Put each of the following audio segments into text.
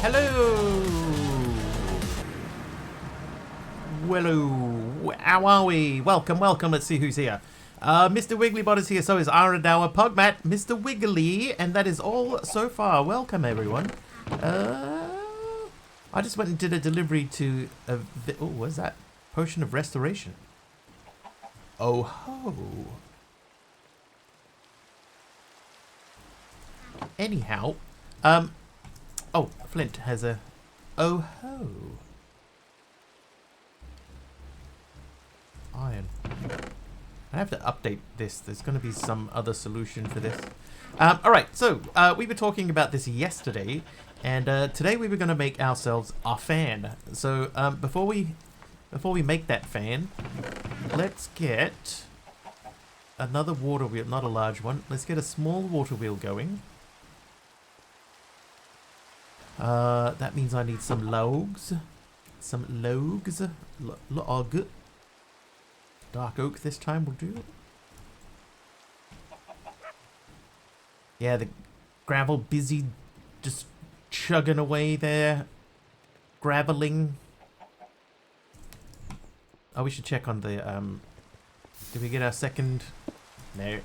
Hello! Hello! How are we? Welcome, welcome. Let's see who's here. Mr. Wigglybot is here, so is Aradour, Pugmat, Mr. Wiggly, and that is all so far. Welcome, everyone. I just went and did a delivery to a... Oh, what's that? Potion of Restoration. Oh ho! Anyhow, oh, Flint has a oh ho iron. I have to update this. There's going to be some other solution for this. All right, so we were talking about this yesterday, and today we were going to make ourselves a fan. So before we make that fan, let's get another water wheel, not a large one. Let's get a small water wheel going. That means I need some logs. Some logs. Log. Dark oak this time will do. Yeah, the gravel busy just chugging away there. Graveling. Oh, we should check on the, did we get our second? No.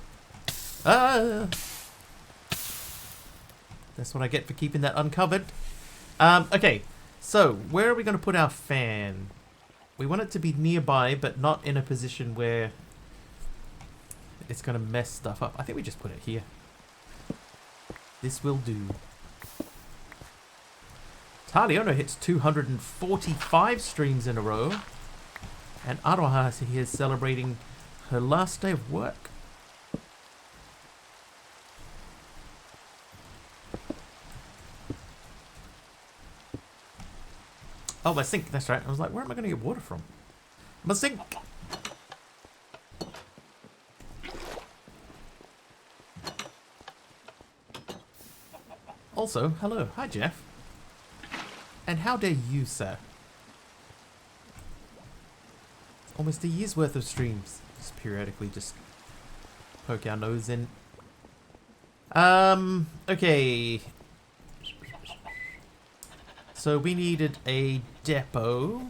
Ah! That's what I get for keeping that uncovered. Okay, so where are we going to put our fan? We want it to be nearby, but not in a position where it's going to mess stuff up. I think we just put it here. This will do. Taliono hits 245 streams in a row. And Aroha here is celebrating her last day of work. Oh, my sink, that's right. I was like, where am I going to get water from? My sink! Also, hello. Hi, Jeff. And how dare you, sir? Almost a year's worth of streams. Just periodically just poke our nose in. Okay. So we needed a depot.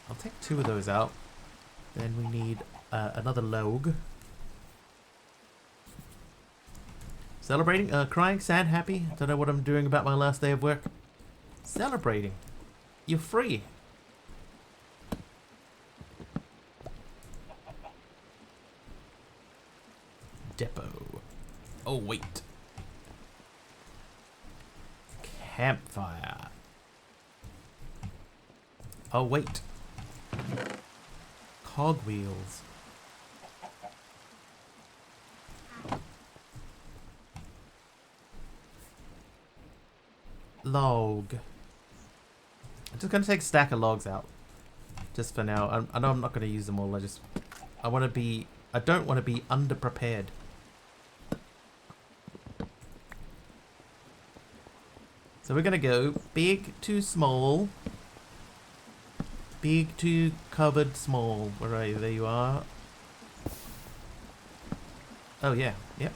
I'll take 2 of those out. Then we need another log. Celebrating, crying, sad, happy. Don't know what I'm doing about my last day of work. Celebrating. You're free. Depot. Oh, wait. Campfire. Oh, wait. Cogwheels. Log. I'm just going to take a stack of logs out. Just for now. I know I'm not going to use them all. I don't want to be underprepared. So we're going to go big to small. Big to covered small. Where are you? There you are. Oh, yeah. Yep.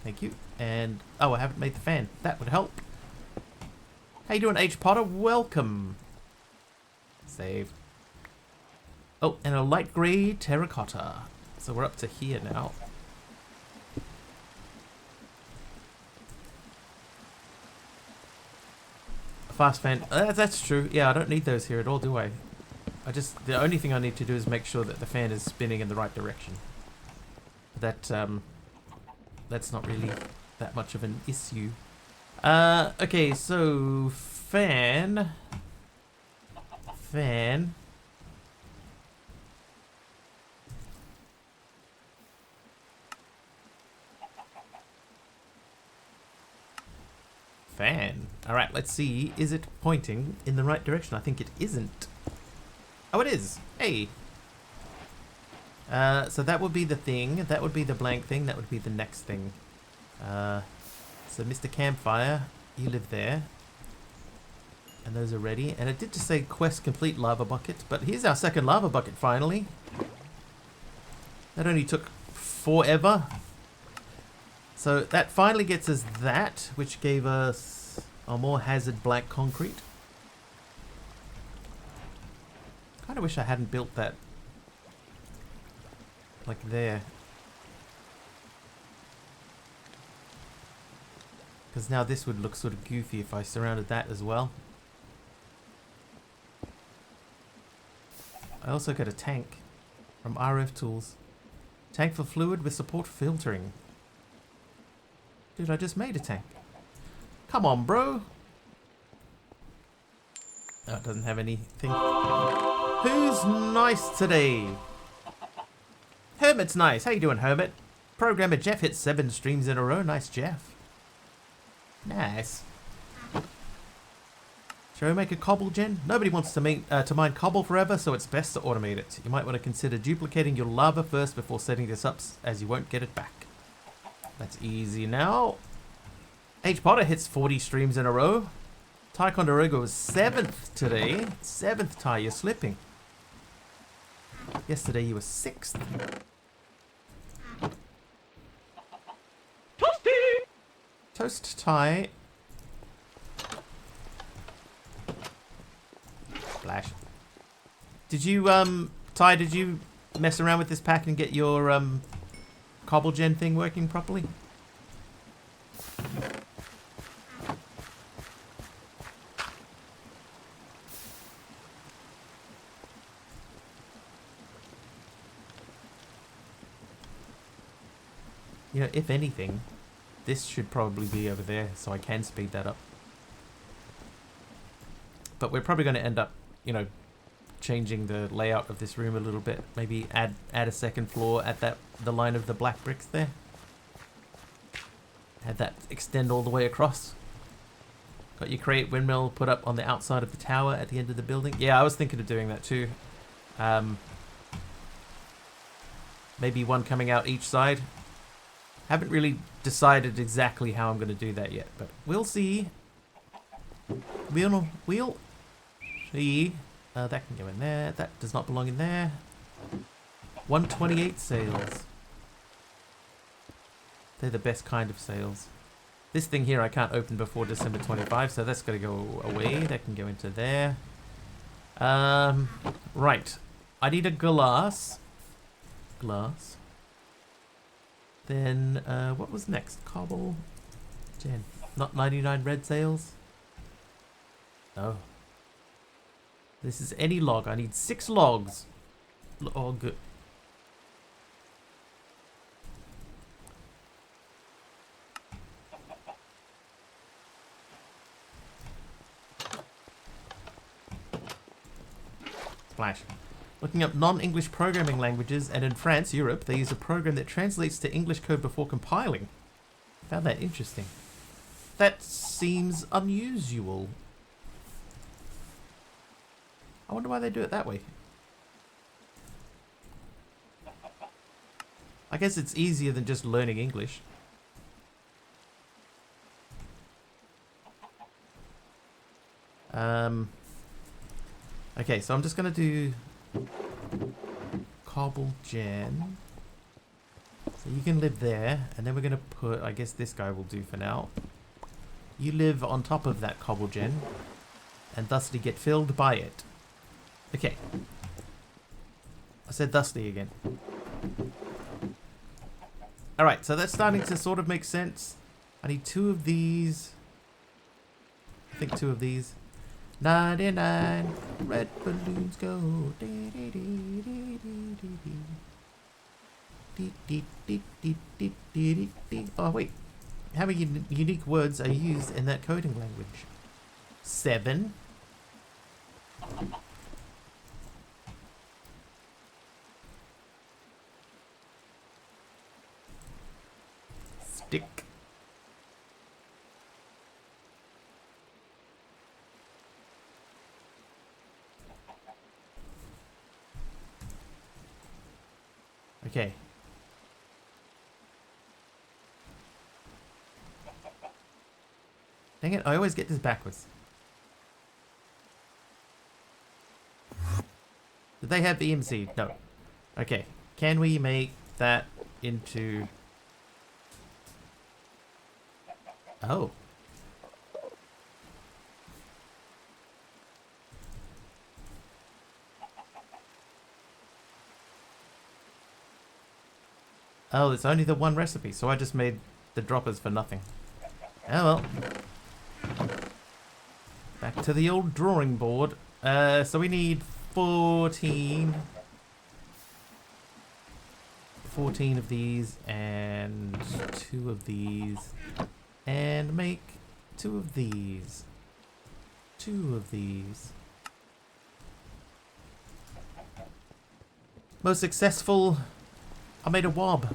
Thank you. And, oh, I haven't made the fan. That would help. How you doing, H. Potter? Welcome. Save. Oh, and a light grey terracotta. So we're up to here now. A fast fan. That's true. Yeah, I don't need those here at all, do I? The only thing I need to do is make sure that the fan is spinning in the right direction. That's not really that much of an issue. Okay, so fan. Fan. Alright, let's see. Is it pointing in the right direction? I think it isn't. Oh, it is. Hey. So that would be the thing. That would be the blank thing. That would be the next thing. So Mr. Campfire, you live there. And those are ready. And it did just say quest complete lava bucket. But here's our second lava bucket finally. That only took forever. So that finally gets us that, which gave us a more hazard black concrete. Kind of wish I hadn't built that like there. Because now this would look sort of goofy if I surrounded that as well. I also got a tank from RF Tools. Tank for fluid with support filtering. Dude, I just made a tank. Come on, bro. Oh, it doesn't have anything. Who's nice today? Hermit's nice. How you doing, Hermit? Programmer Jeff hit 7 streams in a row. Nice, Jeff. Nice. Shall we make a cobble gen? Nobody wants to mine cobble forever, so it's best to automate it. You might want to consider duplicating your lava first before setting this up, as you won't get it back. That's easy now. H Potter hits 40 streams in a row. Ty Condorogo was 7th today. 7th Ty, you're slipping. Yesterday you were 6th. Toasty! Toast Ty. Flash. Did you, Ty, did you mess around with this pack and get your, cobble gen thing working properly? You know, if anything, this should probably be over there, so I can speed that up. But we're probably going to end up, you know, changing the layout of this room a little bit. Maybe add a second floor at the line of the black bricks there. Have that extend all the way across. Got your create windmill put up on the outside of the tower at the end of the building. Yeah, I was thinking of doing that too. Maybe one coming out each side. Haven't really decided exactly how I'm going to do that yet, but we'll see. We'll see. That can go in there. That does not belong in there. 128 sails. They're the best kind of sails. This thing here I can't open before December 25, so that's got to go away. That can go into there. Right. I need a glass. Glass. Then, what was next? Cobble. Gen. Not 99 red sails. No. This is any log. I need 6 logs. Log. Splash. Looking up non-English programming languages, and in France, Europe, they use a program that translates to English code before compiling. Found that interesting. That seems unusual. I wonder why they do it that way. I guess it's easier than just learning English. Okay, so I'm just going to do cobble gen. So you can live there, and then we're going to put, I guess this guy will do for now. You live on top of that cobble gen, and thusly get filled by it. Okay. I said thusly again. Alright, so that's starting to sort of make sense. I need 2 of these. I think 2 of these. 99 red balloons go. Oh wait, how many unique words are used in that coding language? 7. Stick. Okay. Dang it, I always get this backwards. Do they have EMC? No. Okay. Can we make that into... Oh. Oh, it's only the one recipe, so I just made the droppers for nothing. Oh well. Back to the old drawing board. So we need 14 of these and 2 of these. And make 2 of these. 2 of these. Most successful... I made a wob.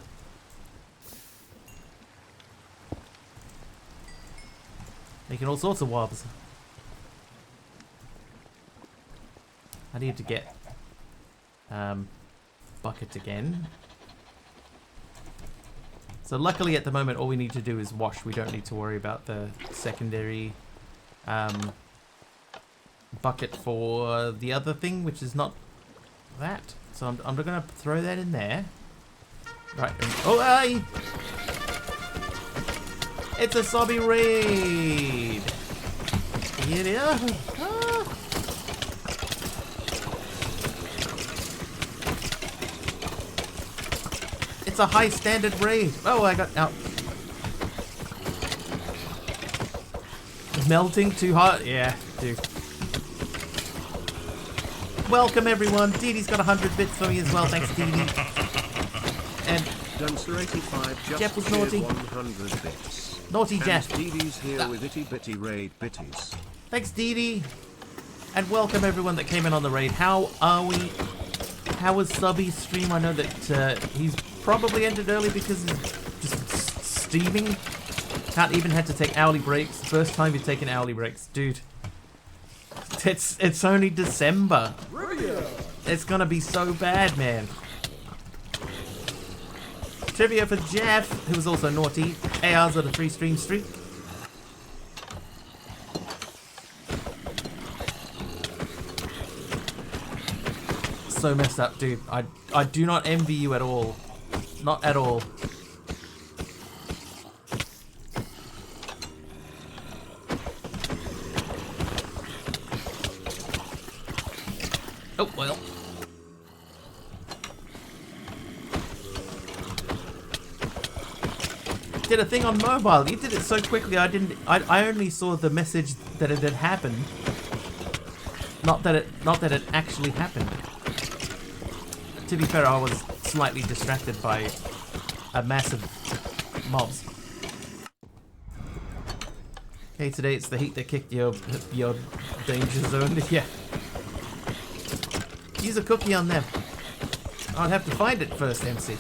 Making all sorts of wobs. I need to get bucket again. So luckily at the moment all we need to do is wash. We don't need to worry about the secondary bucket for the other thing, which is not that. So I'm gonna throw that in there. Right. Oh, hey! It's a zombie raid! Here they are! Ah. It's a high standard raid! Oh, I got out. Melting too hot? Yeah, dude. Welcome everyone! Dee Dee's got 100 bits for me as well, thanks Dee Dee. And Dumpster85 Jeff was naughty. 100 bits. Naughty Jeff. Dee Dee's here with itty bitty raid bitties. Thanks Dee Dee. And welcome everyone that came in on the raid. How are we? How was Subby's stream? I know that he's probably ended early because he's just steaming. Can't even have to take hourly breaks. First time you've taken hourly breaks. Dude. It's only December. It's gonna be so bad, man. Trivia for Jeff, who was also naughty. AR's on a 3-stream streak. So messed up, dude. I do not envy you at all. Not at all. Oh, well. Did a thing on mobile. You did it so quickly. I only saw the message that it had happened. Not that it actually happened. To be fair, I was slightly distracted by a massive mobs. Okay, today it's the heat that kicked your danger zone. Yeah. Use a cookie on them. I'd have to find it first, MC.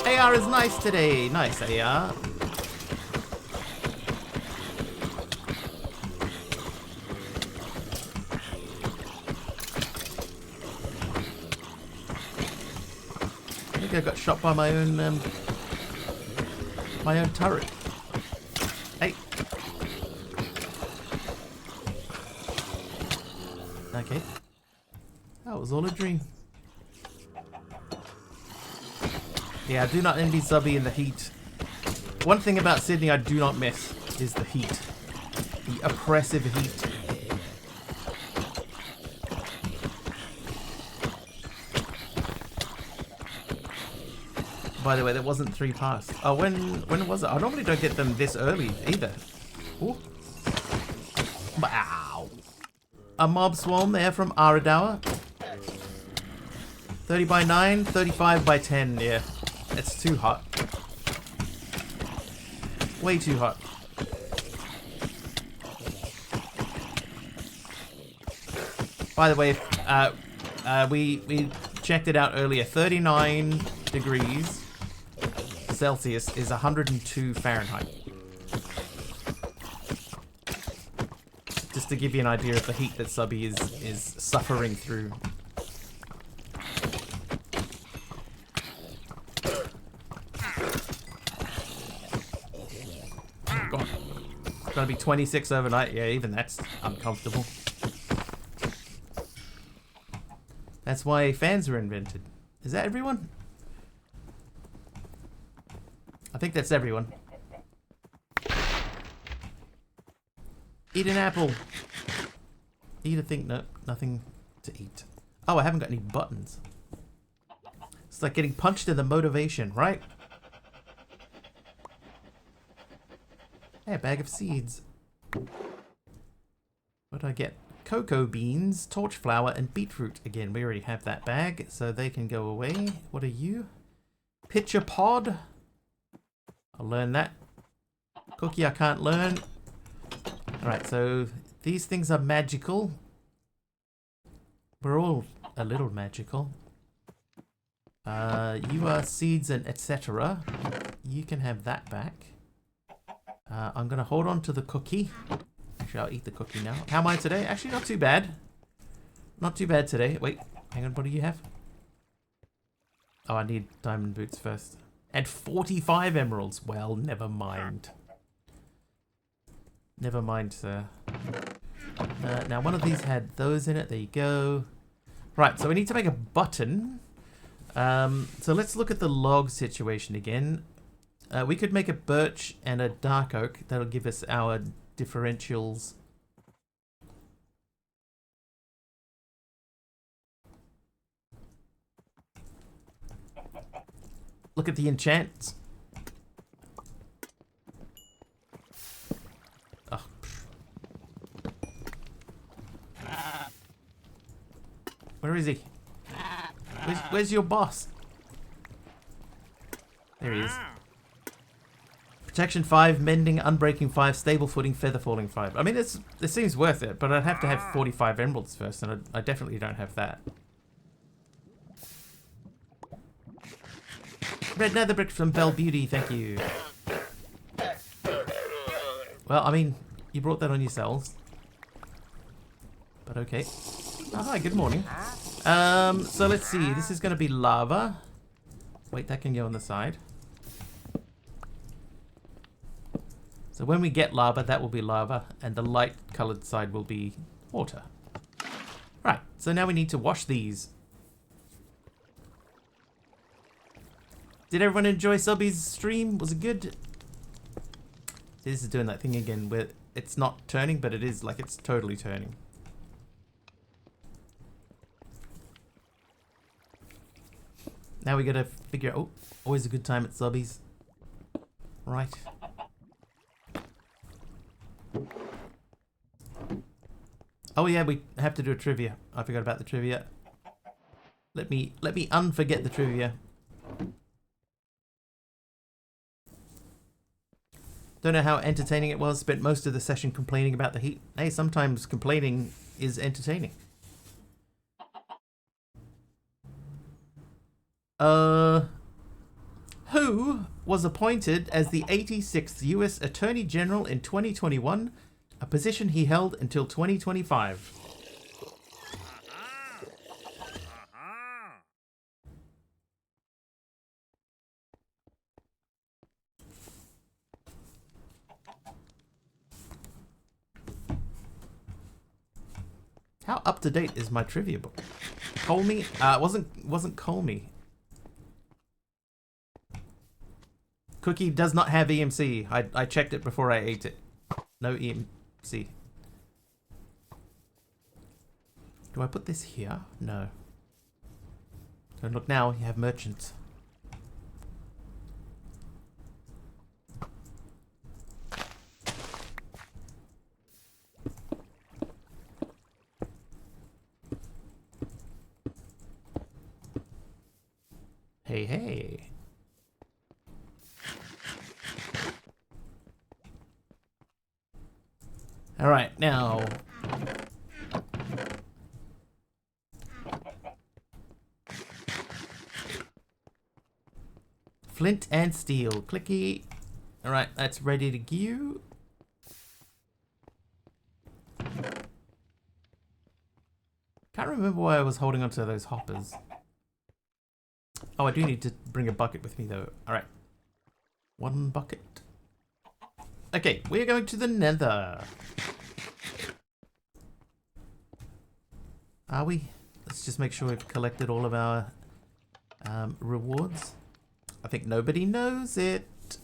AR is nice today. Nice, AR. I think I got shot by my own turret. Hey. Okay. That was all a dream. Yeah, I do not envy Subby in the heat. One thing about Sydney I do not miss is the heat. The oppressive heat. By the way, there wasn't 3 past. Oh, when was it? I normally don't get them this early either. Ooh. Wow. A mob swarm there from Aradawa. 30 by 9, 35 by 10, yeah. It's too hot. Way too hot. By the way, we checked it out earlier. 39 degrees Celsius is 102 Fahrenheit. Just to give you an idea of the heat that Subby is suffering through. God. It's gonna be 26 overnight. Yeah, even that's uncomfortable. That's why fans were invented. Is that everyone? I think that's everyone. Eat an apple. Eat a thing. No, nothing to eat. Oh, I haven't got any buttons. It's like getting punched in the motivation, right? Hey, a bag of seeds. What do I get? Cocoa beans, torch flower, and beetroot. Again, we already have that bag, so they can go away. What are you? Pitcher pod. I'll learn that. Cookie I can't learn. Alright, so these things are magical. We're all a little magical. You are seeds and etc. You can have that back. I'm going to hold on to the cookie. Actually, I'll eat the cookie now. How am I today? Actually, not too bad. Not too bad today. Wait, hang on. What do you have? Oh, I need diamond boots first. And 45 emeralds. Well, never mind. Never mind, sir. Now, one of these had those in it. There you go. Right, so we need to make a button. So let's look at the log situation again. We could make a birch and a dark oak. That'll give us our differentials. Look at the enchants. Oh. Where is he? Where's your boss? There he is. Protection 5, mending, unbreaking 5, stable footing, feather falling 5. I mean, this seems worth it, but I'd have to have 45 emeralds first, and I definitely don't have that. Red nether brick from Belle Beauty, thank you. Well, I mean, you brought that on yourselves. But okay. Oh, hi, good morning. So let's see, this is going to be lava. Wait, that can go on the side. So when we get lava, that will be lava, and the light colored side will be water. Right, so now we need to wash these. Did everyone enjoy Subby's stream? Was it good? See, this is doing that thing again where it's not turning, but it is, like, it's totally turning. Now we gotta figure out, oh, always a good time at Subby's. Right. Oh yeah, we have to do a trivia. I forgot about the trivia. Let me unforget the trivia. Don't know how entertaining it was. Spent most of the session complaining about the heat. Hey, sometimes complaining is entertaining. Who was appointed as the 86th U.S. Attorney General in 2021, a position he held until 2025? How up to date is my trivia book? Colmy? Wasn't Colmy. Cookie does not have EMC. I checked it before I ate it. No EMC. Do I put this here? No. Don't look now, you have merchants. Hey, hey. All right, now. Flint and steel. Clicky. All right, that's ready to go. Can't remember why I was holding onto those hoppers. Oh, I do need to bring a bucket with me, though. All right. One bucket. Okay, we're going to the nether. Are we? Let's just make sure we've collected all of our rewards. I think nobody knows it.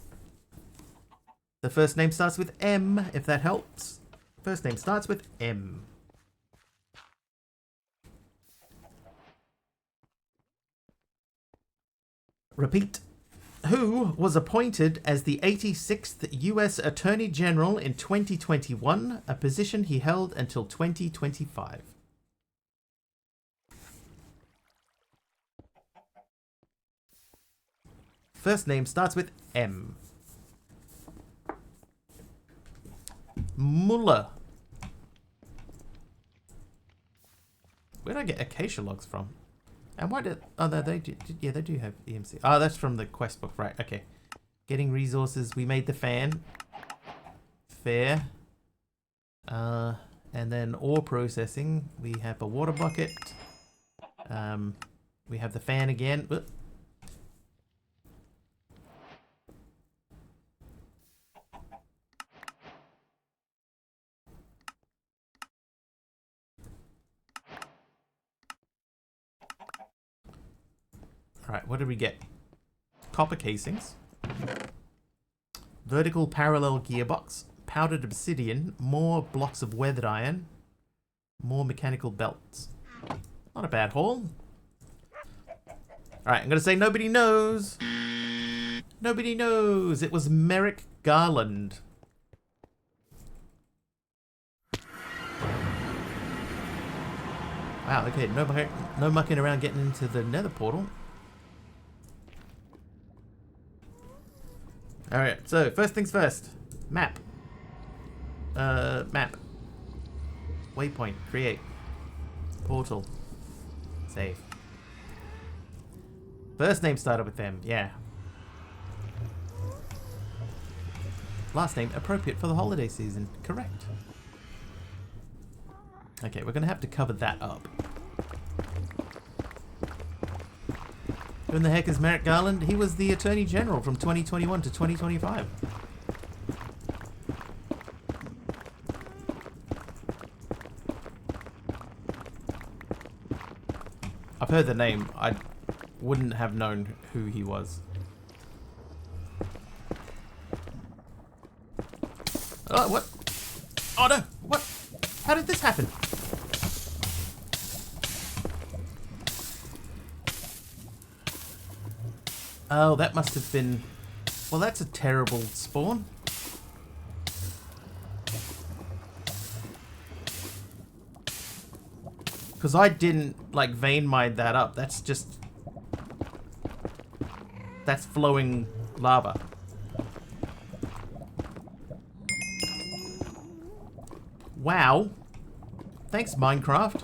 The first name starts with M, if that helps. First name starts with M. Repeat. Who was appointed as the 86th U.S. Attorney General in 2021, a position he held until 2025? First name starts with M. Muller. Where did I get acacia logs from? And why did... Oh, no, they do, yeah, they do have EMC. Oh, that's from the quest book. Right, okay. Getting resources. We made the fan. Fair. And then ore processing. We have a water bucket. We have the fan again. Whoop. Alright, what did we get? Copper casings. Vertical parallel gearbox. Powdered obsidian. More blocks of weathered iron. More mechanical belts. Not a bad haul. Alright, I'm going to say nobody knows. Nobody knows. It was Merrick Garland. Wow, okay. No mucking around getting into the nether portal. Alright, so first things first. Map. Map. Waypoint. Create. Portal. Save. First name started with them, yeah. Last name appropriate for the holiday season. Correct. Okay, we're going to have to cover that up. Who in the heck is Merrick Garland? He was the Attorney General from 2021 to 2025. I've heard the name. I wouldn't have known who he was. Oh, what? Oh no! What? How did this happen? Oh, that must have been... Well, that's a terrible spawn. Because I didn't, like, vein mine that up. That's just... That's flowing lava. Wow. Thanks, Minecraft.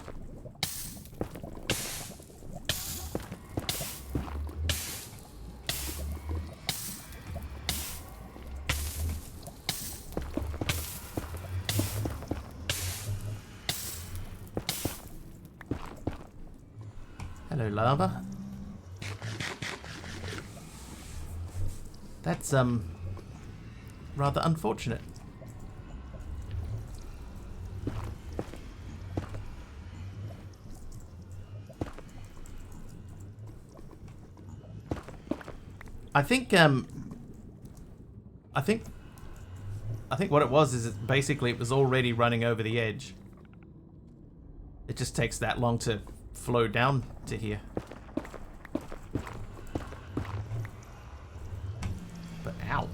Hello, lava. That's, rather unfortunate. I think what it was is basically it was already running over the edge. It just takes that long to flow down to here. But ow.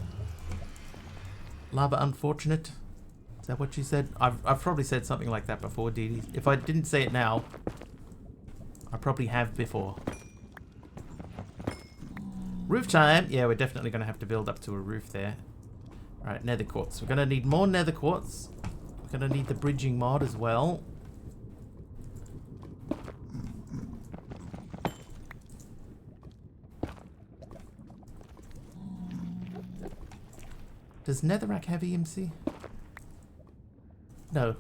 Lava unfortunate. Is that what you said? I've probably said something like that before, Dee Dee. If I didn't say it now, I probably have before. Roof time. Yeah, we're definitely going to have to build up to a roof there. Alright, nether quartz. We're going to need more nether quartz. We're going to need the bridging mod as well. Does netherrack have EMC? No.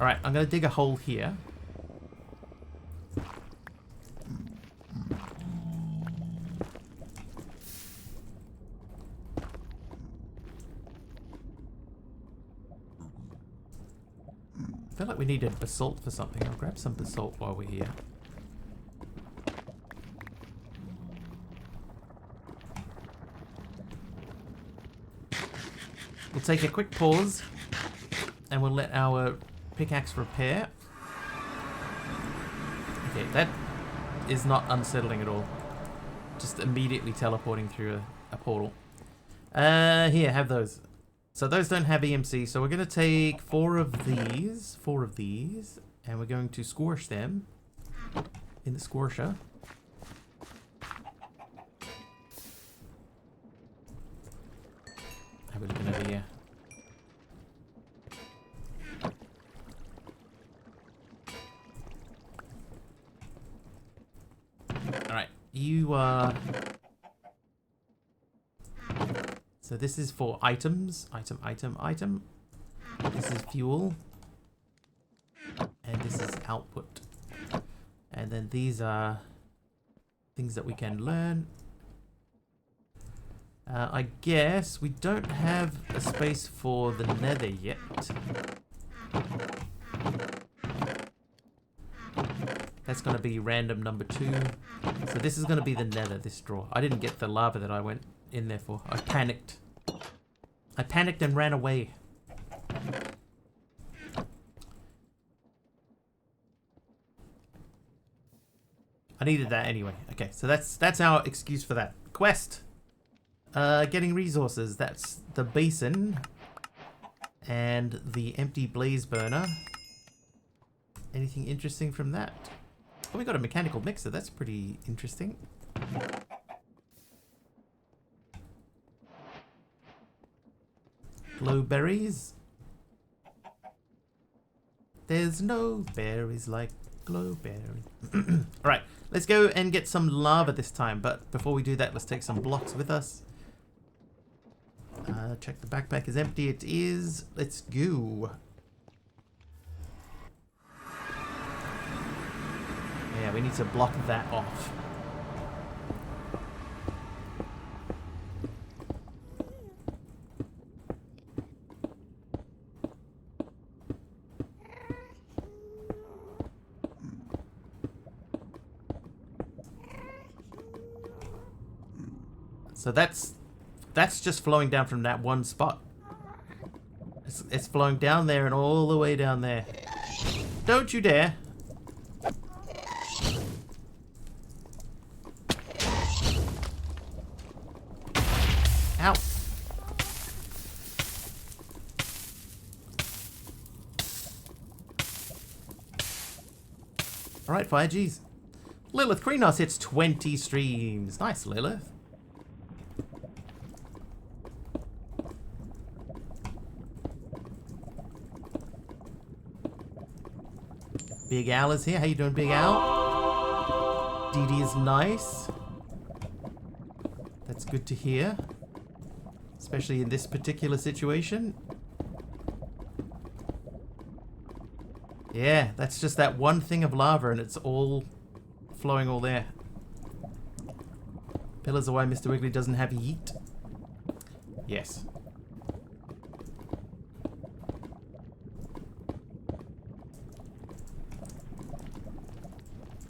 Alright, I'm going to dig a hole here. feel like we needed basalt for something. I'll grab some basalt while we're here. We'll take a quick pause and we'll let our pickaxe repair. Okay, that is not unsettling at all. Just immediately teleporting through a portal. Here, have those. So those don't have EMC, so we're going to take 4 of these, and we're going to squash them in the squasher. Have a look over here. Alright, you are... So this is for items. Item. This is fuel. And this is output. And then these are things that we can learn. I guess we don't have a space for the nether yet. That's going to be random number 2. So this is going to be the nether, this drawer. I didn't get the lava that I went in there for. I panicked. I panicked and ran away. I needed that anyway. Okay, so that's our excuse for that. Quest. Getting resources. That's the basin and the empty blaze burner. Anything interesting from that? Oh, we got a mechanical mixer. That's pretty interesting. Glow berries. There's no berries like glow berries. Alright, let's go and get some lava this time. But before we do that, let's take some blocks with us. Check the backpack is empty. It is. Let's go. Yeah, we need to block that off. So that's just flowing down from that one spot. It's flowing down there and all the way down there. Don't you dare. Ow. Alright, 5Gs. Lilith Kreenos hits 20 streams. Nice, Lilith. Big Al is here. How you doing, Big Al? Dee Dee is nice. That's good to hear. Especially in this particular situation. Yeah, that's just that one thing of lava and it's all flowing all there. Pillars are why Mr. Wiggly doesn't have yeet. Yes.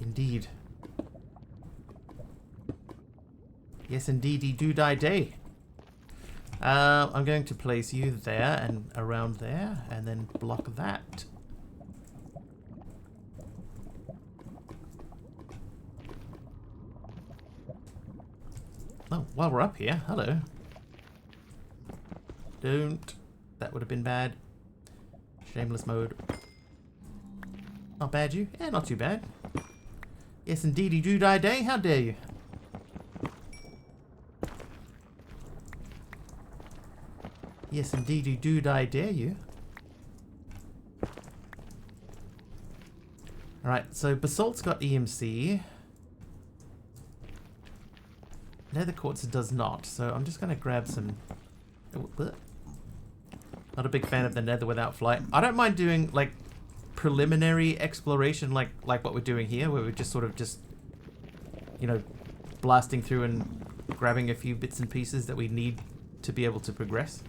Indeed. Yes, indeedy do die day. I'm going to place you there and around there, and then block that. Oh, while we're up here, hello. Don't. That would have been bad. Shameless mode. Not bad, you? Yeah, not too bad. Yes, indeedy do die day. How dare you? Yes, indeedy do die dare you. Alright, so basalt's got EMC. Nether quartz does not, so I'm just going to grab some... Not a big fan of the nether without flight. I don't mind doing, like, preliminary exploration like what we're doing here, where we're just sort of you know, blasting through and grabbing a few bits and pieces that we need to be able to progress.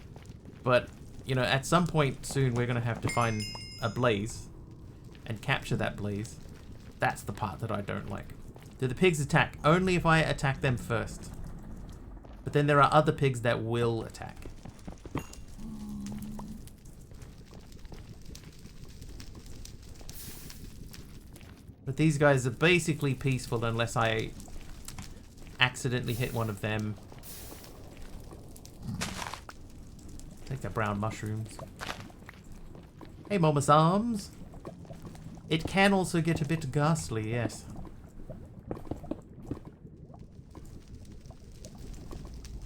But, you know, at some point soon we're going to have to find a blaze. and capture that blaze. That's the part that I don't like. Do the pigs attack? Only if I attack them first. But then there are other pigs that will attack. But these guys are basically peaceful unless I accidentally hit one of them. Take the brown mushrooms. Hey, Momus Arms. It can also get a bit ghastly, yes.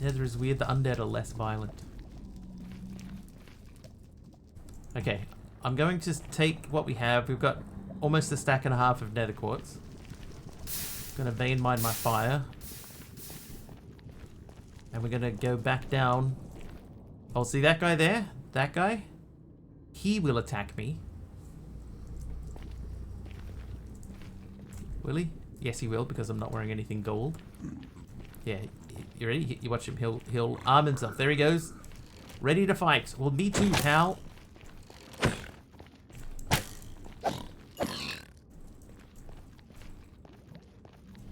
Nether is weird, the undead are less violent. Okay, I'm going to take what we have. We've got almost a stack and a half of nether quartz. Gonna vein mine my fire. And we're gonna go back down. Oh, see that guy there? That guy? He will attack me. Will he? Yes, he will, because I'm not wearing anything gold. Yeah, you ready? You watch him. He'll arm himself. There he goes. Ready to fight. Well, me too, pal.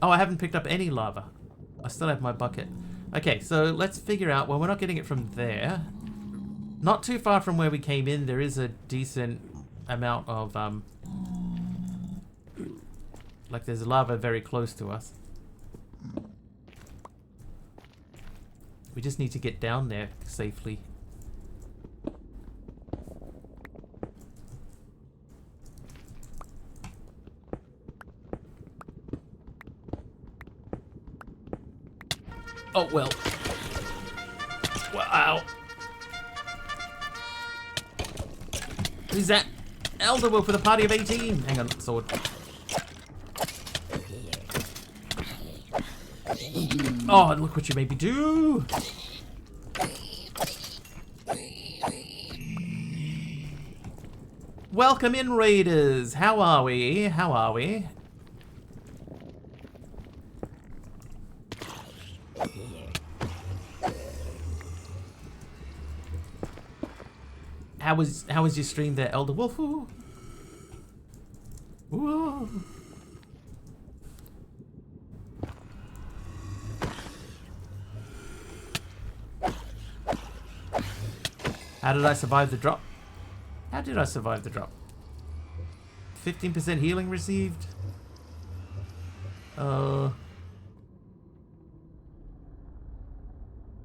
Oh, I haven't picked up any lava. I still have my bucket. Okay, so let's figure out... Well, we're not getting it from there. Not too far from where we came in, there is a decent amount of... like, there's lava very close to us. We just need to get down there safely. Oh, well. Wow. Who's that? Elder Wolf with a party of 18. Hang on, sword. Oh, look what you made me do. Welcome in, raiders. How are we? How are we? How was your stream there, Elder Wolf? Ooh. Ooh. How did I survive the drop? How did I survive the drop? 15% healing received?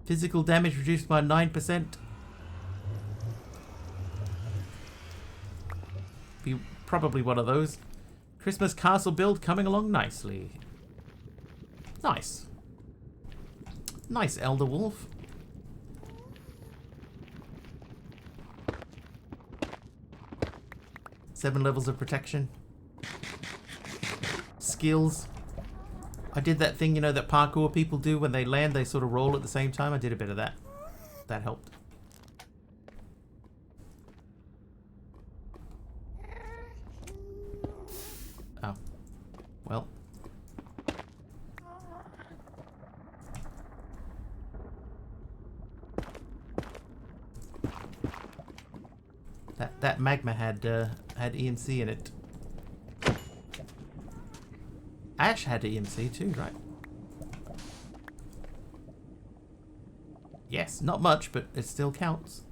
Physical damage reduced by 9%. Be probably one of those. Christmas castle build coming along nicely. Nice. Nice, Elder Wolf. Seven levels of protection. Skills. I did that thing, you know, that parkour people do when they land, they sort of roll at the same time. I did a bit of that. That helped. Oh. Well. That magma had EMC in it. Ash had EMC too, right? Yes, not much, but it still counts.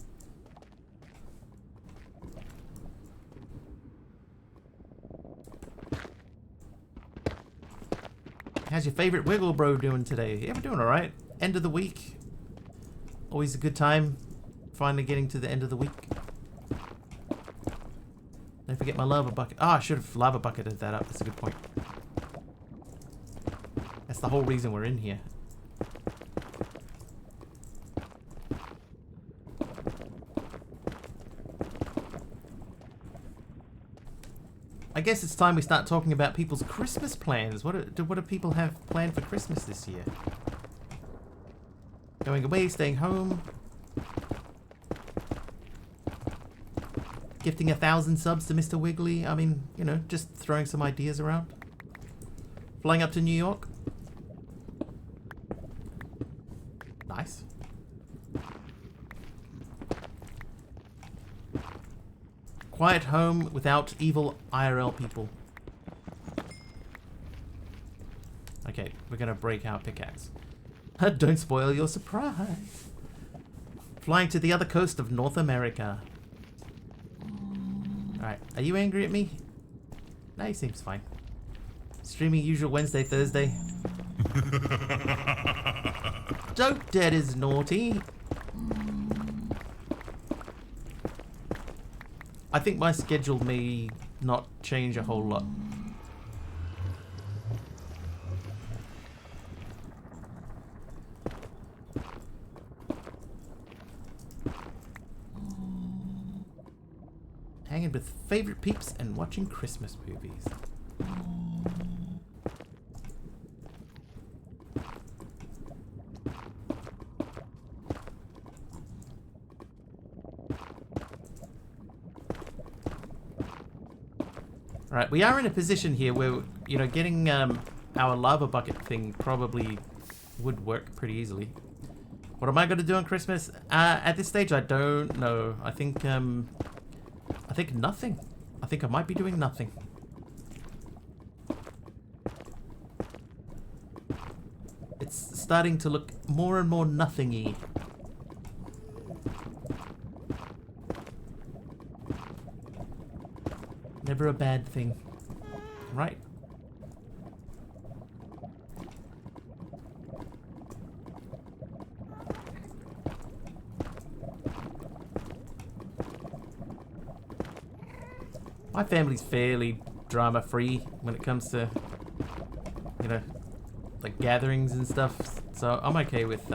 How's your favorite Wiggle Bro doing today? Yeah, we're doing alright. End of the week. Always a good time. Finally getting to the end of the week. Don't forget my lava bucket. Oh, I should have lava bucketed that up. That's a good point. That's the whole reason we're in here. I guess it's time we start talking about people's Christmas plans. What do people have planned for Christmas this year? Going away, staying home. Gifting 1,000 subs to Mr. Wiggly. I mean, you know, just throwing some ideas around. Flying up to New York. Nice. quiet home without evil IRL people. Okay, we're gonna break our pickaxe. Don't spoil your surprise. Flying to the other coast of North America. Alright, are you angry at me? No, he seems fine. Streaming usual Wednesday, Thursday. Dope Dead is naughty. I think my schedule may not change a whole lot. Hanging with favorite peeps and watching Christmas movies. Alright, we are in a position here where, you know, getting our lava bucket thing probably would work pretty easily. What am I going to do on Christmas? At this stage, I don't know. I think nothing. I think I might be doing nothing. It's starting to look more and more nothing-y. Never a bad thing. Right. My family's fairly drama-free when it comes to, you know, like gatherings and stuff. So I'm okay with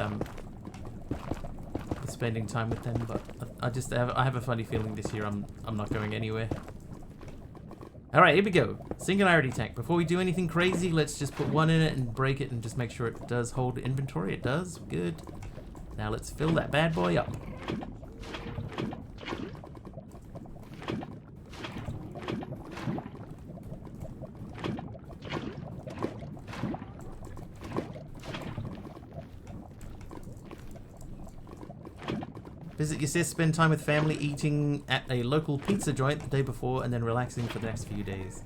spending time with them. But I have a funny feeling this year I'm not going anywhere. Alright, here we go. Singularity tank. Before we do anything crazy, let's just put one in it and break it and just make sure it does hold inventory. It does. Good. Now let's fill that bad boy up. Visit your sis, spend time with family, eating at a local pizza joint the day before, and then relaxing for the next few days.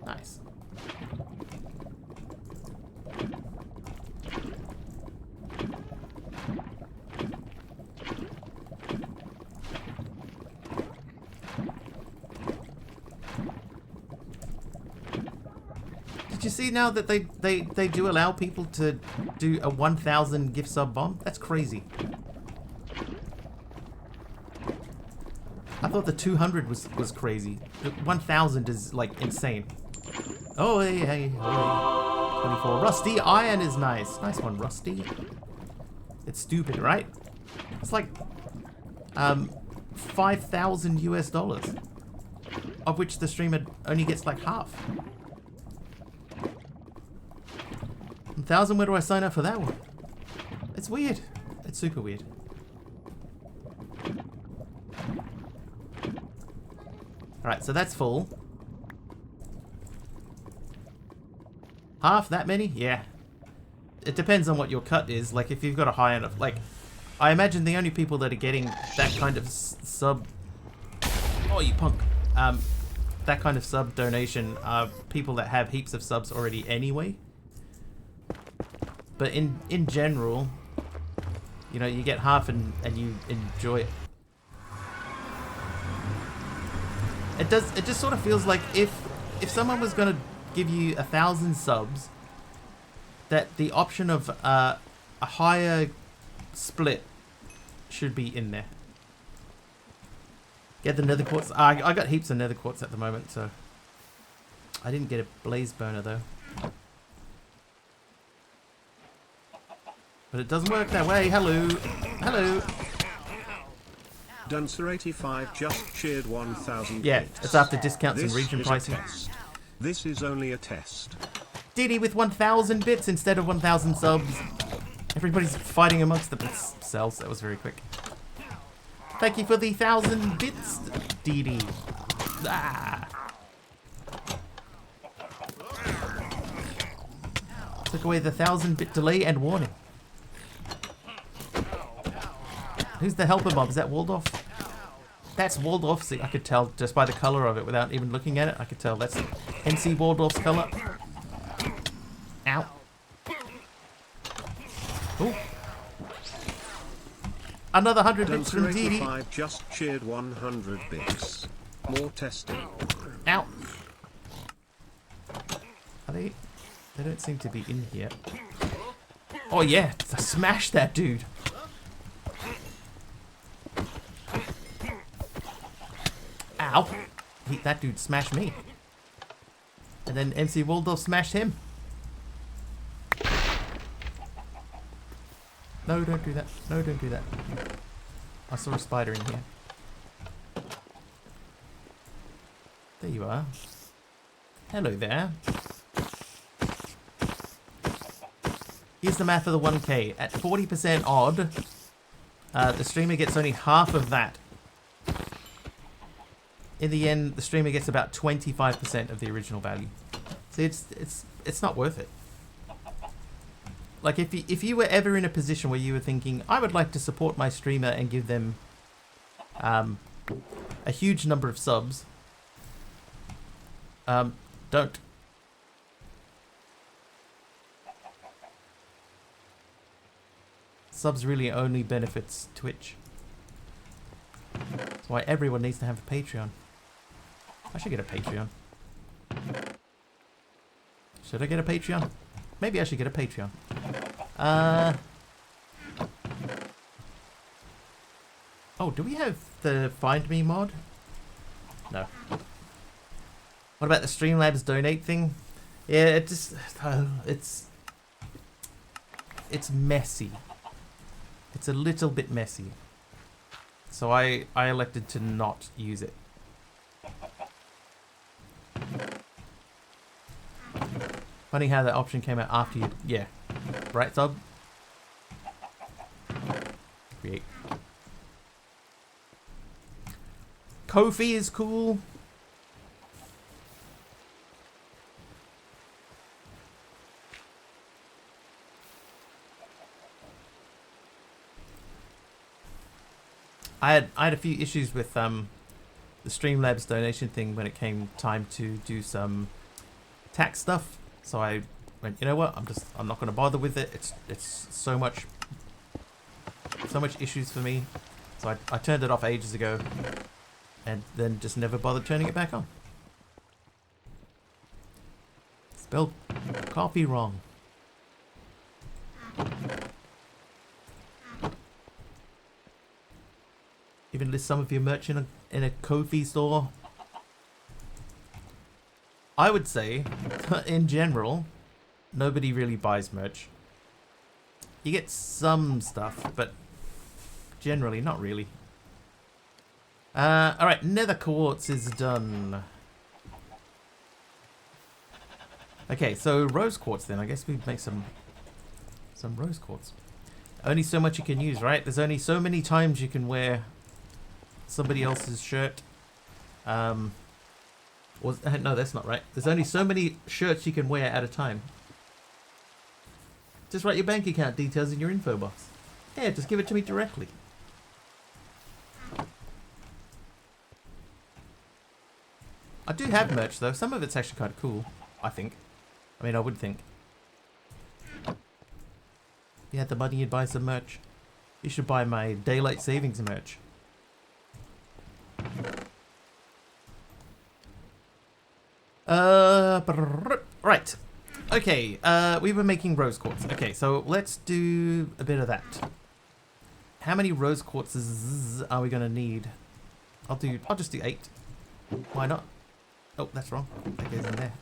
Nice. Did you see now that they do allow people to do a 1,000 gift sub bomb? That's crazy. I thought the 200 was crazy. The 1,000 is like insane. Oh, hey. 24. Rusty iron is nice. Nice one, Rusty. It's stupid, right? It's like 5,000 US dollars, of which the streamer only gets like half. 1,000. Where do I sign up for that one? It's weird. It's super weird. Alright, so that's full. Half that many? Yeah. It depends on what your cut is. Like, if you've got a high enough... Like, I imagine the only people that are getting that kind of sub... Oh, you punk. That kind of sub donation are people that have heaps of subs already anyway. But in general, you know, you get half and you enjoy it. It just sort of feels like if someone was gonna give you 1,000 subs, that the option of a higher split should be in there. Get the nether quartz. I got heaps of nether quartz at the moment, so I didn't get a blaze burner though. But it doesn't work that way. Hello, hello. Duncer85 just cheered 1,000. Yeah, bits. it's after discounts and region is pricing. a test. This is only a test. Diddy with 1,000 bits instead of 1,000 subs. Everybody's fighting amongst themselves. That was very quick. Thank you for the 1,000 bits, Didi. Ah. Took away the 1,000-bit delay and warning. Who's the helper mob? Is that Waldorf? That's Waldorf's. I could tell just by the color of it without even looking at it. I could tell that's MC Waldorf's color. Ow. Ooh. Another 100 bits from Dee. 5 just cheered 100 bits. More testing. Ow. Are they? They don't seem to be in here. Oh yeah, smash that dude. Ow. That dude smashed me. And then MC Waldorf smashed him. No, don't do that. No, don't do that. I saw a spider in here. There you are. Hello there. Here's the math of the 1K. At 40% odd, the streamer gets only half of that. In the end, the streamer gets about 25% of the original value. So it's not worth it. Like if you were ever in a position where you were thinking, I would like to support my streamer and give them a huge number of subs, don't. Subs really only benefits Twitch. That's why everyone needs to have a Patreon. I should get a Patreon. Should I get a Patreon? Maybe I should get a Patreon. Oh, do we have the Find Me mod? No. What about the Streamlabs donate thing? Yeah, it just... it's messy. It's a little bit messy. So I elected to not use it. Funny how that option came out after you... Yeah. Right, sub? Create. Ko-fi is cool. I had a few issues with the Streamlabs donation thing when it came time to do some tax stuff. So I went, you know what? I'm not going to bother with it. It's so much issues for me. So I turned it off ages ago, and then just never bothered turning it back on. Spelled coffee wrong. Even list some of your merch in a Ko-fi store. I would say, in general, nobody really buys merch. You get some stuff, but generally not really. Alright, nether quartz is done. Okay, so rose quartz then. I guess we'd make some rose quartz. Only so much you can use, right? There's only so many times you can wear somebody else's shirt. No, that's not right. There's only so many shirts you can wear at a time. Just write your bank account details in your info box. Yeah, just give it to me directly. I do have merch though. Some of it's actually kind of cool, I think. I mean, I would think. If you had the money, you'd buy some merch. You should buy my daylight savings merch. Right. Okay, we were making rose quartz. Okay, so let's do a bit of that. How many rose quartzes are we gonna need? I'll just do 8. Why not? Oh, that's wrong. That goes in there.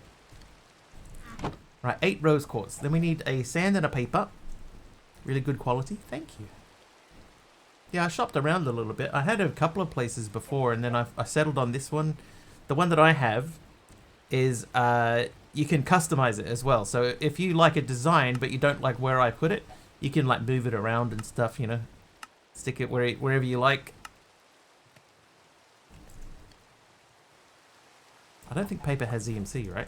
Right, 8 rose quartz. Then we need a sand and a paper. Really good quality. Thank you. Yeah, I shopped around a little bit. I had a couple of places before, and then I settled on this one. The one that I have is you can customize it as well. So if you like a design but you don't like where I put it, you can like move it around and stuff, you know. Stick it wherever you like. I don't think paper has EMC, right?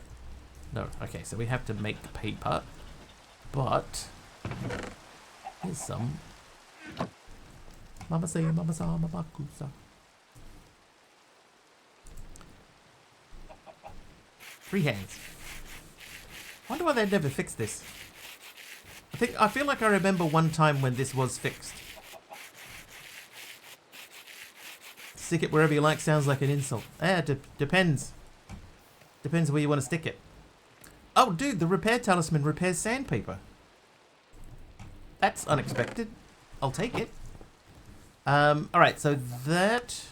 No. Okay, so we have to make paper. But here's some. Mama say, mama sa, mama kusa. Free hands. Wonder why they never fixed this. I feel like I remember one time when this was fixed. Stick it wherever you like sounds like an insult. Depends. Depends where you want to stick it. Oh, dude, the repair talisman repairs sandpaper. That's unexpected. I'll take it. Alright, so that,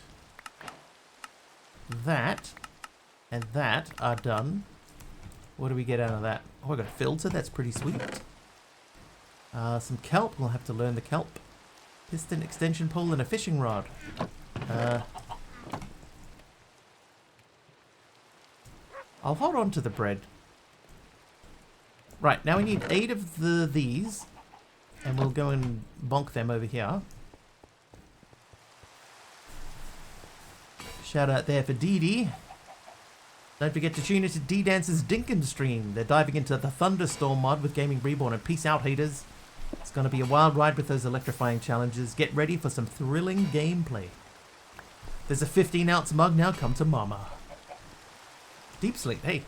and that are done. What do we get out of that? Oh, I got a filter. That's pretty sweet. Some kelp. We'll have to learn the kelp. Piston extension pole and a fishing rod. I'll hold on to the bread. Right, now we need 8 of these. And we'll go and bonk them over here. Shout out there for Dee Dee. Don't forget to tune into D-Dance's Dinkin' Stream. They're diving into the Thunderstorm mod with Gaming Reborn, and peace out, haters. It's going to be a wild ride with those electrifying challenges. Get ready for some thrilling gameplay. There's a 15-ounce mug now. Come to mama. Deep sleep. Hey.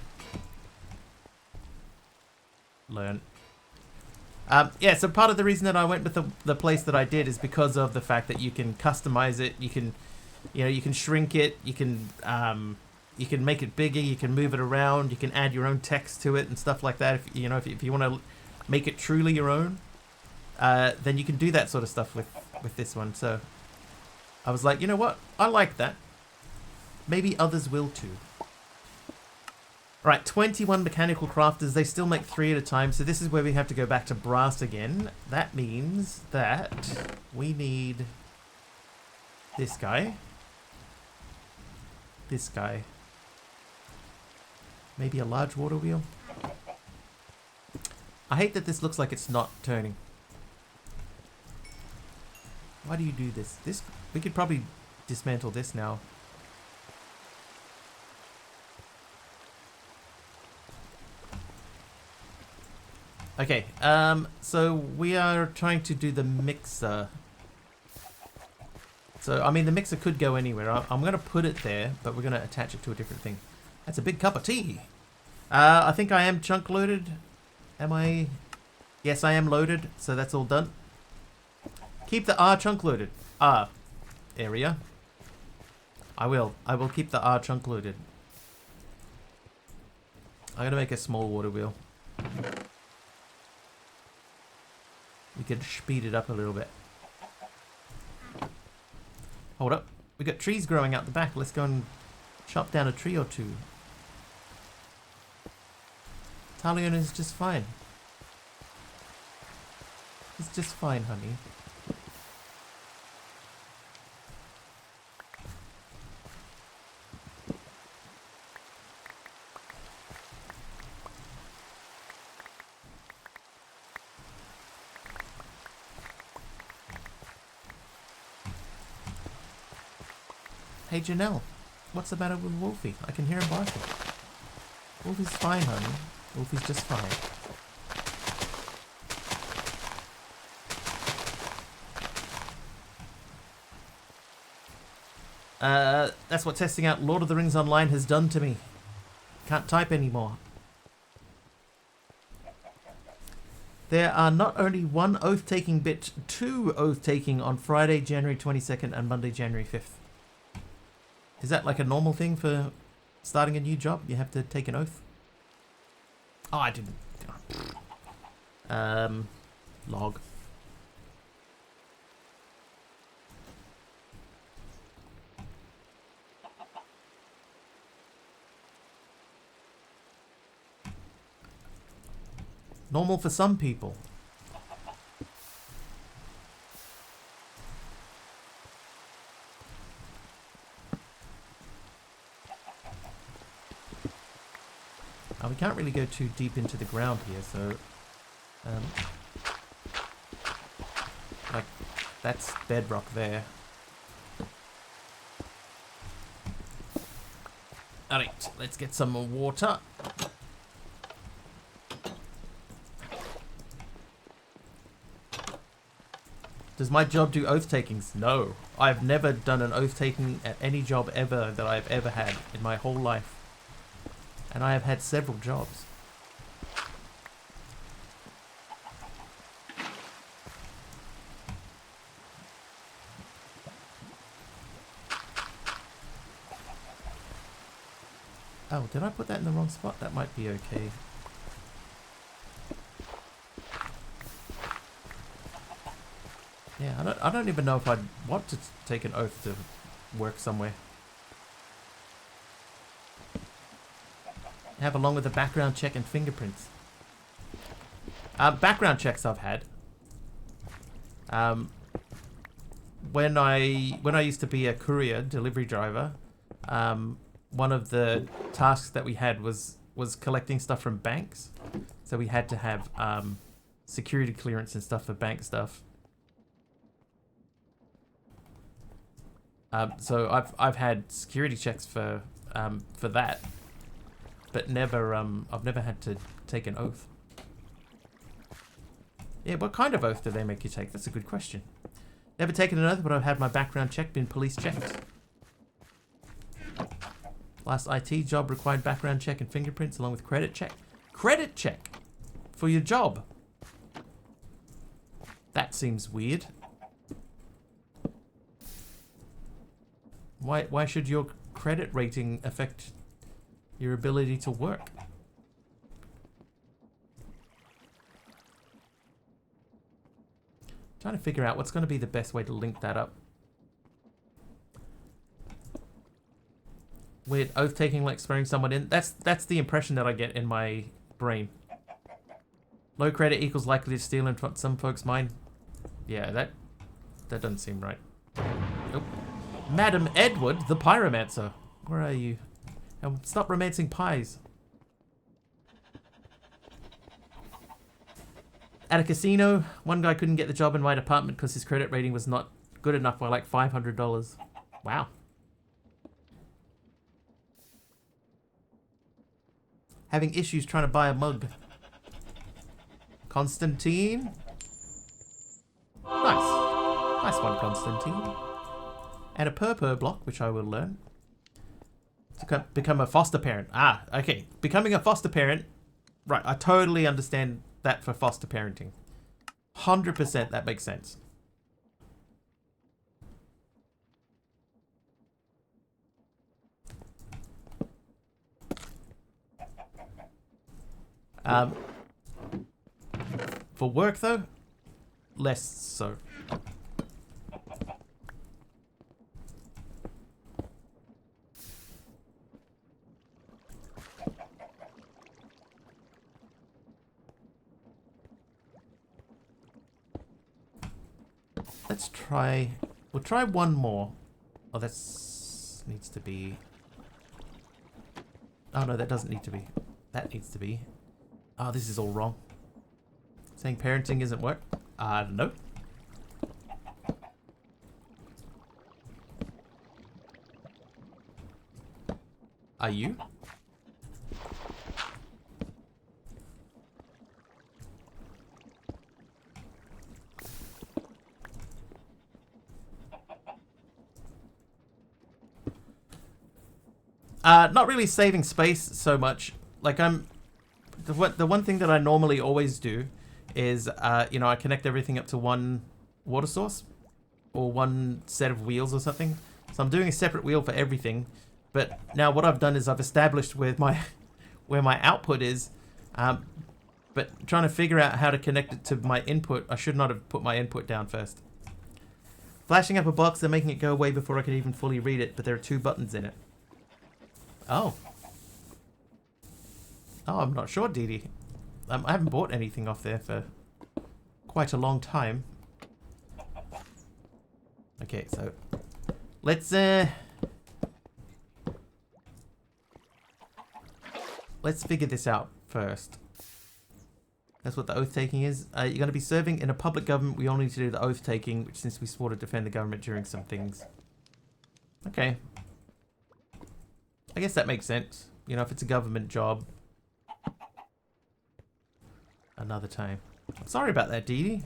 Learn. Yeah, so part of the reason that I went with the place that I did is because of the fact that you can customize it. You can, you can shrink it. You can make it bigger. You can move it around. You can add your own text to it and stuff like that. If you want to make it truly your own, then you can do that sort of stuff with this one. So I was like, you know what? I like that. Maybe others will too. Right, 21 mechanical crafters. They still make 3 at a time, so this is where we have to go back to brass again. That means that we need this guy. This guy. Maybe a large water wheel. I hate that this looks like it's not turning. Why do you do this? We could probably dismantle this now. Okay, so we are trying to do the mixer. So, I mean, the mixer could go anywhere. I'm going to put it there, but we're going to attach it to a different thing. That's a big cup of tea. I think I am chunk loaded. Am I? Yes, I am loaded, so that's all done. Keep the R chunk loaded. R area. I will keep the R chunk loaded. I'm going to make a small water wheel. We could speed it up a little bit. Hold up. We got trees growing out the back. Let's go and chop down a tree or two. Talion is just fine. He's just fine, honey. Hey Janelle, what's the matter with Wolfie? I can hear him barking. Wolfie's fine, honey. Wolfie's just fine. That's what testing out Lord of the Rings Online has done to me. Can't type anymore. There are not only 1 oath-taking bit, 2 oath-taking on Friday, January 22nd and Monday, January 5th. Is that like a normal thing for starting a new job? You have to take an oath? Oh, I didn't. Log. Normal for some people. We can't really go too deep into the ground here, so like that's bedrock there. Alright, let's get some more water. Does my job do oath takings? No. I've never done an oath taking at any job ever that I've ever had in my whole life. And I have had several jobs. Oh, did I put that in the wrong spot? That might be okay. Yeah, I don't even know if I'd want to take an oath to work somewhere. Have along with a background check and fingerprints. Background checks I've had. When I used to be a courier delivery driver, one of the tasks that we had was collecting stuff from banks. So we had to have security clearance and stuff for bank stuff. So I've had security checks for that, but never I've never had to take an oath. Yeah, what kind of oath do they make you take? That's a good question. Never taken an oath, but I've had my background checked, been police checked. Last IT job required background check and fingerprints along with credit check. Credit check for your job. That seems weird. Why should your credit rating affect your ability to work? Trying to figure out what's going to be the best way to link that up. Weird oath taking like swearing someone in. That's the impression that I get in my brain. Low credit equals likely to steal in some folks' mind. Yeah, that doesn't seem right. Nope. Madam Edward, the pyromancer. Where are you? Stop romancing pies. At a casino, one guy couldn't get the job in my department because his credit rating was not good enough by like $500. Wow. Having issues trying to buy a mug. Constantine. Nice. Nice one, Constantine. And a purple block, which I will learn. To become a foster parent. Ah, okay. Becoming a foster parent. Right, I totally understand that for foster parenting. 100% that makes sense. For work though, less so. Let's try, we'll try one more. Oh, that's needs to be, oh no, that doesn't need to be. That needs to be. Oh, this is all wrong. Saying parenting isn't work? No. Are you? Not really saving space so much. Like the one thing that I normally always do is, you know, I connect everything up to one water source or one set of wheels or something. So I'm doing a separate wheel for everything. But now what I've done is I've established where my output is, but trying to figure out how to connect it to my input, I should not have put my input down first. Flashing up a box and making it go away before I could even fully read it, but there are 2 buttons in it. Oh. Oh, I'm not sure, Dee Dee. I haven't bought anything off there for quite a long time. Okay, so let's figure this out first. That's what the oath taking is. You're going to be serving in a public government. We all need to do the oath taking, which since we swore to defend the government during some things. Okay. I guess that makes sense. You know, if it's a government job. Another time. Sorry about that, Dee Dee.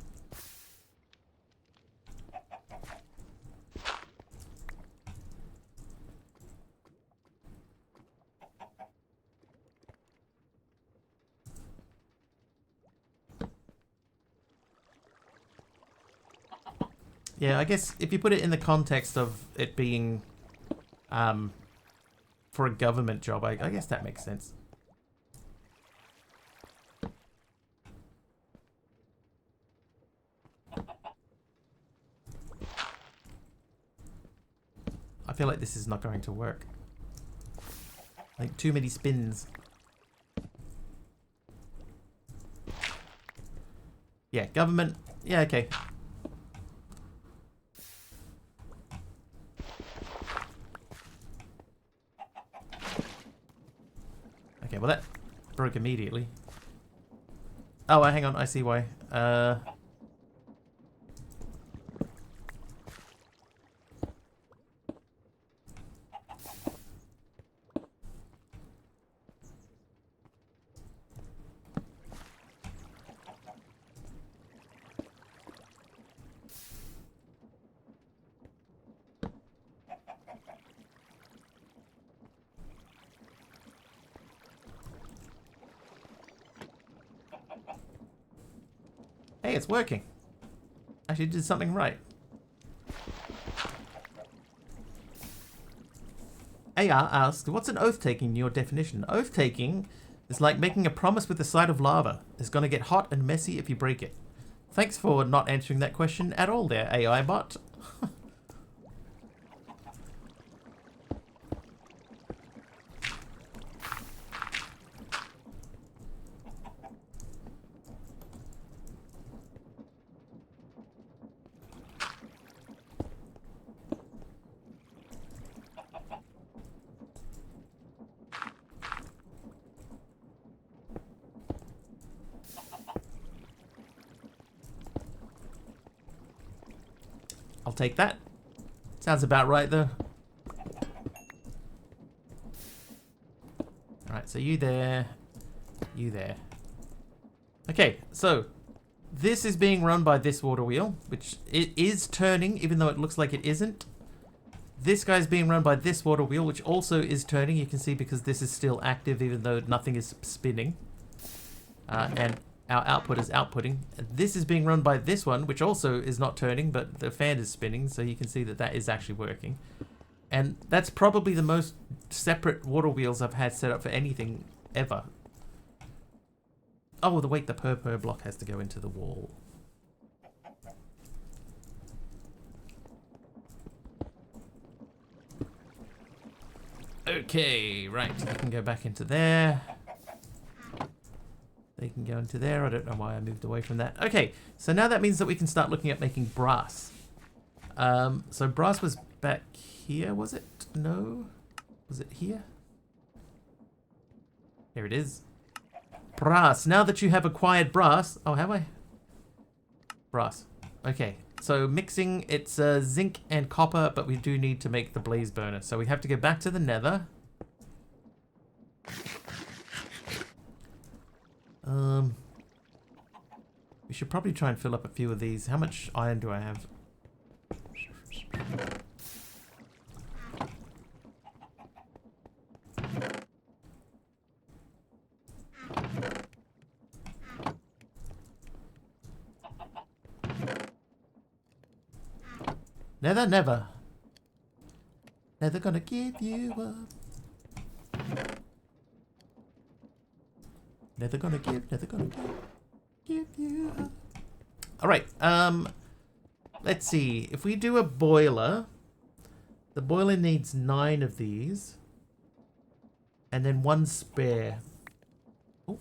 Yeah, I guess if you put it in the context of it being for a government job, I guess that makes sense. I feel like this is not going to work. Like too many spins. Yeah, government. Yeah, okay. Okay, well that broke immediately. Oh, hang on, I see why. Hey, it's working. Actually did something right. AR asked, what's an oath-taking in your definition? Oath-taking is like making a promise with the sight of lava. It's going to get hot and messy if you break it. Thanks for not answering that question at all there, AI bot. I'll take that. Sounds about right, though. Alright, so you there. You there. Okay, so this is being run by this water wheel, which it is turning, even though it looks like it isn't. This guy's being run by this water wheel, which also is turning. You can see because this is still active, even though nothing is spinning. And our output is outputting. This is being run by this one, which also is not turning, but the fan is spinning, so you can see that that is actually working. And that's probably the most separate water wheels I've had set up for anything ever. Oh, wait, the purple block has to go into the wall. Okay, right, you can go back into there. They can go into there. I don't know why I moved away from that. Okay, so now that means that we can start looking at making brass. So brass was back here, was it? No? Was it here? Here it is. Brass. Now that you have acquired brass... Oh, have I? Brass. Okay, so mixing, it's zinc and copper, but we do need to make the blaze burner. So we have to go back to the nether. We should probably try and fill up a few of these. How much iron do I have? Never, never. Never gonna give you up. Never gonna give you up. Alright, let's see. If we do a boiler, the boiler needs 9 of these. And then 1 spare. Oh,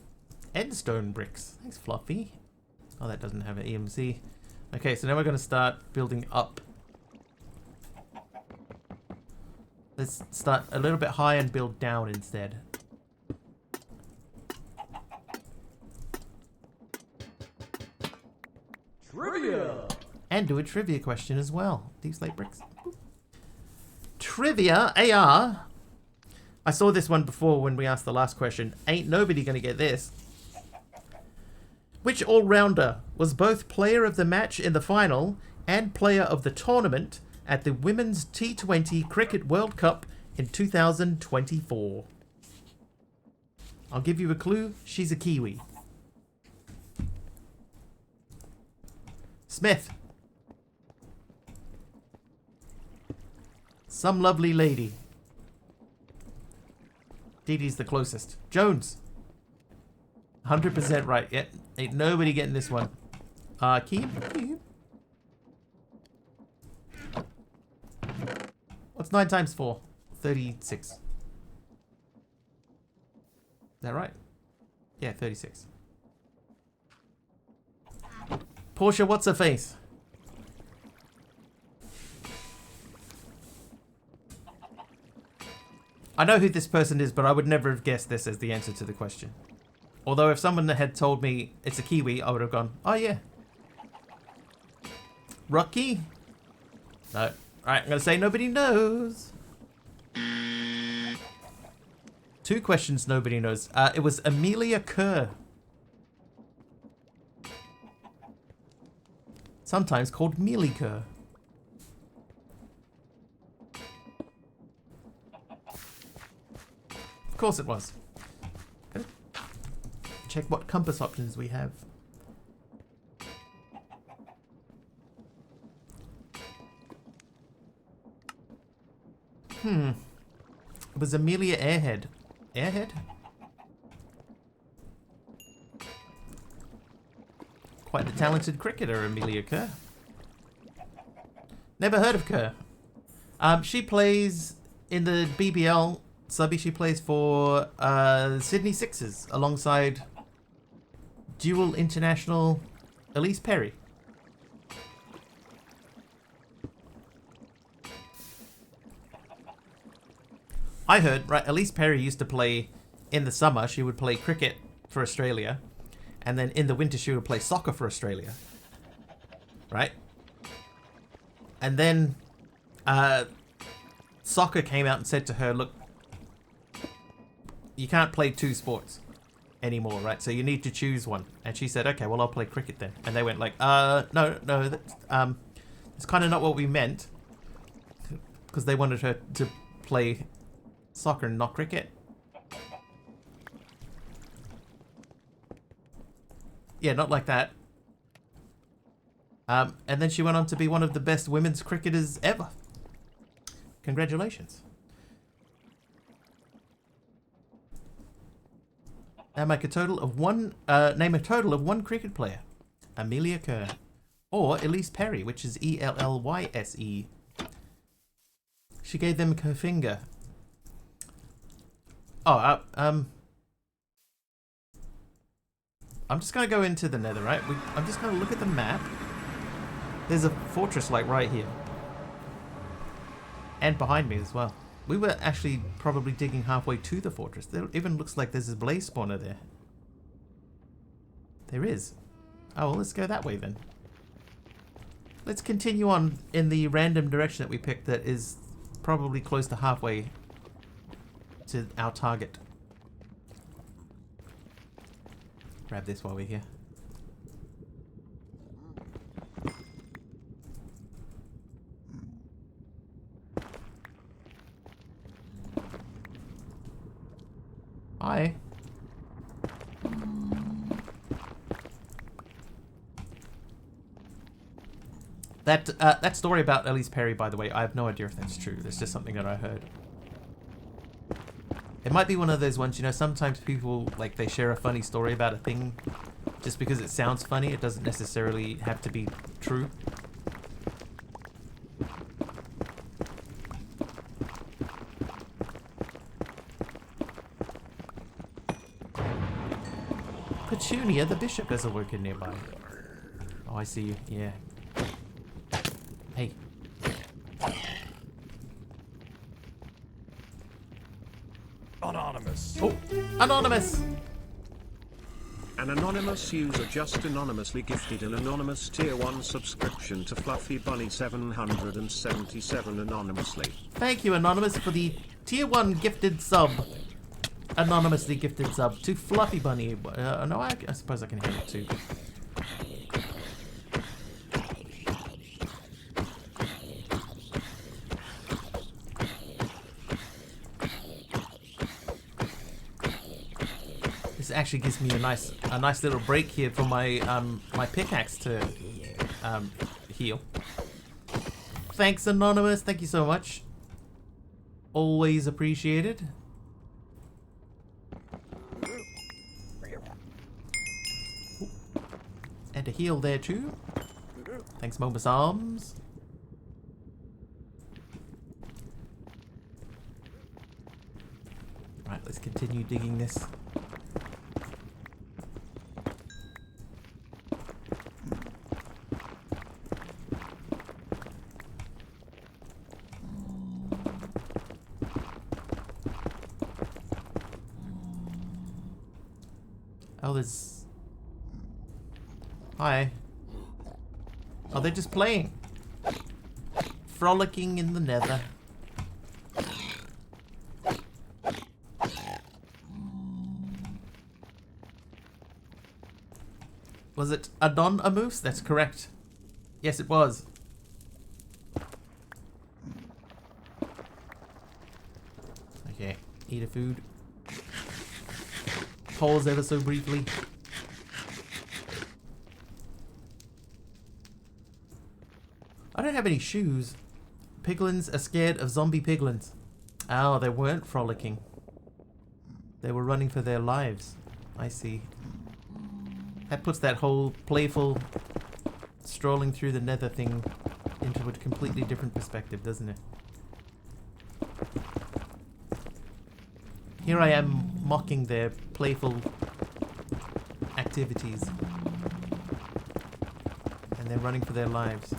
endstone bricks. Thanks, Fluffy. Oh, that doesn't have an EMC. Okay, so now we're gonna start building up. Let's start a little bit high and build down instead. Trivia! And do a trivia question as well. Deep slate bricks. Trivia, AR. I saw this one before when we asked the last question. Ain't nobody gonna get this. Which all-rounder was both player of the match in the final and player of the tournament at the Women's T20 Cricket World Cup in 2024? I'll give you a clue. She's a Kiwi. Smith. Some lovely lady. Dee Dee's the closest. Jones. 100% right. Yep. Ain't nobody getting this one. Keem? What's 9 times 4? 36. Is that right? Yeah, 36. Portia, what's her face? I know who this person is, but I would never have guessed this as the answer to the question. Although if someone had told me it's a Kiwi, I would have gone, oh yeah. Rocky? No. Alright, I'm going to say nobody knows. 2 questions nobody knows. It was Amelia Kerr. Sometimes called Mealy Kerr. Of course it was. Check what compass options we have. It was Amelia Airhead. Airhead? Quite the talented cricketer, Amelia Kerr. Never heard of Kerr. She plays in the BBL. Subby, she plays for Sydney Sixers alongside dual international Elise Perry. I heard, right, Elise Perry used to play in the summer, she would play cricket for Australia, and then in the winter she would play soccer for Australia. Right? And then soccer came out and said to her, look, you can't play 2 sports anymore, right? So you need to choose one. And she said, okay, well, I'll play cricket then. And they went like, no, it's kind of not what we meant. Because they wanted her to play soccer and not cricket. Yeah, not like that. And then she went on to be one of the best women's cricketers ever. Congratulations. Now make a total of one. Name a total of 1 cricket player. Amelia Kerr, or Elise Perry, which is Elllyse. She gave them her finger. Oh, I'm just gonna go into the Nether, right? I'm just gonna look at the map. There's a fortress like right here, and behind me as well. We were actually probably digging halfway to the fortress. There even looks like there's a blaze spawner there. There is. Oh, well, let's go that way then. Let's continue on in the random direction that we picked that is probably close to halfway to our target. Grab this while we're here. Hi. That story about Elise Perry, by the way, I have no idea if that's true. That's just something that I heard. It might be one of those ones, you know, sometimes people, like, they share a funny story about a thing just because it sounds funny. It doesn't necessarily have to be true. Petunia, the bishop, has a worker nearby. Oh, I see you. Yeah. Hey. Anonymous. Oh, anonymous. An anonymous user just anonymously gifted an anonymous tier 1 subscription to Fluffy Bunny 777 anonymously. Thank you, anonymous, for the tier 1 gifted sub. Anonymously gifted sub to Fluffy Bunny. No, I suppose I can hear it too. This actually gives me a nice little break here for my my pickaxe to heal. Thanks, anonymous. Thank you so much. Always appreciated. Ooh. And a heal there too. Thanks, Momus Arms. Right, let's continue digging this. Oh, there's... Hi. Oh, they're just playing. Frolicking in the nether. Was it a moose? That's correct. Yes, it was. Okay, eat a food. Pause ever so briefly. I don't have any shoes. Piglins are scared of zombie piglins. Oh, they weren't frolicking. They were running for their lives. I see. That puts that whole playful strolling through the nether thing into a completely different perspective, doesn't it? Here I am mocking their playful activities. And they're running for their lives.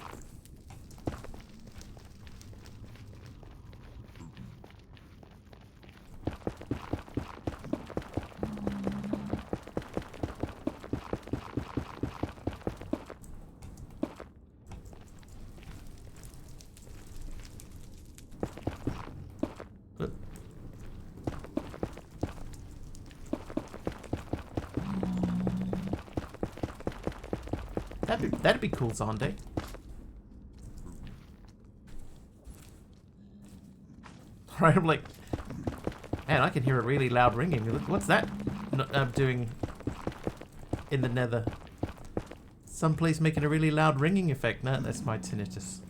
That'd be cool, Zonde. Right, I'm like, man, I can hear a really loud ringing. What's that doing in the nether? Someplace making a really loud ringing effect. No, that's my tinnitus.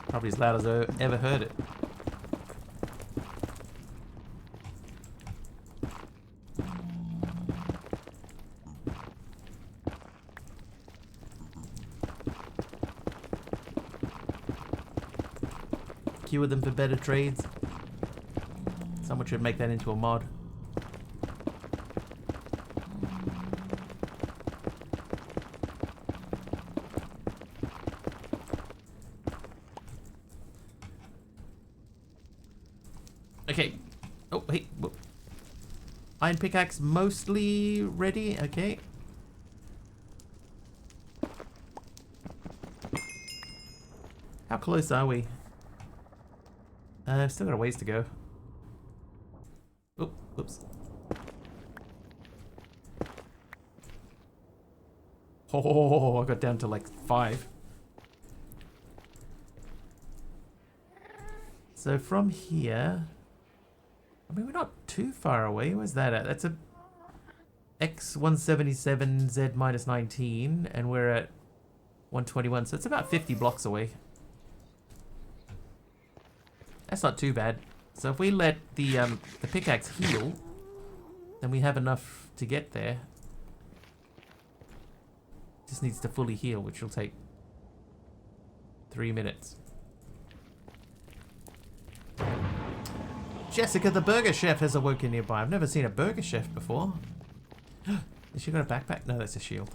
Probably as loud as I ever heard it. Cure them for better trades. Someone should make that into a mod. Okay. Oh, hey. Whoa. Iron pickaxe mostly ready. Okay. How close are we? I've still got a ways to go. Oh, whoops. Oh, I got down to like 5. So from here, I mean, we're not too far away. Where's that at? That's a X177 Z minus 19, and we're at 121. So it's about 50 blocks away. That's not too bad. So if we let the pickaxe heal, then we have enough to get there. Just needs to fully heal, which will take 3 minutes. Jessica the Burger Chef has awoken nearby. I've never seen a Burger Chef before. Has she got a backpack? No, that's a shield.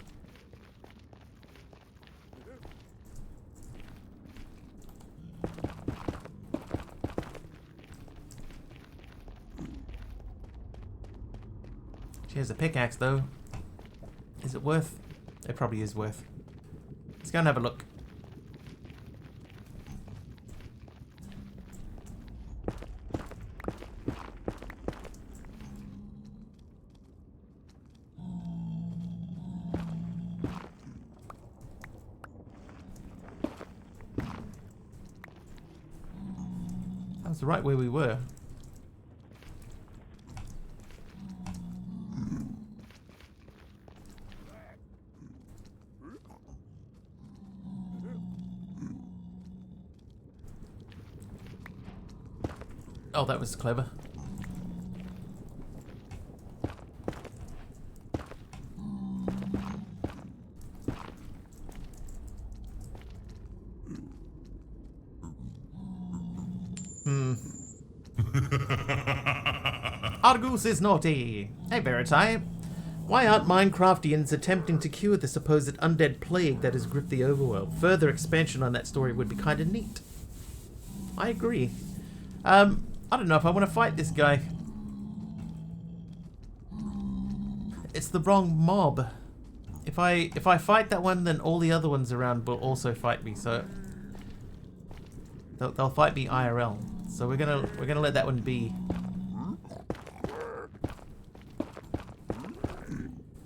She has a pickaxe, though. Is it worth? It probably is worth. Let's go and have a look. That was right where we were. Oh, that was clever. Argus is naughty. Hey, Veritai. Why aren't Minecraftians attempting to cure the supposed undead plague that has gripped the overworld? Further expansion on that story would be kind of neat. I agree. I don't know if I want to fight this guy. It's the wrong mob. If I fight that one, then all the other ones around will also fight me. So they'll fight me IRL. So we're gonna let that one be.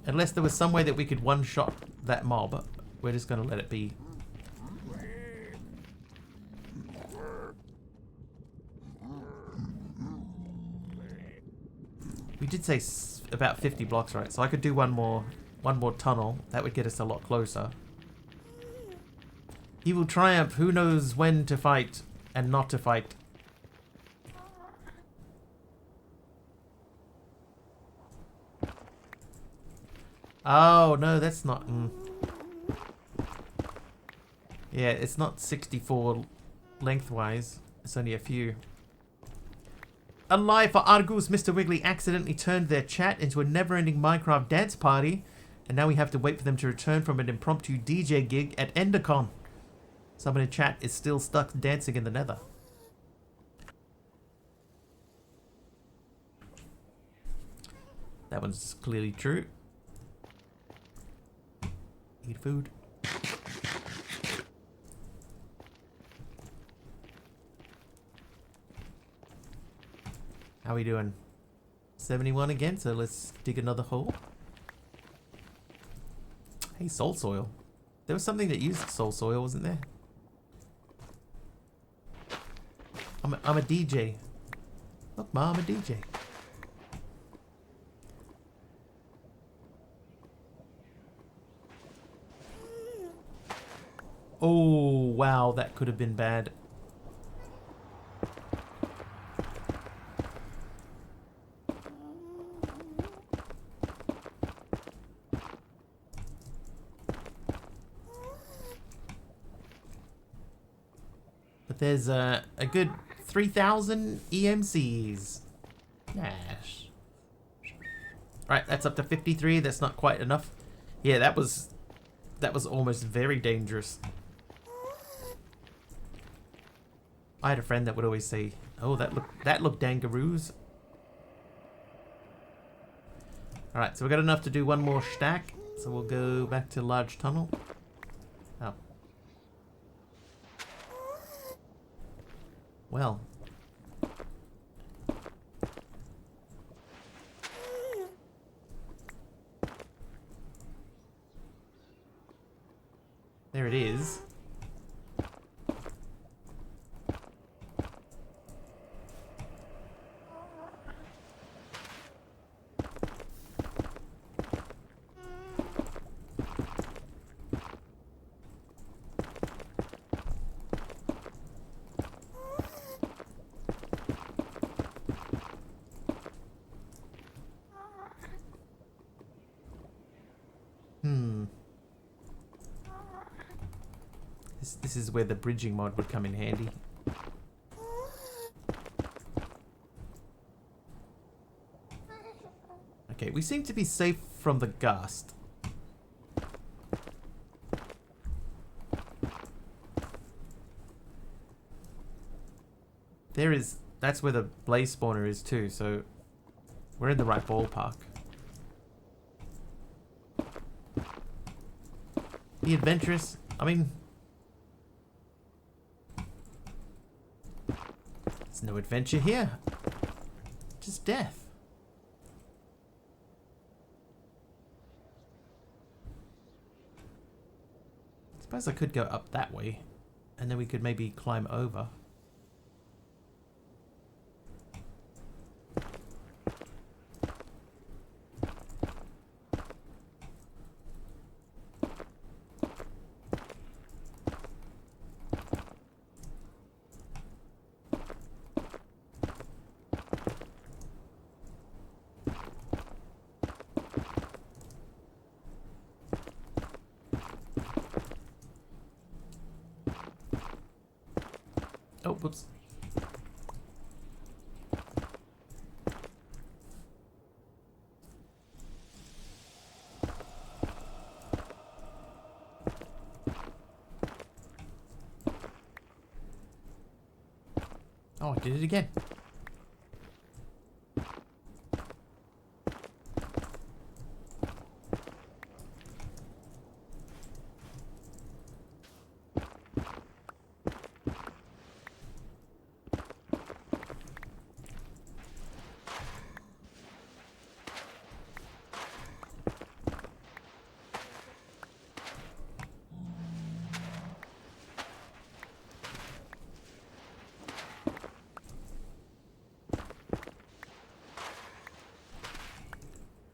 Unless there was some way that we could one-shot that mob, we're just gonna let it be. We did say about 50 blocks, right? So I could do one more tunnel. That would get us a lot closer. He will triumph. Who knows when to fight and not to fight. Oh, no, that's not... Yeah, it's not 64 lengthwise. It's only a few. Alive for Argus, Mr. Wiggly accidentally turned their chat into a never-ending Minecraft dance party, and now we have to wait for them to return from an impromptu DJ gig at Endercon. Someone in chat is still stuck dancing in the nether. That one's clearly true. Eat food. How are we doing? 71 again, so let's dig another hole. Hey, soul soil. There was something that used soul soil, wasn't there? I'm a DJ. Look, Ma, I'm a DJ. Oh, wow, that could have been bad. But there's a good 3,000 EMCs. Nash. Right, that's up to 53. That's not quite enough. Yeah, that was almost very dangerous. I had a friend that would always say, "Oh, that looked dangaroos." All right, so we got enough to do one more stack. So we'll go back to large tunnel. Oh. Well. There it is. This is where the bridging mod would come in handy. Okay, we seem to be safe from the gust. That's where the blaze spawner is too, so we're in the right ballpark. Be adventurous. I mean, there's no adventure here. Just death. I suppose I could go up that way, and then we could maybe climb over. Oh, whoops. Oh, I did it again.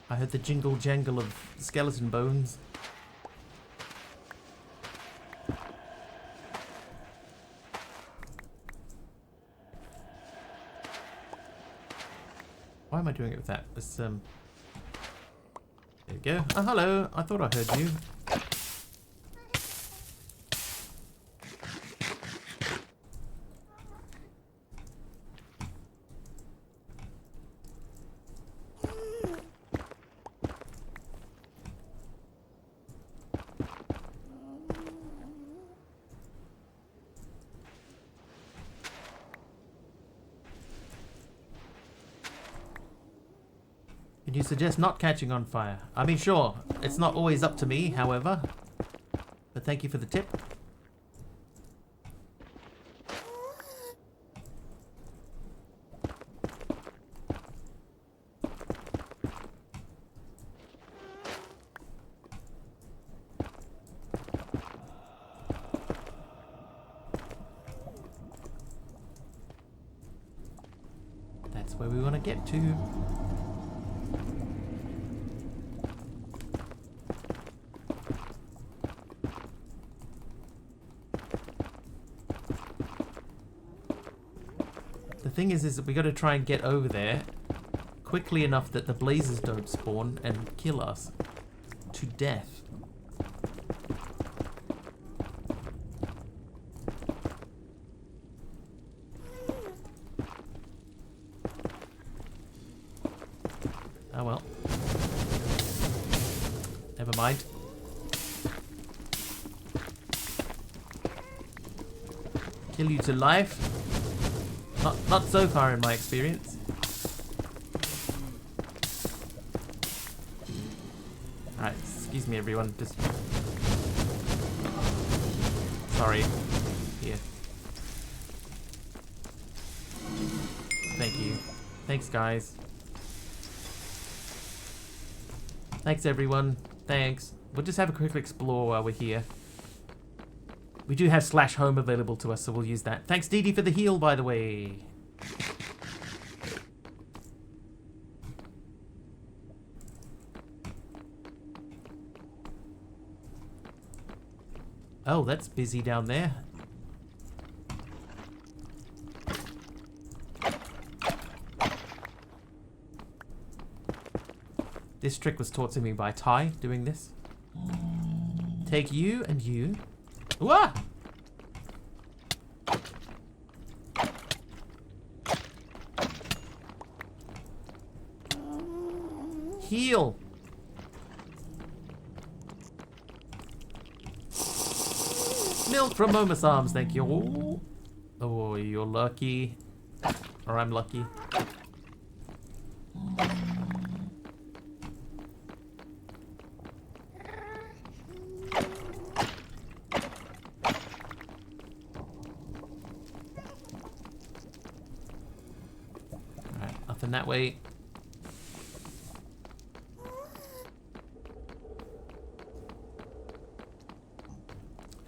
I heard the jingle jangle of skeleton bones. Why am I doing it with that? This, there we go. Oh, hello. I thought I heard you. Could you suggest not catching on fire? I mean, sure, it's not always up to me, however. But thank you for the tip. That's where we want to get to. The thing is that we got to try and get over there quickly enough that the blazes don't spawn and kill us to death. Oh well. Never mind. Kill you to life. Not so far in my experience. Alright, excuse me everyone, just... Sorry. Here. Thank you. Thanks guys. Thanks everyone. Thanks. We'll just have a quick explore while we're here. We do have /home available to us, so we'll use that. Thanks, Dee Dee, for the heal, by the way. Oh, that's busy down there. This trick was taught to me by Ty, doing this. Take you and you. Wah! Heal. Milk from Momus Arms, thank you. Oh, you're lucky. Or I'm lucky. That way.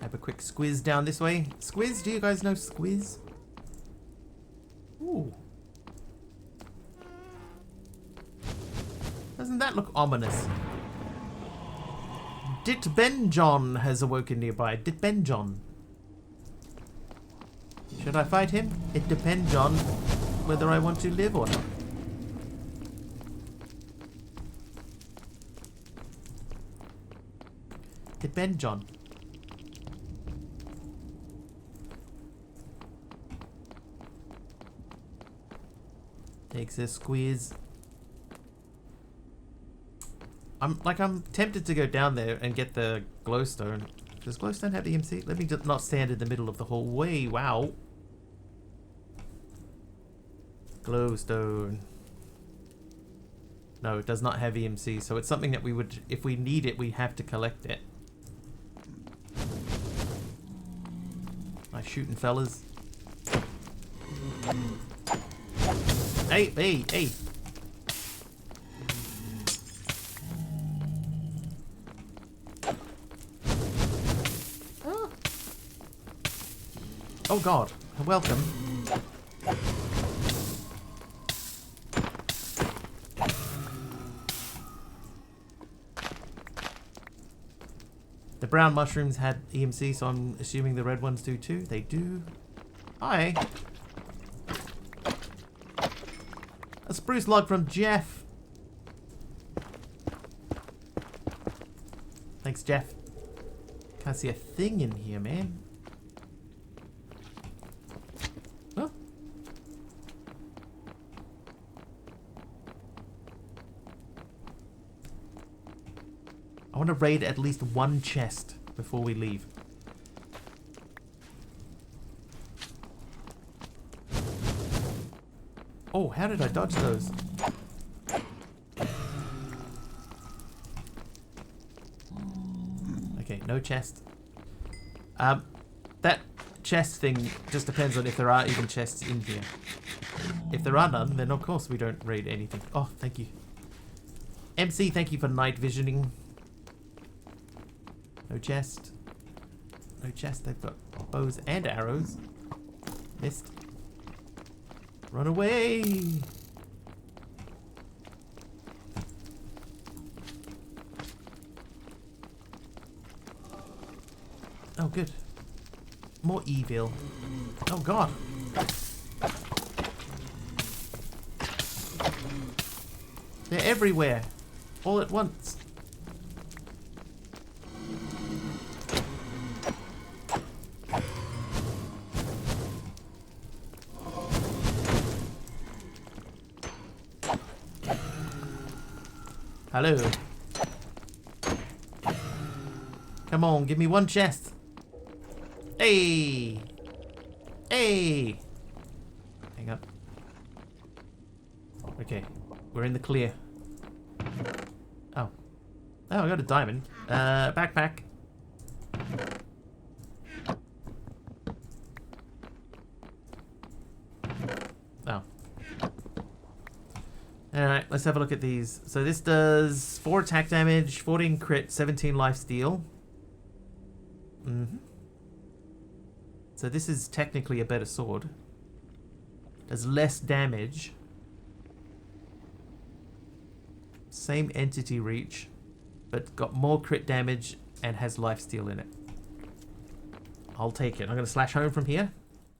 Have a quick squiz down this way. Squiz? Do you guys know squiz? Ooh. Doesn't that look ominous? Dit Benjon has awoken nearby. Dit Benjon. Should I fight him? It depends on whether I want to live or not. Depend, John. Takes a squeeze. I'm tempted to go down there and get the glowstone. Does glowstone have EMC? Let me just not stand in the middle of the hallway. Wow. Glowstone. No, it does not have EMC, so it's something that we would, if we need it, we have to collect it. Nice shooting, fellas. Hey, hey, hey. Oh God, welcome. The brown mushrooms had EMC, so I'm assuming the red ones do too. They do. Hi. A spruce log from Jeff. Thanks, Jeff. Can't see a thing in here, man. Oh. I want to raid at least one chest before we leave. Oh, how did I dodge those? Okay, no chest. That chest thing just depends on if there are even chests in here. If there are none, then of course we don't raid anything. Oh, thank you. MC, thank you for night visioning. No chest. No chest. They've got bows and arrows. Missed. Run away! Oh, good. More evil. Oh, God. They're everywhere. All at once. Hello. Come on, give me one chest. Hey! Hey! Hang up. Okay, we're in the clear. Oh. Oh, I got a diamond. Backpack. Oh. Alright, let's have a look at these. So this does 4 attack damage, 14 crit, 17 life steal. So this is technically a better sword. Does less damage. Same entity reach, but got more crit damage and has life steal in it. I'll take it. I'm going to slash home from here.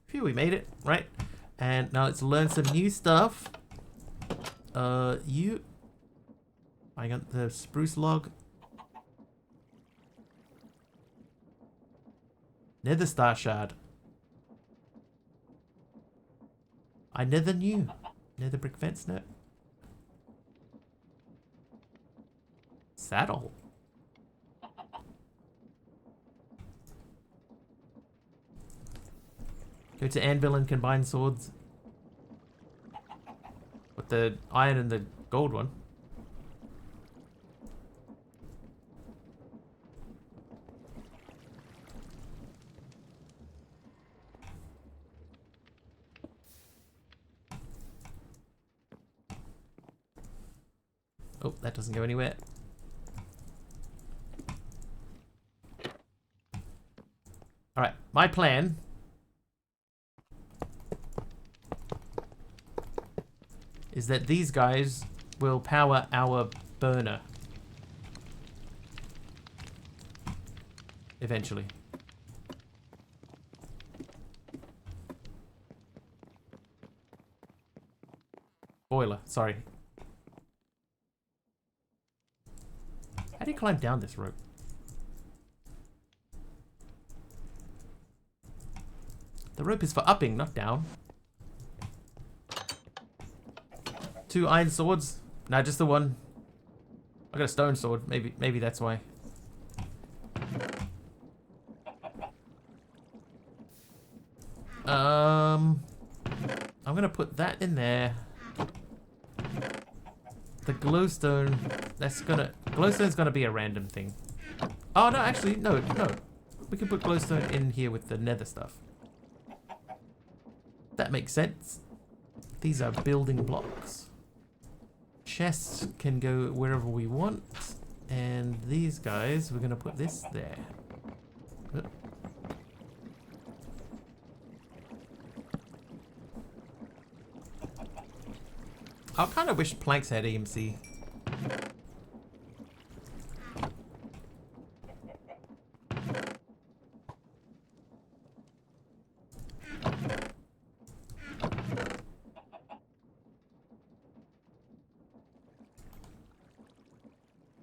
Phew, we made it, right? And now let's learn some new stuff. I got the spruce log. Nether star shard. I never knew. Nether brick fence net. Saddle. Go to anvil and combine swords. With the iron and the gold one. Oh, that doesn't go anywhere. Alright, my plan is that these guys will power our burner. Eventually. Boiler, sorry. How do you climb down this rope? The rope is for upping, not down. 2 iron swords? Nah, just the one. I got a stone sword. Maybe that's why. I'm gonna put that in there. The glowstone, glowstone's gonna be a random thing. Oh no, actually, no. We can put glowstone in here with the nether stuff. That makes sense. These are building blocks. Chests can go wherever we want. And these guys, we're gonna put this there. I kind of wish planks had EMC.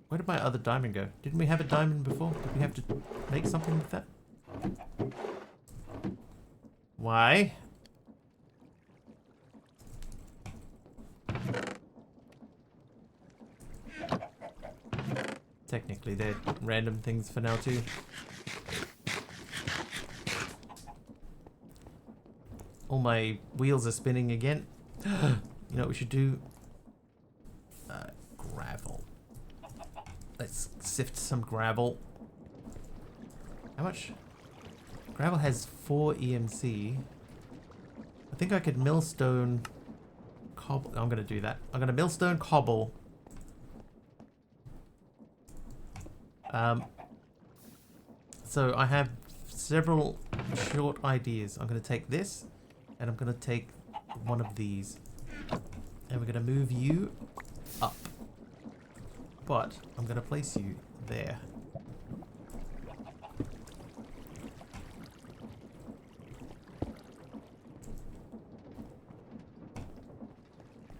Where did my other diamond go? Didn't we have a diamond before? Did we have to make something with that? Why? Technically, they're random things for now too. All my wheels are spinning again. You know what we should do? Gravel. Let's sift some gravel. How much? Gravel has 4 EMC. I think I could millstone cobble. I'm gonna do that. I'm gonna millstone cobble. So I have several short ideas. I'm gonna take this, and I'm gonna take one of these, and we're gonna move you up. But I'm gonna place you there.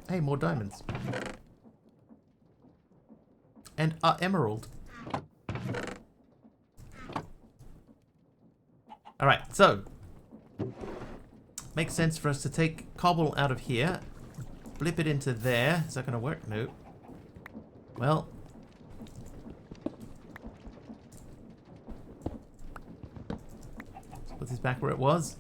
Hey, more diamonds. And emerald. Alright, so makes sense for us to take cobble out of here, blip it into there. Is that gonna work? No. Well, let's put this back where it was.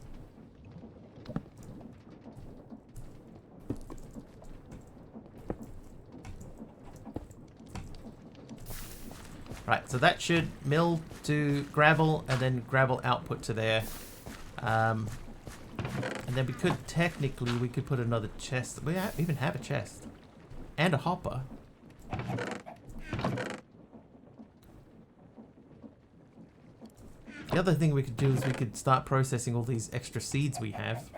Right, so that should mill to gravel and then gravel output to there. And then we could technically, put another chest. We even have a chest. And a hopper. The other thing we could do is we could start processing all these extra seeds we have.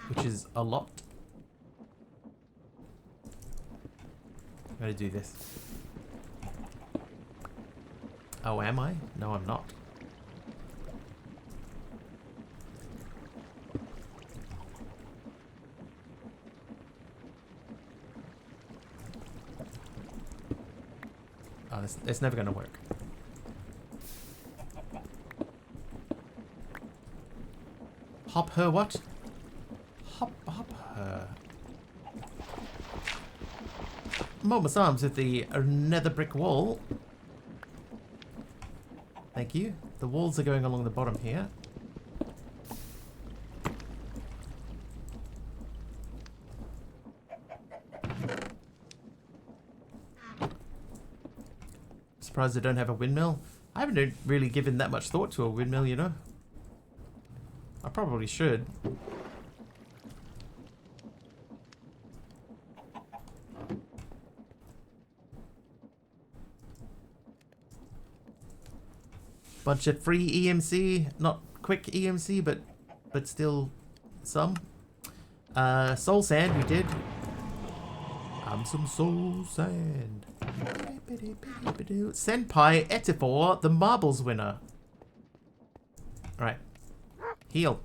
Which is a lot. I'm gonna do this. Oh, am I? No, I'm not. Oh, it's never gonna work. Hop her what? Hop her. Momus Arms with the nether brick wall. Thank you. The walls are going along the bottom here. Surprised I don't have a windmill. I haven't really given that much thought to a windmill, you know. I probably should. Bunch of free EMC, not quick EMC, but still some. Soul sand we did. Some soul sand. Senpai Etifor, the marbles winner. Alright. Heal.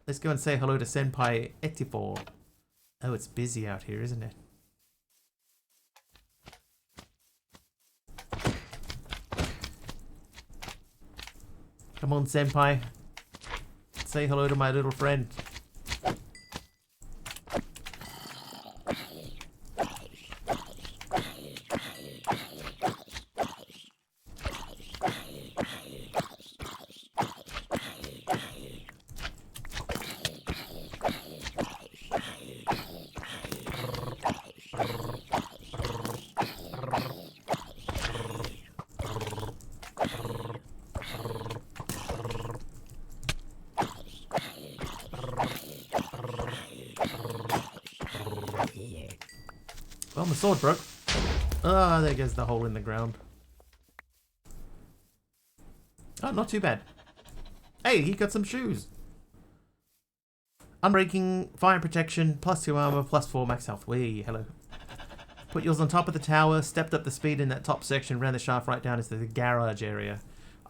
Let's go and say hello to Senpai Etifor. Oh, it's busy out here, isn't it? Come on, Senpai. Say hello to my little friend. Well, my sword broke. Ah, there goes the hole in the ground. Oh, not too bad. Hey, he got some shoes. Unbreaking, fire protection, +2 armor, +4 max health. Wee, hello. Put yours on top of the tower, stepped up the speed in that top section, ran the shaft right down into the garage area.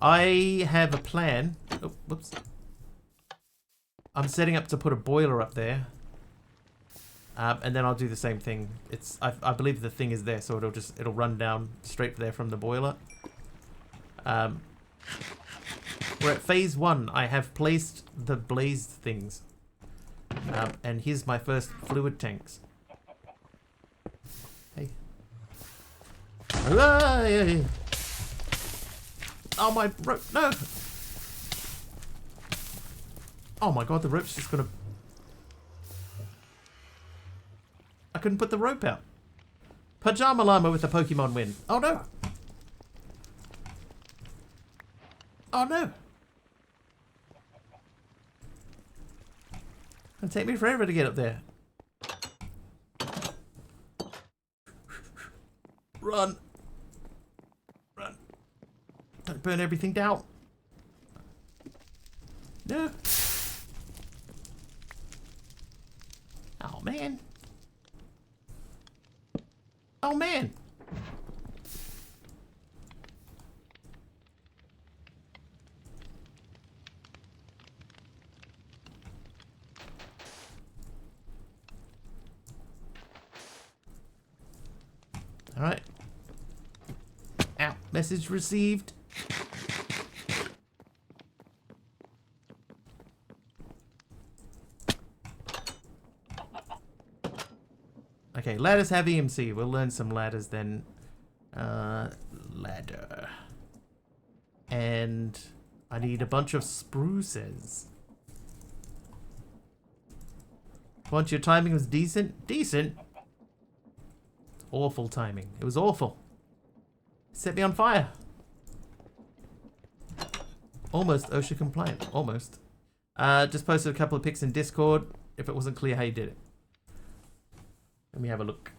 I have a plan. Oh, whoops. I'm setting up to put a boiler up there. And then I'll do the same thing. I believe the thing is there, so it'll run down straight there from the boiler. We're at phase 1. I have placed the blazed things. And here's my first fluid tanks. Hey. Oh, my rope. No. Oh my god, the rope's just gonna... I couldn't put the rope out. Pajama llama with the Pokemon win. Oh no. Oh no. It'll take me forever to get up there. Run. Run. Don't burn everything down. No. Oh man. Oh man. All right. Ow. Message received. Okay, ladders have EMC. We'll learn some ladders then. Ladder. And I need a bunch of spruces. Once your timing was decent? Decent? Awful timing. It was awful. Set me on fire. Almost OSHA compliant. Almost. Just posted a couple of pics in Discord if it wasn't clear how you did it. Let me have a look.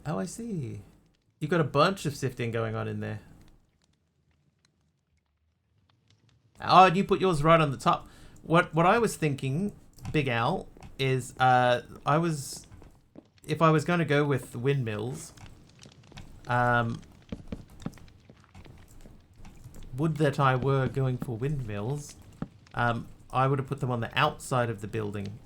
Oh, I see. You've got a bunch of sifting going on in there. Oh, and you put yours right on the top. What I was thinking, Big Al, is if I was going to go with windmills, would that I were going for windmills, I would have put them on the outside of the building.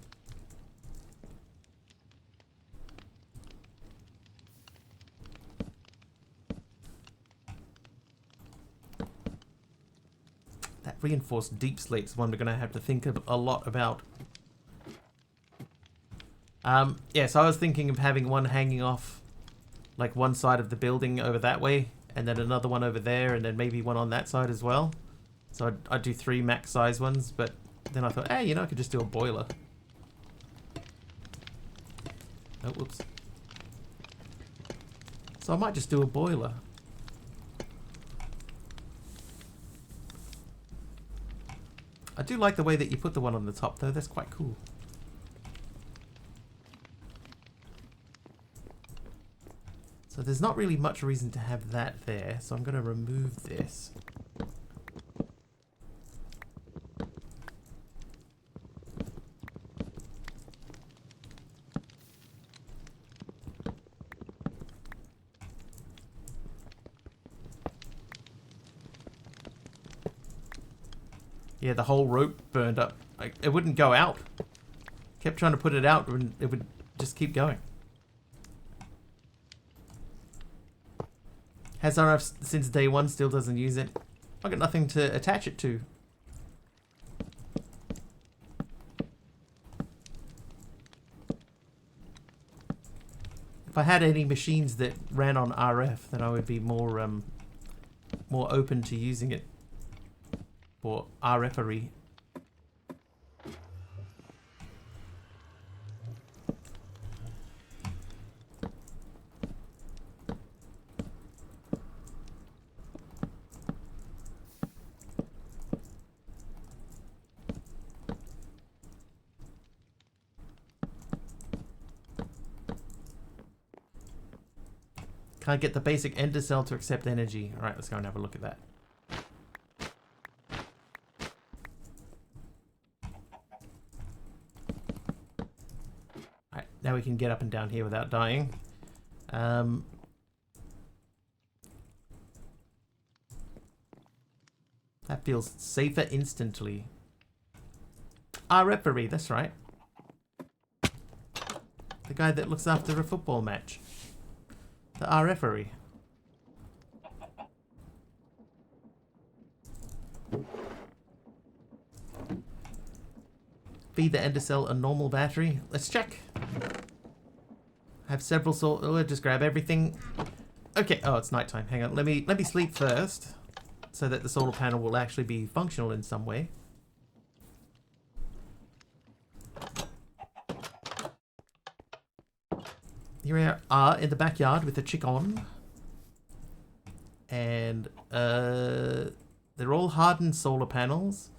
That reinforced deep slate's one we're going to have to think a lot about. Yeah, so I was thinking of having one hanging off like one side of the building over that way, and then another one over there, and then maybe one on that side as well. So I'd do 3 max size ones, but then I thought, hey, you know, I could just do a boiler. Oh, whoops. So I might just do a boiler. I do like the way that you put the one on the top, though. That's quite cool. So there's not really much reason to have that there, so I'm going to remove this. Yeah, the whole rope burned up. It wouldn't go out. Kept trying to put it out and it would just keep going. Has RF since day 1, still doesn't use it. I've got nothing to attach it to. If I had any machines that ran on RF, then I would be more open to using it for RFery. Can't get the basic ender cell to accept energy. Alright, let's go and have a look at that. Alright, now we can get up and down here without dying. That feels safer instantly. Our referee, that's right. The guy that looks after a football match. Our referee. Feed the ender cell a normal battery. Let's check. I have several just grab everything. Okay, oh, it's nighttime. Hang on. Let me sleep first so that the solar panel will actually be functional in some way. Here we are in the backyard with the chicken. And they're all hardened solar panels.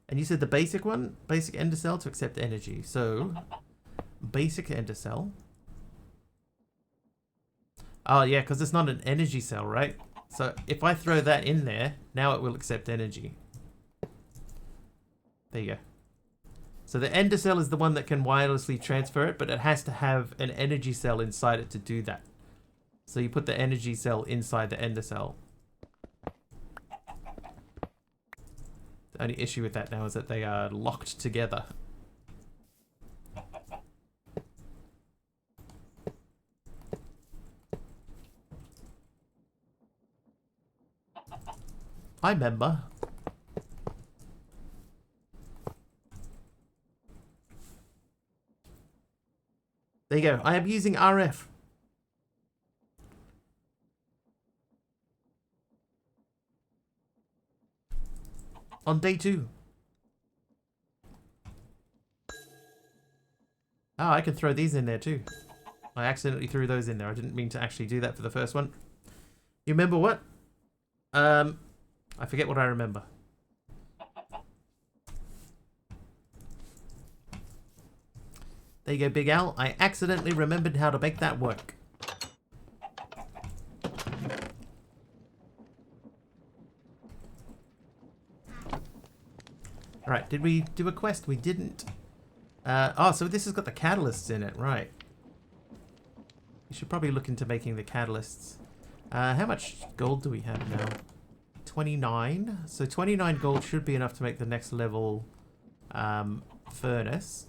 And you said the basic one? Basic ender cell to accept energy. So, basic ender cell. Oh yeah, because it's not an energy cell, right? So if I throw that in there, now it will accept energy. There you go. So the ender cell is the one that can wirelessly transfer it, but it has to have an energy cell inside it to do that. So you put the energy cell inside the ender cell. The only issue with that now is that they are locked together. I remember. There you go. I am using RF. On day 2. Oh, I can throw these in there too. I accidentally threw those in there. I didn't mean to actually do that for the first one. You remember what? I forget what I remember. There you go, Big Al. I accidentally remembered how to make that work. Alright, did we do a quest? We didn't. Oh, so this has got the catalysts in it, right. We should probably look into making the catalysts. How much gold do we have now? 29. So 29 gold should be enough to make the next level furnace.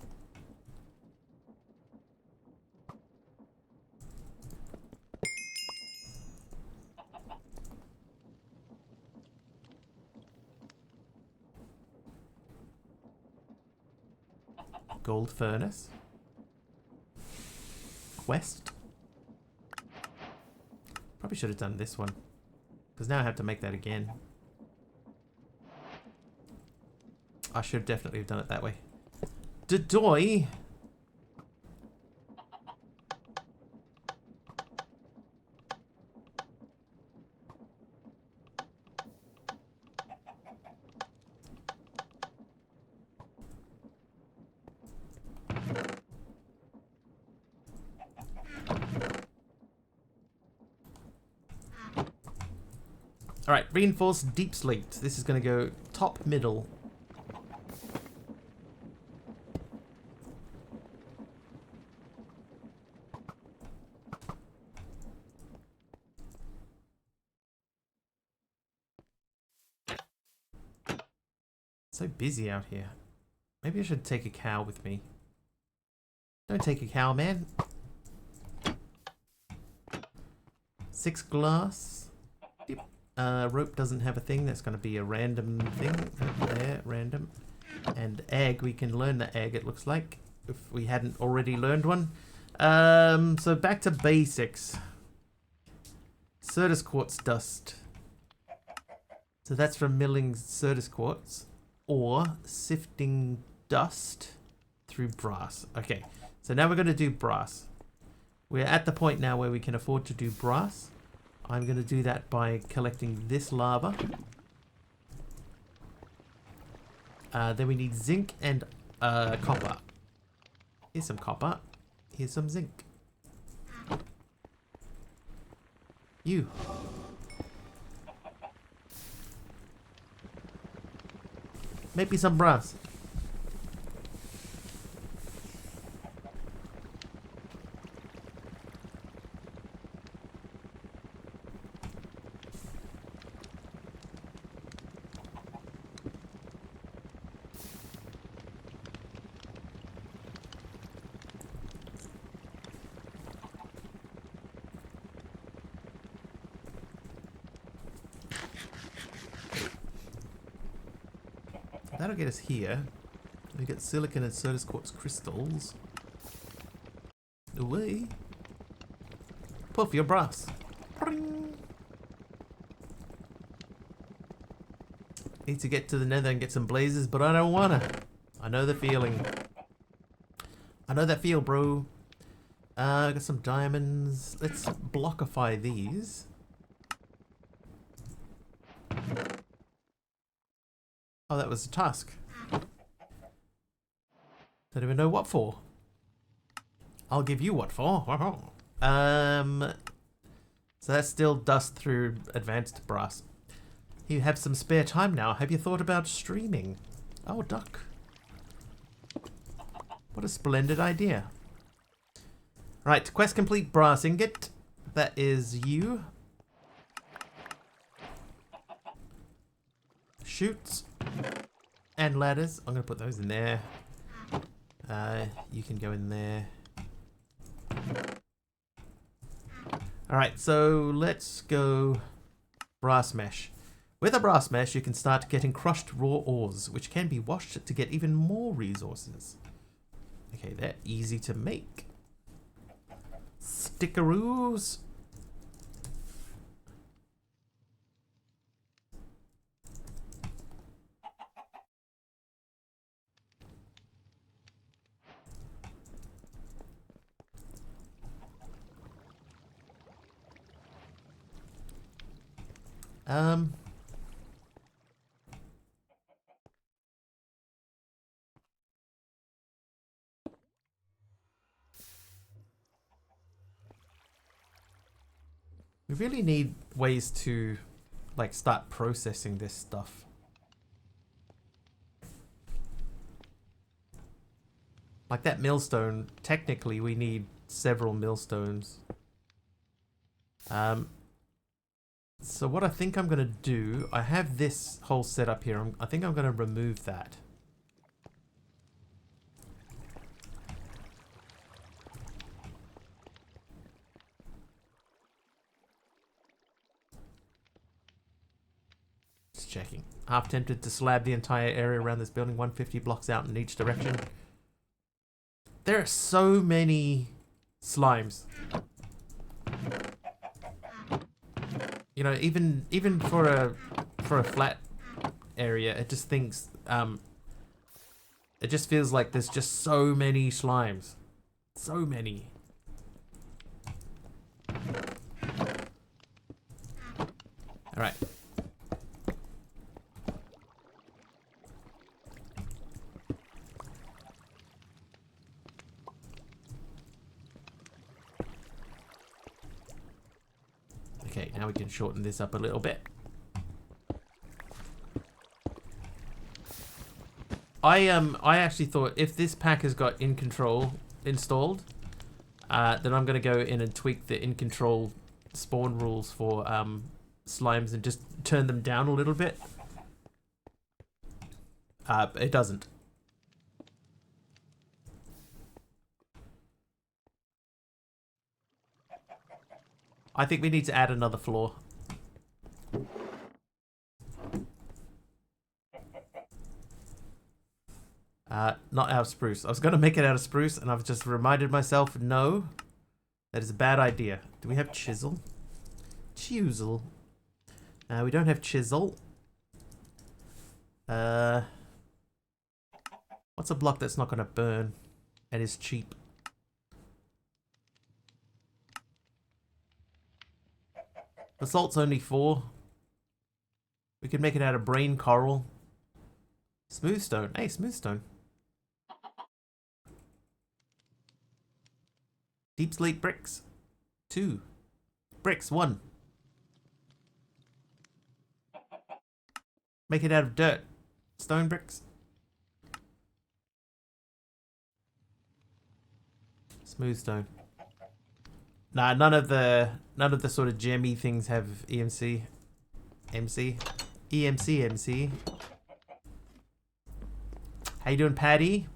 Gold furnace. Quest. Probably should have done this one. Because now I have to make that again. I should definitely have done it that way. Dodoy. Alright, reinforced deep slate. This is going to go top middle. So busy out here. Maybe I should take a cow with me. Don't take a cow, man. 6 glass. Rope doesn't have a thing. That's going to be a random thing. There, random. And egg. We can learn the egg, it looks like. If we hadn't already learned one. So back to basics. Certus quartz dust. So that's from milling Certus quartz. Or sifting dust through brass. Okay, so now we're going to do brass. We're at the point now where we can afford to do brass. I'm going to do that by collecting this lava. Then we need zinc and copper. Here's some copper. Here's some zinc. You. Maybe some brass. That'll get us here. We get silicon and soda quartz crystals. Away. Puff your brass. Pring. Need to get to the nether and get some blazes, but I don't wanna. I know the feeling. I know that feel, bro. Got some diamonds. Let's blockify these. Oh, that was a task. Don't even know what for. I'll give you what for. So that's still dust through advanced brass. You have some spare time now. Have you thought about streaming? Oh, duck. What a splendid idea. Right, quest complete brass ingot. That is you. Shoots. And ladders. I'm going to put those in there. You can go in there. Alright, so let's go brass mesh. With a brass mesh, you can start getting crushed raw ores, which can be washed to get even more resources. Okay, they're easy to make. Stickaroos. We really need ways to, like, start processing this stuff. Like that millstone, technically we need several millstones. So what I think I'm gonna do, I have this whole setup here. I think I'm gonna remove that. Just checking. Half tempted to slab the entire area around this building, 150 blocks out in each direction. There are so many slimes. You know, even for a flat area, it just thinks it just feels like there's just so many slimes. So many. Alright. Okay, now we can shorten this up a little bit. I actually thought if this pack has got in control installed, then I'm gonna go in and tweak the in control spawn rules for slimes and just turn them down a little bit. It doesn't. I think we need to add another floor. Not out of spruce. I was going to make it out of spruce, and I've just reminded myself, no, that is a bad idea. Do we have chisel? Chisel. We don't have chisel. What's a block that's not going to burn and is cheap? Basalt's only 4. We could make it out of brain coral. Smooth stone. Hey, smooth stone. Deep slate bricks. 2. Bricks. 1. Make it out of dirt. Stone bricks. Smooth stone. Nah, none of the sort of gemmy things have EMC. MC. EMC MC. How you doing, Patty?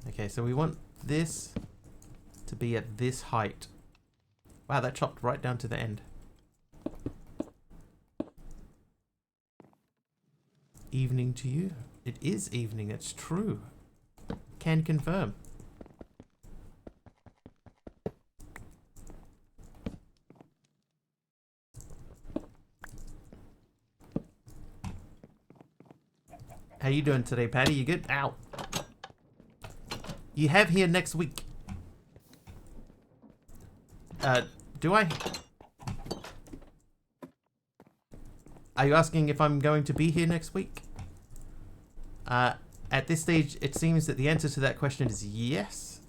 Okay, so we want this to be at this height. Wow, that chopped right down to the end. Evening to you. It is evening, it's true. Can confirm. How you doing today, Patty? You good? Ow. You have here next week. Do I? Are you asking if I'm going to be here next week? At this stage, it seems that the answer to that question is yes.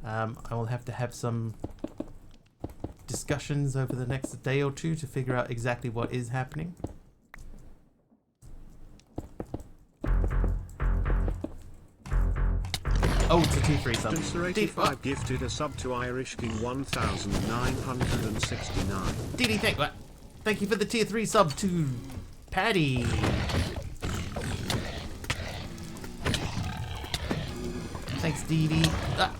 I will have to have some discussions over the next day or two to figure out exactly what is happening. Oh, it's a tier 3 sub. Spencer85 gifted a sub to Irish King 1969. DD, thank you for the tier 3 sub to Patty. Thanks, DD. Ah.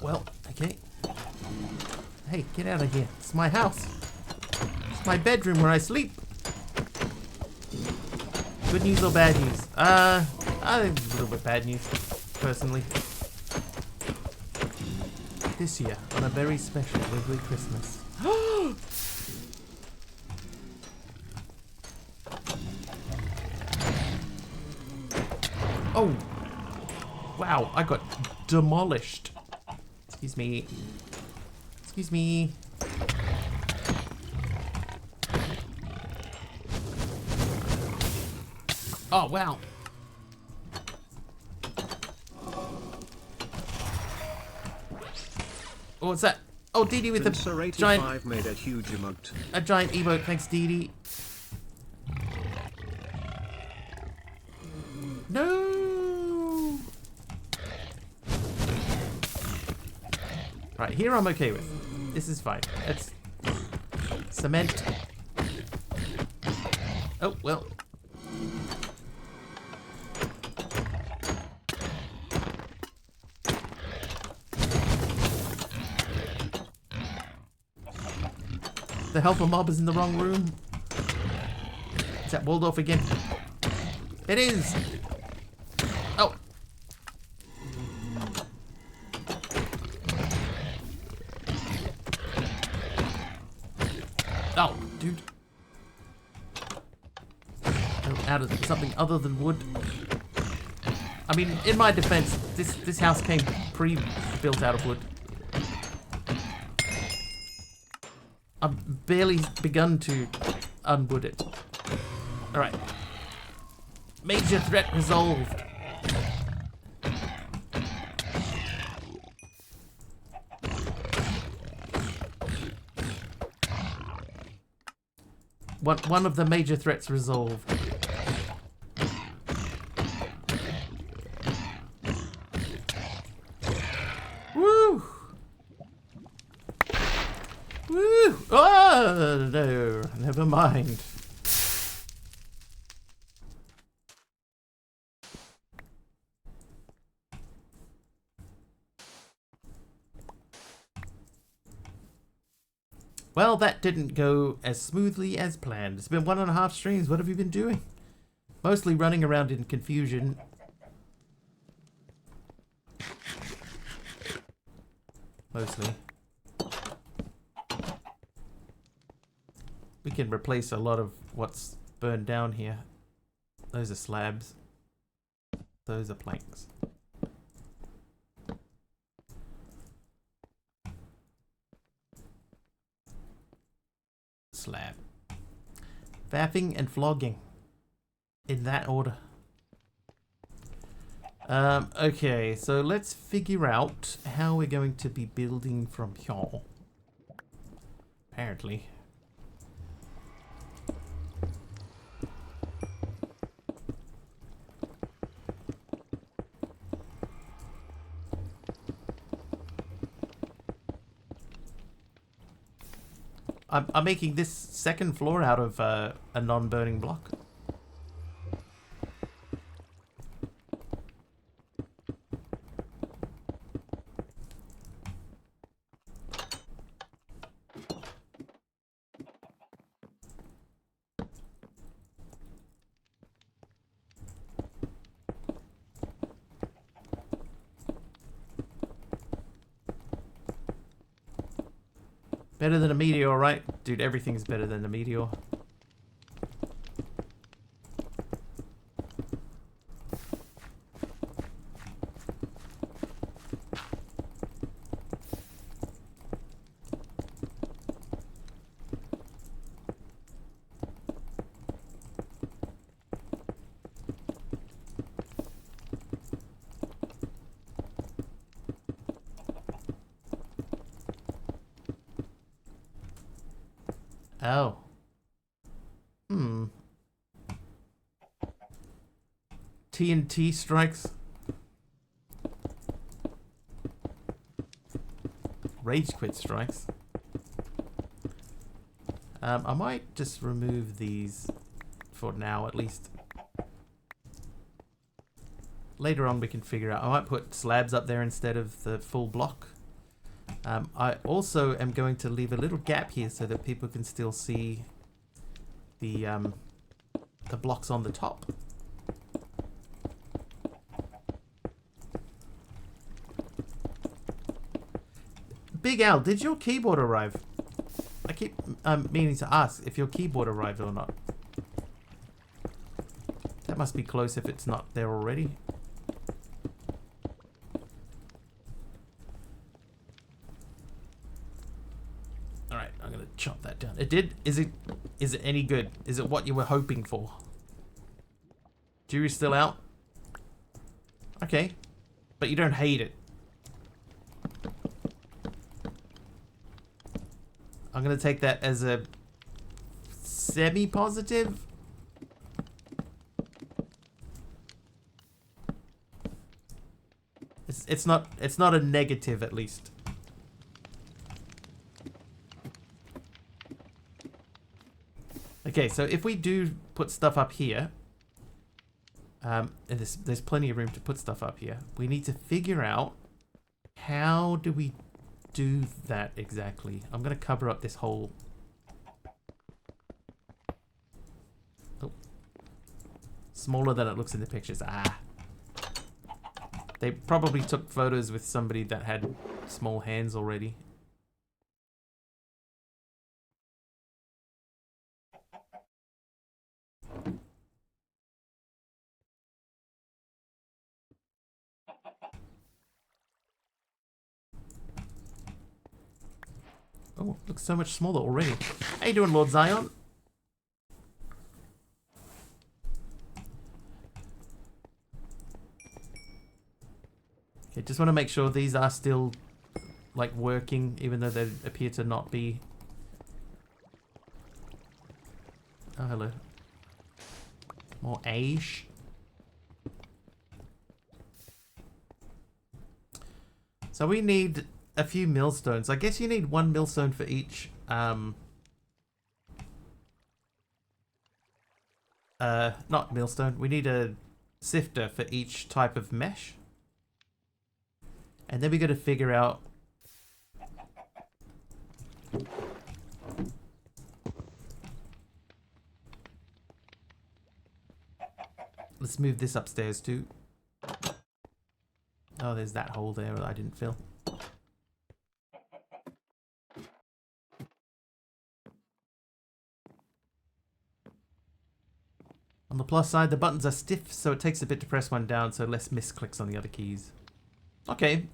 Well, okay. Hey, get out of here. It's my house. My bedroom where I sleep. Good news or bad news? I think it's a little bit bad news, personally. This year, on a very special Wiggly Christmas. Oh! Wow, I got demolished. Excuse me. Excuse me. Oh, wow. Oh, what's that? Oh, Dee Dee with the giant... made a huge emote. A giant emote. Thanks, Dee Dee. No! Right, here I'm okay with. This is fine. It's... cement. Oh, well... The helper mob is in the wrong room. Is that Waldorf again? It is! Oh! Oh, dude. Out of something other than wood. I mean, in my defense, this house came pre-built out of wood. I've barely begun to unwood it. Alright. Major threat resolved. One of the major threats resolved. Woo! Woo! Oh, no, never mind. Well, that didn't go as smoothly as planned. It's been 1.5 streams. What have you been doing? Mostly running around in confusion. Mostly. We can replace a lot of what's burned down here. Those are slabs. Those are planks. Slab. Faffing and flogging. In that order. Okay, so let's figure out how we're going to be building from here. Apparently. I'm making this second floor out of a non-burning block. Better than a meteor, right? Dude, everything's better than a meteor. Oh. TNT strikes. Rage quit strikes. I might just remove these for now at least. Later on we can figure out. I might put slabs up there instead of the full block. I also am going to leave a little gap here so that people can still see the blocks on the top. Big Al, did your keyboard arrive? I keep meaning to ask if your keyboard arrived or not. That must be close if it's not there already. Alright, I'm gonna chop that down. It did? Is it any good? Is it what you were hoping for? Jury's still out? Okay. But you don't hate it. I'm gonna take that as a semi-positive. It's not a negative at least. Okay, so if we do put stuff up here, and there's plenty of room to put stuff up here, we need to figure out how do we do that exactly. I'm gonna cover up this whole. Oh. Smaller than it looks in the pictures. Ah. They probably took photos with somebody that had small hands already. Oh, looks so much smaller already. How you doing, Lord Zion? Okay, just want to make sure these are still, like, working, even though they appear to not be. Oh, hello. More age. So we need a few millstones. I guess you need one millstone for each not millstone. We need a sifter for each type of mesh. And then we got to figure out let's move this upstairs too. Oh, there's that hole there that I didn't fill. On the plus side, the buttons are stiff, so it takes a bit to press one down, so less misclicks on the other keys. Okay.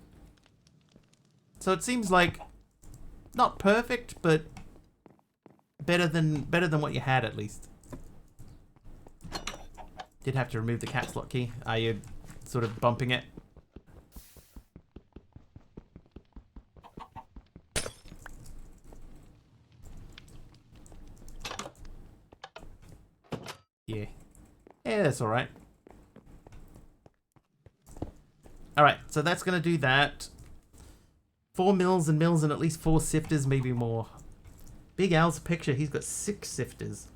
So it seems like not perfect, but better than what you had at least. Did have to remove the caps lock key. Are you sort of bumping it? Yeah. Yeah, that's alright. Alright, so that's going to do that. 4 mills and at least 4 sifters, maybe more. Big Al's picture, he's got 6 sifters.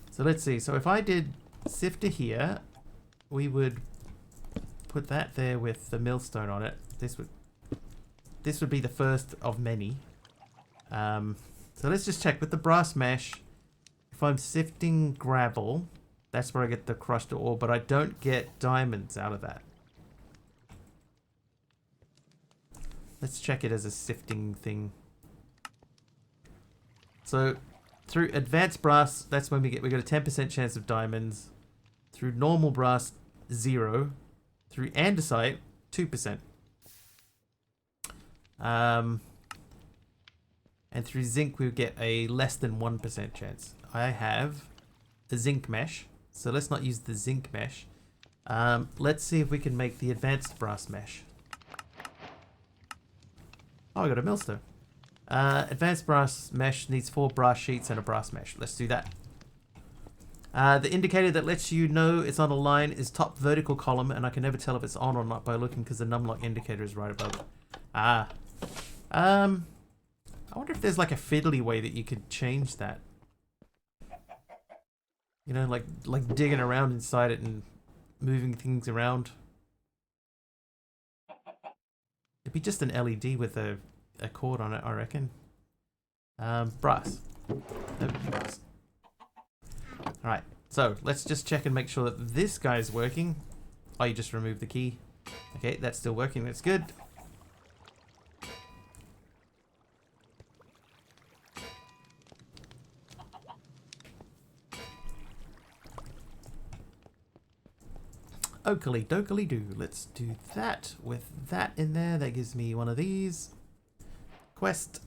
So let's see. So if I did sifter here, we would put that there with the millstone on it. This would be the first of many. So let's just check with the brass mesh. If I'm sifting gravel, that's where I get the crushed ore, but I don't get diamonds out of that. Let's check it as a sifting thing. So through advanced brass, that's when we got a 10% chance of diamonds. Through normal brass, 0. Through andesite, 2%. And through zinc, we would get a less than 1% chance. I have a zinc mesh, so let's not use the zinc mesh. Let's see if we can make the advanced brass mesh. Oh, I got a millstone. Advanced brass mesh needs 4 brass sheets and a brass mesh. Let's do that. The indicator that lets you know it's on a line is top vertical column, and I can never tell if it's on or not by looking because the numlock indicator is right above it. I wonder if there's like a fiddly way that you could change that. You know, like digging around inside it and moving things around. It'd be just an LED with a cord on it, I reckon. Brass. Nope, brass. Alright, so let's just check and make sure that this guy's working. Oh, you just removed the key. Okay, that's still working, that's good. Oakley dokily do. Let's do that with that in there. That gives me one of these. Quest.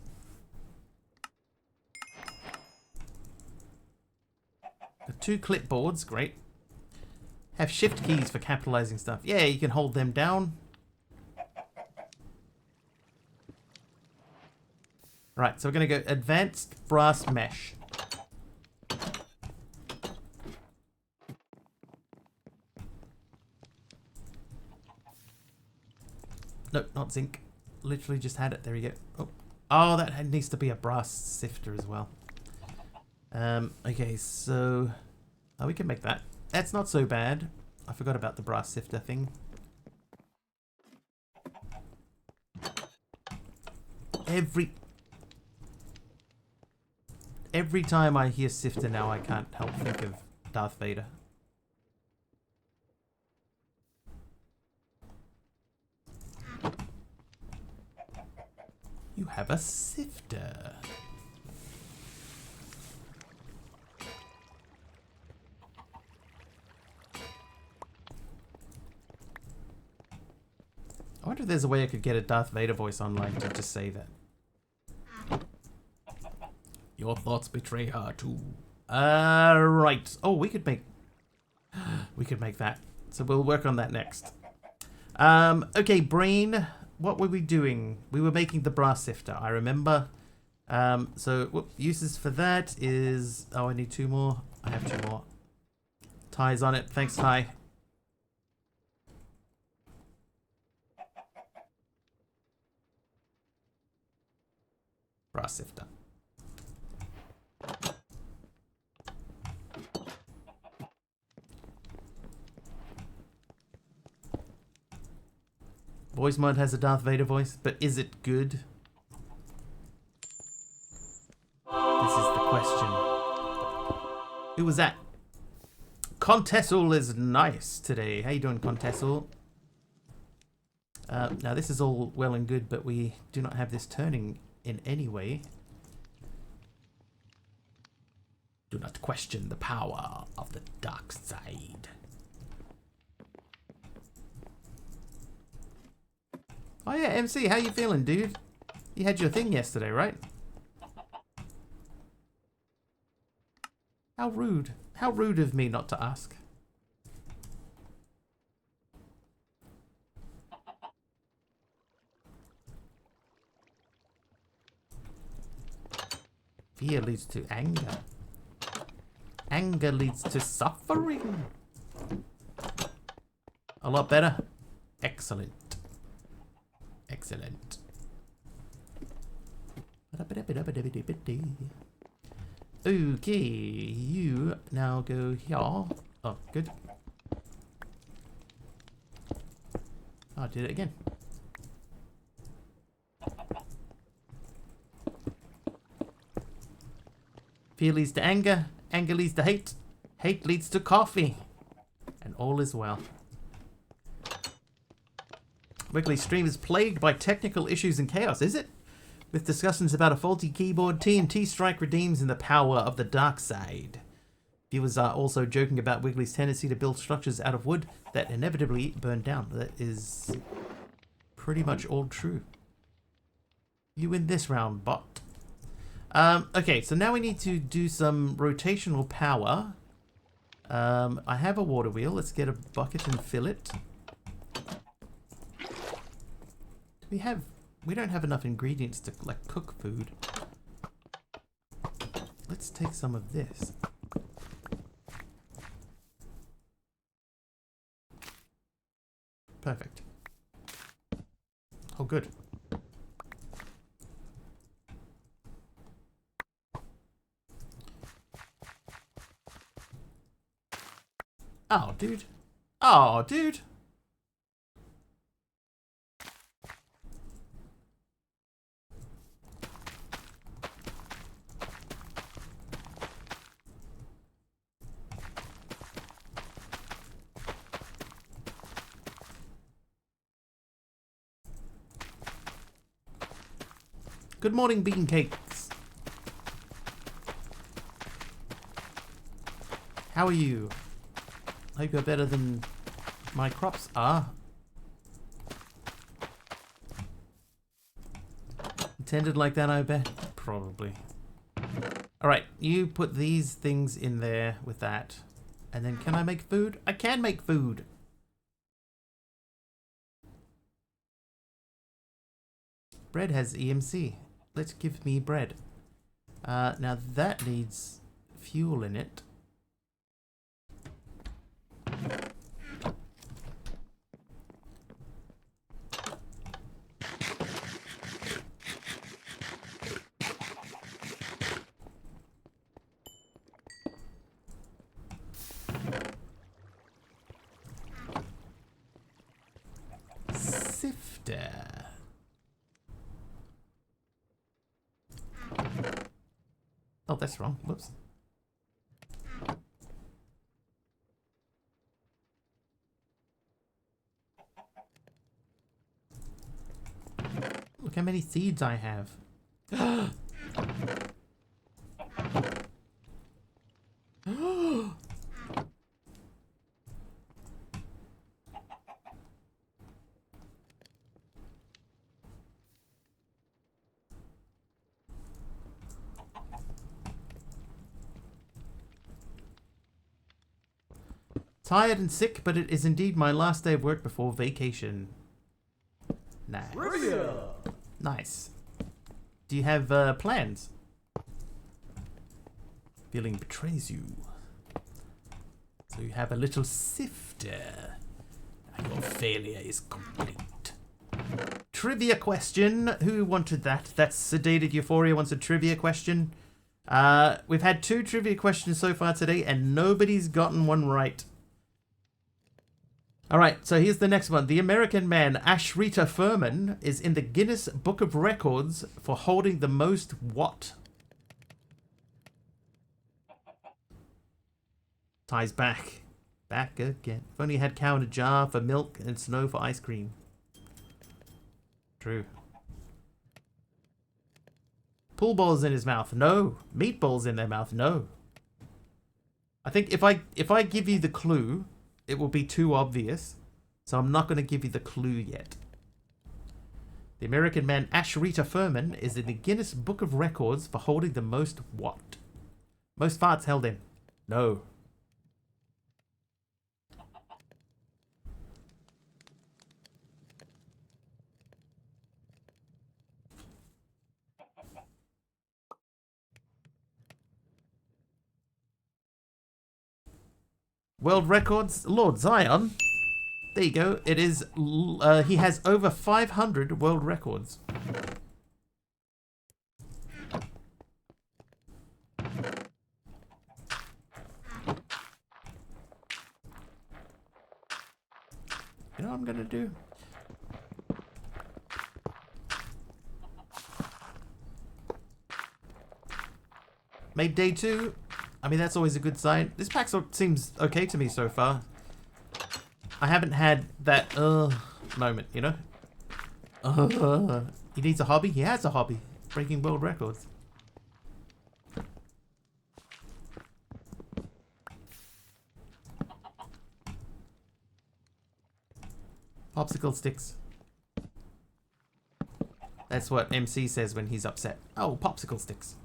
Got 2 clipboards, great. Have shift keys for capitalizing stuff. Yeah, you can hold them down. Right, so we're going to go advanced brass mesh. No, not zinc. Literally just had it. There we go. Oh, that needs to be a brass sifter as well. Okay, so we can make that. That's not so bad. I forgot about the brass sifter thing. Every time I hear sifter now, I can't help think of Darth Vader. You have a sifter. I wonder if there's a way I could get a Darth Vader voice online to just say that. Your thoughts betray her too. Right. Oh, we could make that. So we'll work on that next. Okay, brain. What were we doing? We were making the brass sifter, I remember. So uses for that is... Oh, I need 2 more. I have 2 more. Ty's on it. Thanks, Ty. Brass sifter. Voice mod has a Darth Vader voice, but is it good? This is the question. Who was that? Contessul is nice today. How you doing, Contessul? Now this is all well and good, but we do not have this turning in any way. Do not question the power of the dark side. Oh yeah, MC, how you feeling, dude? You had your thing yesterday, right? How rude. How rude of me not to ask. Fear leads to anger. Anger leads to suffering. A lot better. Excellent. Excellent. Okay, you now go here. Oh, good. Oh, I did it again. Fear leads to anger. Anger leads to hate. Hate leads to coffee. And all is well. Wiggly's stream is plagued by technical issues and chaos, is it? With discussions about a faulty keyboard, TNT Strike redeems in the power of the dark side. Viewers are also joking about Wiggly's tendency to build structures out of wood that inevitably burn down. That is pretty much all true. You win this round, bot. Okay, so now we need to do some rotational power. I have a water wheel. Let's get a bucket and fill it. We don't have enough ingredients to like cook food. Let's take some of this. Perfect. Oh, good. Oh, dude. Oh, dude. Good morning, bean cakes. How are you? Hope you're better than my crops are. Intended like that, I bet. Probably. Alright, you put these things in there with that. And then can I make food? I can make food! Bread has EMC. Let's give me bread. Now that needs fuel in it. Sifter. Oh, that's wrong. Whoops. Look how many seeds I have. Tired and sick, but it is indeed my last day of work before vacation. Nice. Nice. Do you have plans? Feeling betrays you. So you have a little sifter. And your failure is complete. Trivia question. Who wanted that? That's Sedated Euphoria wants a trivia question. We've had 2 trivia questions so far today, and nobody's gotten one right. Alright, so here's the next one. The American man Ashrita Furman is in the Guinness Book of Records for holding the most what? Ties back. Back again. If only had cow in a jar for milk and snow for ice cream. True. Pool balls in his mouth. No. Meatballs in their mouth. No. I think if I give you the clue, it will be too obvious. So I'm not going to give you the clue yet. The American man Ashrita Furman is in the Guinness Book of Records for holding the most what? Most farts held in. No. World records, Lord Zion. There you go. It is. He has over 500 world records. You know what I'm gonna do? Made day 2. I mean, that's always a good sign. This pack seems okay to me so far. I haven't had that moment, you know? He needs a hobby? He has a hobby. Breaking world records. Popsicle sticks. That's what MC says when he's upset. Oh, popsicle sticks.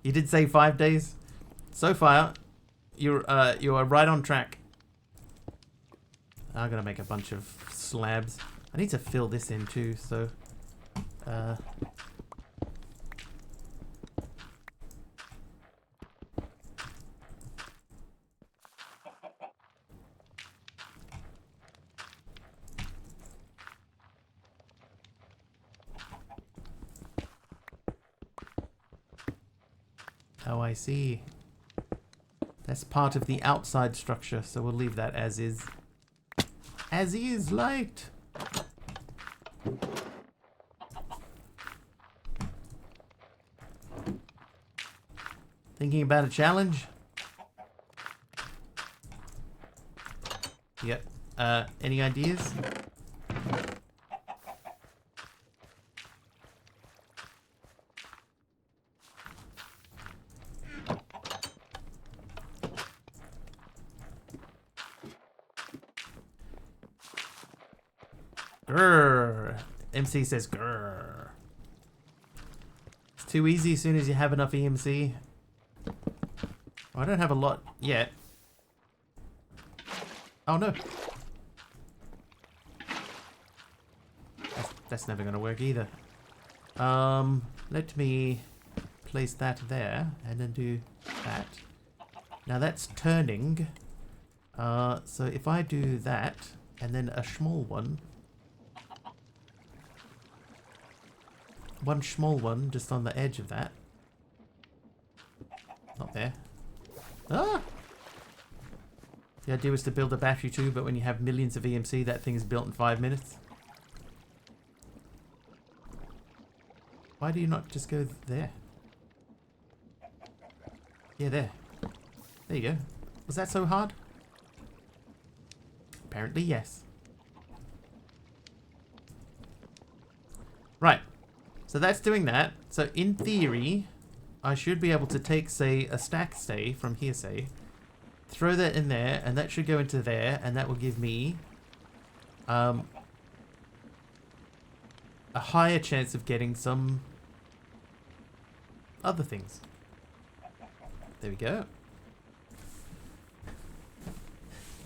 You did say 5 days? So far, you are right on track. I'm gonna make a bunch of slabs. I need to fill this in too, so oh, I see. That's part of the outside structure, so we'll leave that as is. As is, light. Thinking about a challenge? Yep. Any ideas? Grrr. MC says grrr. It's too easy as soon as you have enough EMC. Oh, I don't have a lot yet. Oh no. That's never going to work either. Let me place that there and then do that. Now that's turning. So if I do that and then a small one. One small one just on the edge of that. Not there. Ah! The idea was to build a battery too, but when you have millions of EMC, that thing is built in 5 minutes. Why do you not just go there? Yeah, there. There you go. Was that so hard? Apparently, yes. Right. So that's doing that. So in theory, I should be able to take, say, a stack, say, from here, say, throw that in there, and that should go into there, and that will give me a higher chance of getting some other things. There we go.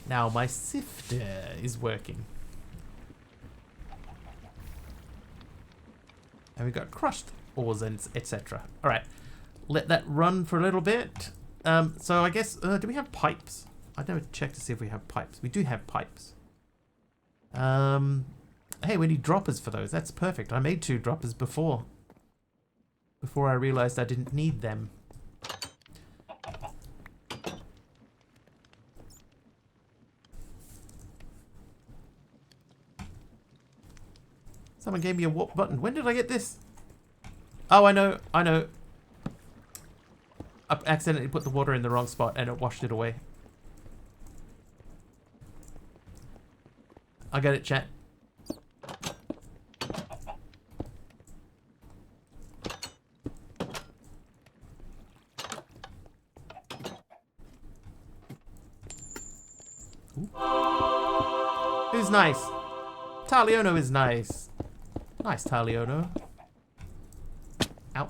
Now my sifter is working. And we've got crushed ores and etc. Alright. Let that run for a little bit. So I guess, do we have pipes? I never checked to see if we have pipes. We do have pipes. Hey, we need droppers for those. That's perfect. I made 2 droppers before I realized I didn't need them. Someone gave me a warp button. When did I get this? Oh, I know. I accidentally put the water in the wrong spot and it washed it away. I got it, chat. Ooh. Who's nice? Taliono is nice. Nice, Taliono. Ow.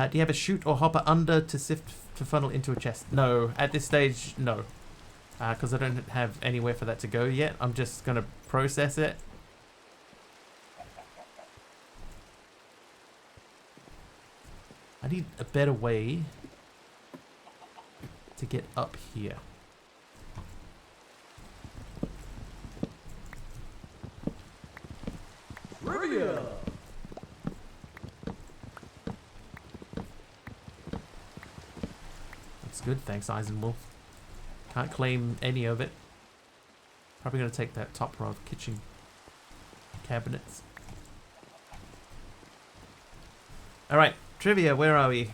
Do you have a chute or hopper under to sift to funnel into a chest? No, at this stage, no. Because I don't have anywhere for that to go yet. I'm just going to process it. I need a better way to get up here. Trivia! That's good, thanks Eisenwolf. Can't claim any of it. Probably going to take that top row of kitchen cabinets. Alright, trivia, where are we?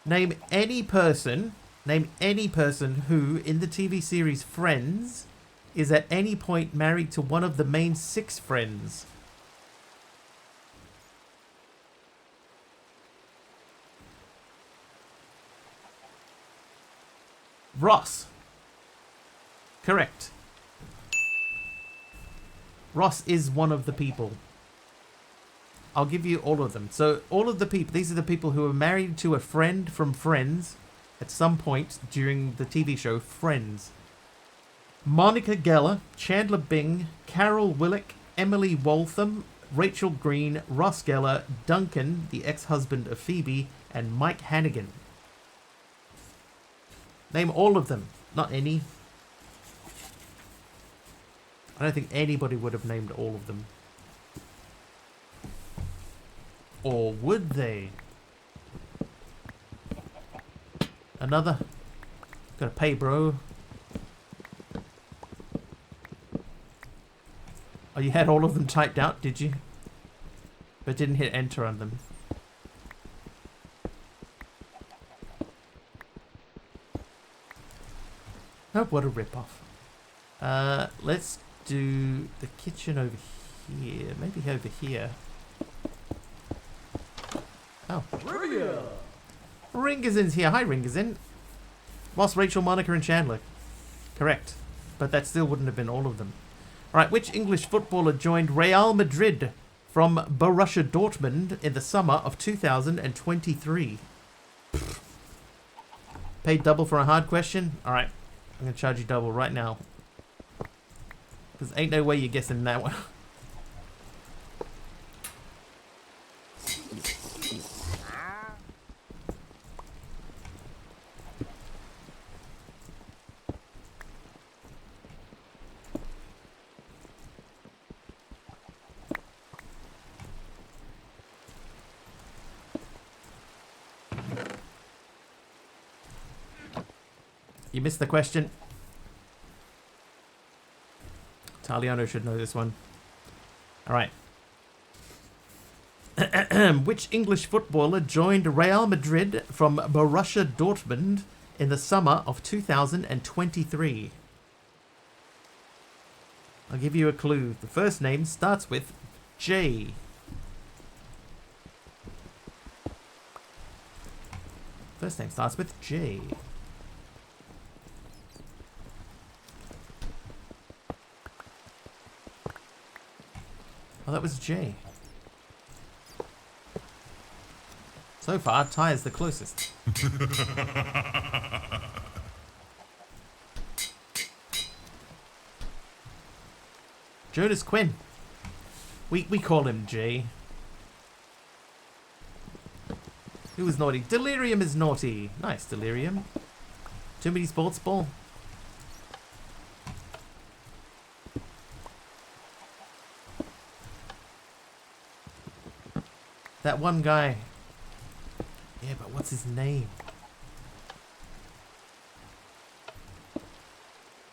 Name any person who, in the TV series Friends, is at any point married to one of the main 6 friends. Ross. Correct. Ross is one of the people. I'll give you all of them. So all of the people, these are the people who are married to a friend from Friends at some point during the TV show Friends. Monica Geller, Chandler Bing, Carol Willick, Emily Waltham, Rachel Green, Ross Geller, Duncan, the ex-husband of Phoebe, and Mike Hannigan. Name all of them, not any. I don't think anybody would have named all of them. Or would they? Another? Gotta pay, bro. Oh, you had all of them typed out, did you? But didn't hit enter on them. Oh, what a rip-off. Let's do the kitchen over here. Maybe over here. Oh. Trivia! Ringazin's here. Hi, Ringazin. Whilst Rachel, Monica, and Chandler. Correct. But that still wouldn't have been all of them. Alright, which English footballer joined Real Madrid from Borussia Dortmund in the summer of 2023? Paid double for a hard question? Alright, I'm going to charge you double right now. Because ain't no way you're guessing that one. You missed the question. Taliano should know this one. Alright. Which English footballer joined Real Madrid from Borussia Dortmund in the summer of 2023? I'll give you a clue. The first name starts with J. First name starts with J. Oh, that was J. So far, Ty is the closest. Jonas Quinn. We call him J. Who was naughty? Delirium is naughty. Nice, Delirium. Too many sports ball. That one guy. Yeah, but what's his name?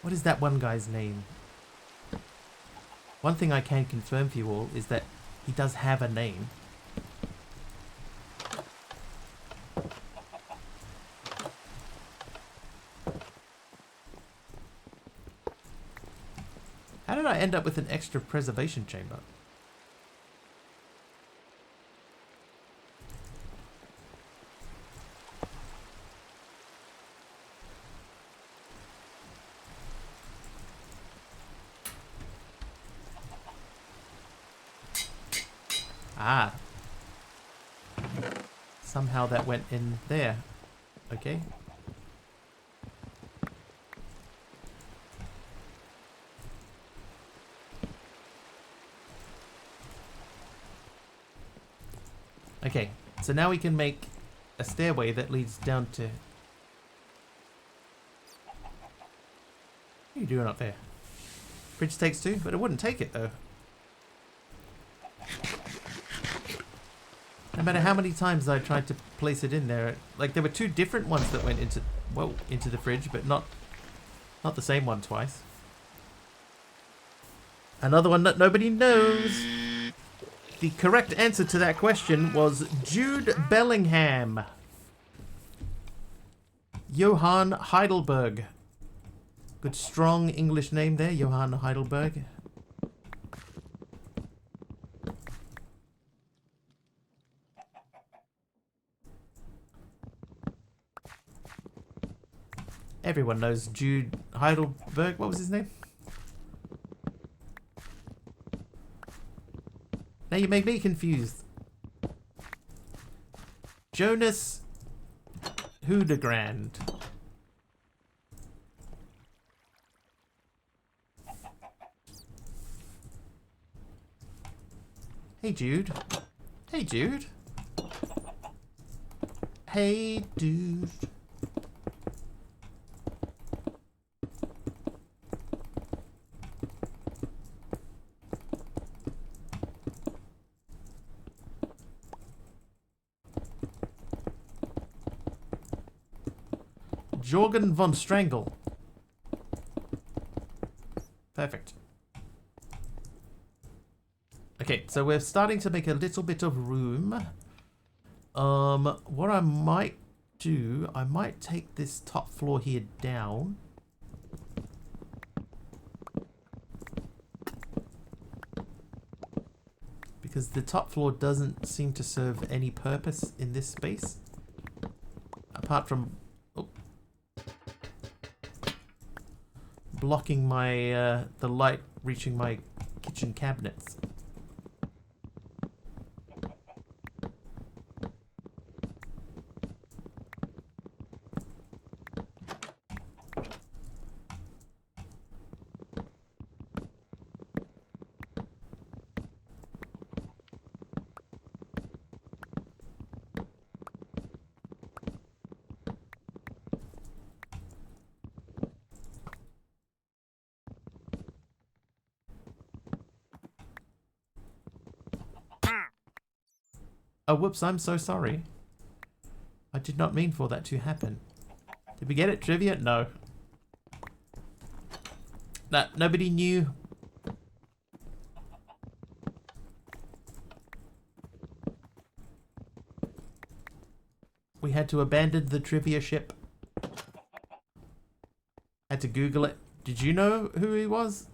What is that one guy's name? One thing I can confirm for you all is that he does have a name. How did I end up with an extra preservation chamber? Ah. Somehow that went in there. Okay. Okay, so now we can make a stairway that leads down to... What are you doing up there? Fridge takes 2, but it wouldn't take it though. No matter how many times I tried to place it in there, like there were 2 different ones that went into, well, into the fridge, but not the same one twice. Another one that nobody knows. The correct answer to that question was Jude Bellingham. Johann Heidelberg. Good strong English name there, Johann Heidelberg. Everyone knows Jude Heidelberg. What was his name? Now you make me confused. Jonas Hudegrand. Hey Jude. Hey Jude. Hey dude. Jorgen von Strangle. Perfect. Okay, so we're starting to make a little bit of room. What I might do, I might take this top floor here down. Because the top floor doesn't seem to serve any purpose in this space. Apart from blocking my the light reaching my kitchen cabinets. Oh, whoops, I'm so sorry. I did not mean for that to happen. Did we get it? Trivia? No. Nah, nobody knew. We had to abandon the trivia ship. Had to Google it. Did you know who he was?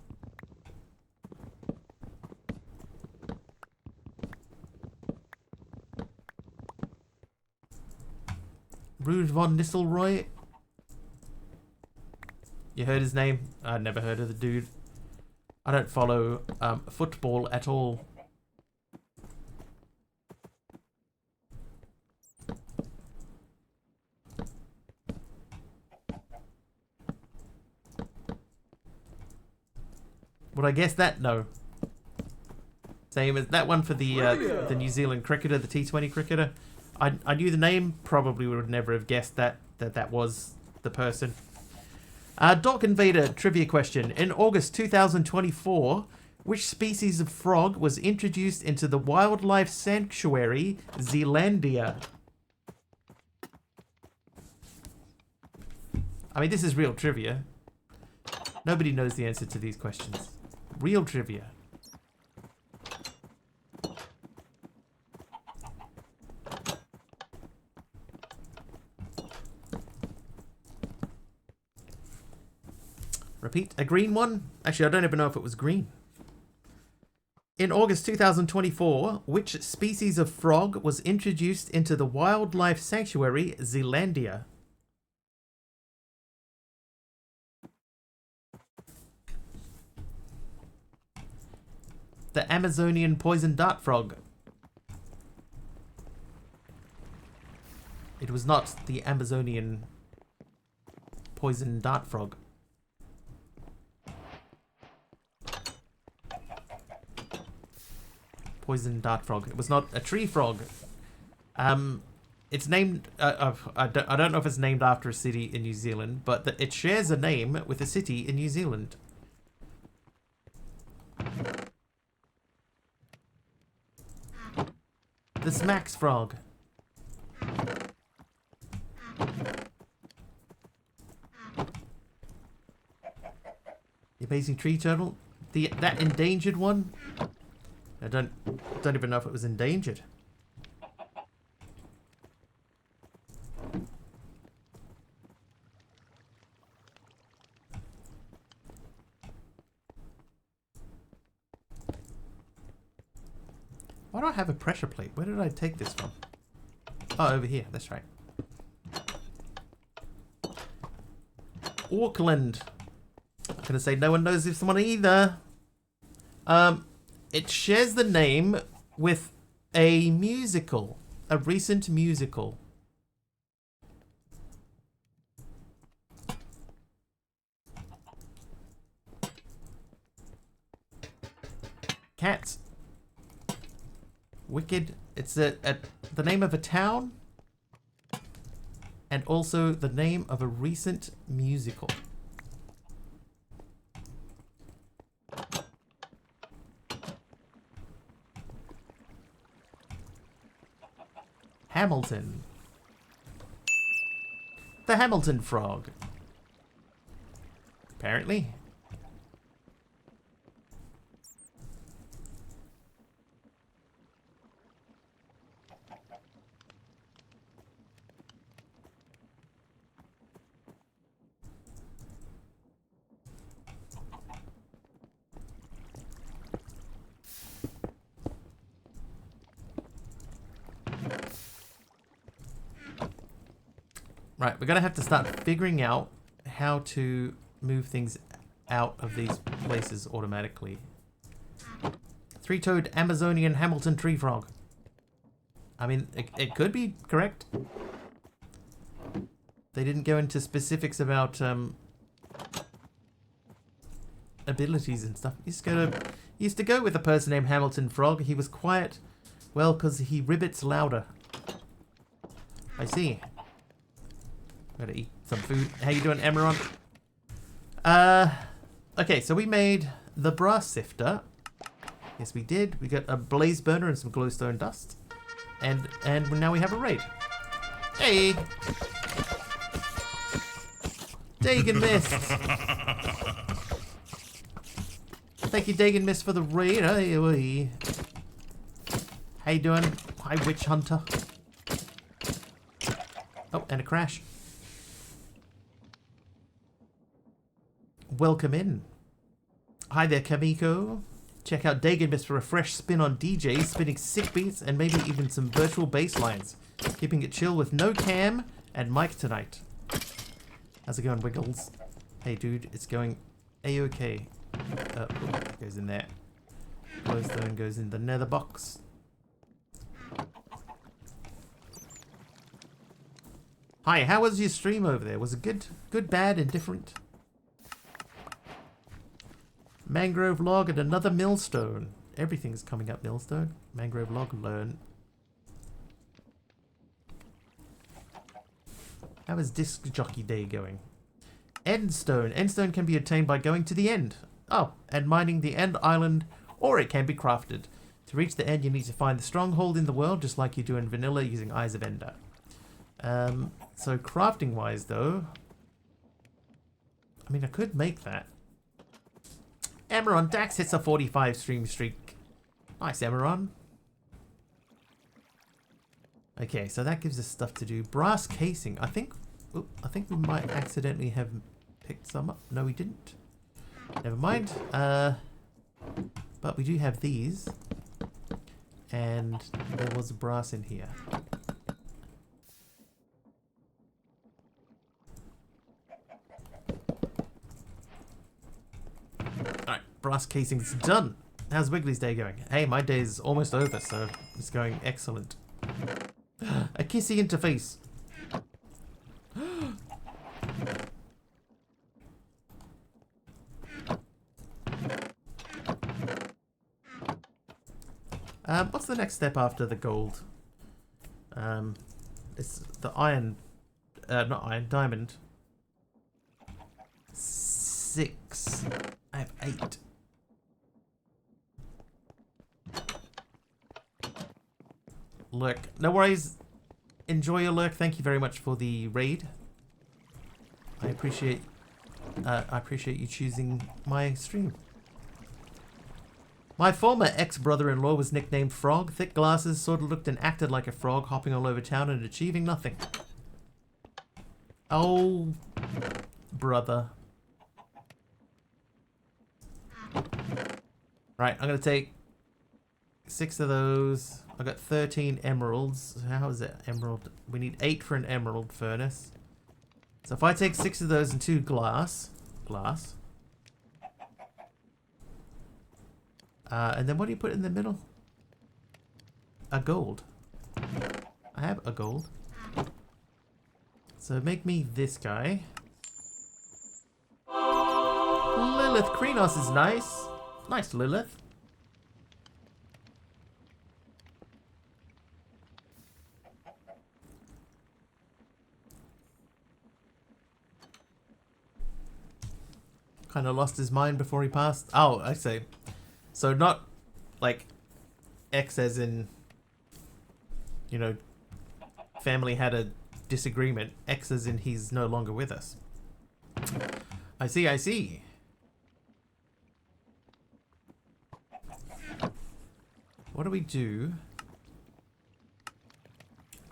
Ruud von Nistelrooy. You heard his name? I'd never heard of the dude. I don't follow football at all. Would I guess that? No. Same as that one for the New Zealand cricketer, the T20 cricketer. I knew the name, probably would never have guessed that was the person. Dork Invader trivia question. In August 2024, which species of frog was introduced into the wildlife sanctuary Zealandia? I mean, this is real trivia. Nobody knows the answer to these questions. Real trivia. Repeat, a green one? Actually, I don't even know if it was green. In August 2024, which species of frog was introduced into the wildlife sanctuary Zealandia? The Amazonian poison dart frog. It was not the Amazonian poison dart frog. Poison dart frog. It was not a tree frog. It's named. I don't know if it's named after a city in New Zealand, but it shares a name with a city in New Zealand. The Smacks frog. The amazing tree turtle. That endangered one. I don't even know if it was endangered. Why do I have a pressure plate? Where did I take this from? Oh, over here. That's right. Auckland. I'm gonna say no one knows this one either. It shares the name with a musical, a recent musical. Cats. Wicked. It's the name of a town and also the name of a recent musical. Hamilton. The Hamilton frog. Apparently. Right, we're going to have to start figuring out how to move things out of these places automatically. Three-toed Amazonian Hamilton tree frog. I mean, it could be correct. They didn't go into specifics about abilities and stuff. Used to go with a person named Hamilton Frog. He was quiet, well, because he ribbits louder. I see. Gotta eat some food. How you doing, Emeron? Okay, so we made the brass sifter. Yes, we did. We got a blaze burner and some glowstone dust. And now we have a raid. Hey! Dagon Mist! Thank you, Dagon Mist, for the raid. Hey. How you doing? Hi, Witch Hunter. Oh, and a crash. Welcome in. Hi there, Kamiko. Check out Dagon Mist for a fresh spin on DJs, spinning sick beats and maybe even some virtual bass lines. Keeping it chill with no cam and mic tonight. How's it going, Wiggles? Hey, dude, it's going A-OK. Goes in there. Glowstone goes in the nether box. Hi, how was your stream over there? Was it good, bad, indifferent? Mangrove log and another millstone. Everything's coming up millstone. Mangrove log, learn. How is disc jockey day going? Endstone. Endstone can be obtained by going to the end. Oh, and mining the end island, or it can be crafted. To reach the end, you need to find the stronghold in the world, just like you do in vanilla using Eyes of Ender. So crafting wise though, I mean I could make that. Emeron Dax hits a 45 stream streak. Nice, Emeron. Okay, so that gives us stuff to do. Brass casing. I think we might accidentally have picked some up. No, we didn't. Never mind. But we do have these. And there was brass in here. Alright, brass casing's done. How's Wiggly's day going? Hey, my day's almost over, so it's going excellent. A kissy interface. What's the next step after the gold? It's the iron. Not iron, diamond. 6. I have 8. Lurk. No worries. Enjoy your lurk. Thank you very much for the raid. I appreciate you choosing my stream. My former ex-brother-in-law was nicknamed Frog. Thick glasses, sort of looked and acted like a frog, hopping all over town and achieving nothing. Oh, brother. Right, I'm gonna take 6 of those. I got 13 emeralds. How is it emerald? We need 8 for an emerald furnace. So if I take 6 of those and 2 glass. And then what do you put in the middle? A gold. I have a gold. So make me this guy. Lilith Krenos is nice. Nice, Lilith. Kind of lost his mind before he passed. Oh, I see. So not like X as in, you know, family had a disagreement. X as in he's no longer with us. I see, I see. What do we do?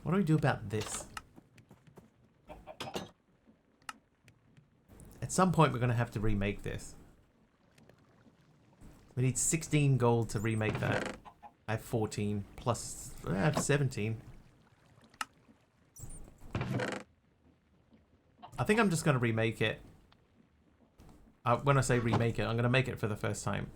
What do we do about this? At some point we're going to have to remake this. We need 16 gold to remake that. I have 14 plus I have 17. I think I'm just going to remake it. When I say remake it, I'm going to make it for the first time.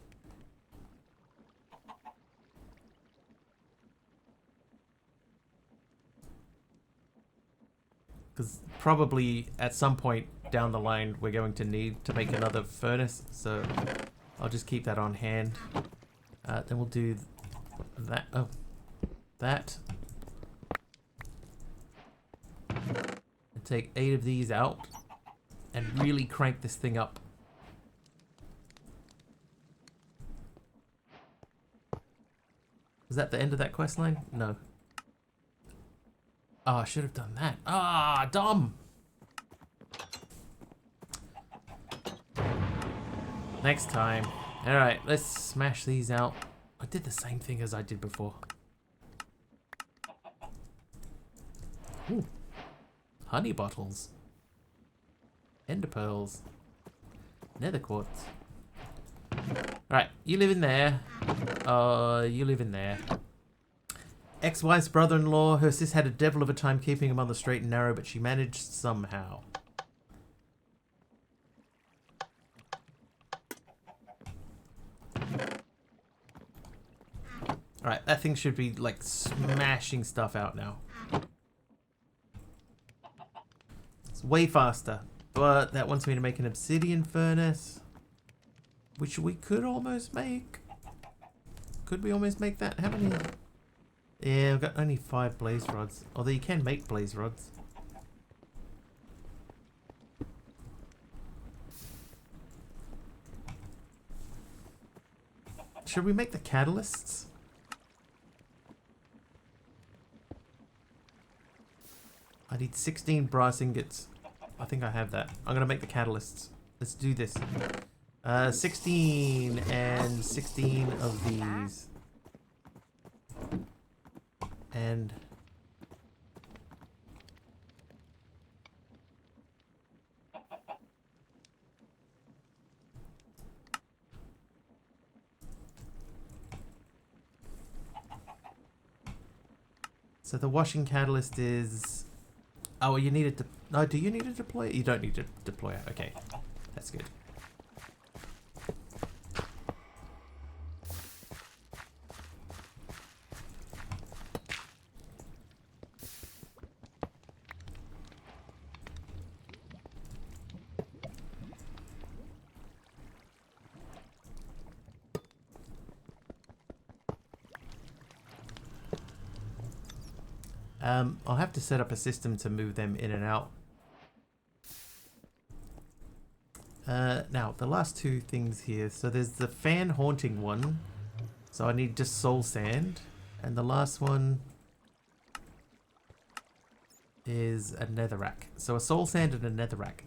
Because probably at some point down the line we're going to need to make another furnace, so I'll just keep that on hand. Then we'll do that. Oh, that. And take 8 of these out and really crank this thing up. Is that the end of that quest line? No. Oh, I should have done that. Ah, dumb. Next time. Alright, let's smash these out. I did the same thing as I did before. Ooh. Honey bottles. Ender pearls. Nether quartz. Alright, you live in there. You live in there. Ex-wife's brother-in-law, her sis had a devil of a time keeping him on the straight and narrow, but she managed somehow. Alright, that thing should be like smashing stuff out now. It's way faster, but that wants me to make an obsidian furnace, which we could almost make. Could we almost make that? How many? Yeah, I've got only 5 blaze rods. Although you can make blaze rods. Should we make the catalysts? I need 16 brass ingots. I think I have that. I'm gonna make the catalysts. Let's do this. 16 and 16 of these. And so the washing catalyst is, oh, you need it to, no, do you need to deploy it? You don't need to deploy it. Okay, that's good. I'll have to set up a system to move them in and out. Now, the last two things here. So there's the fan haunting one. So I need just soul sand. And the last one is a netherrack. So a soul sand and a netherrack.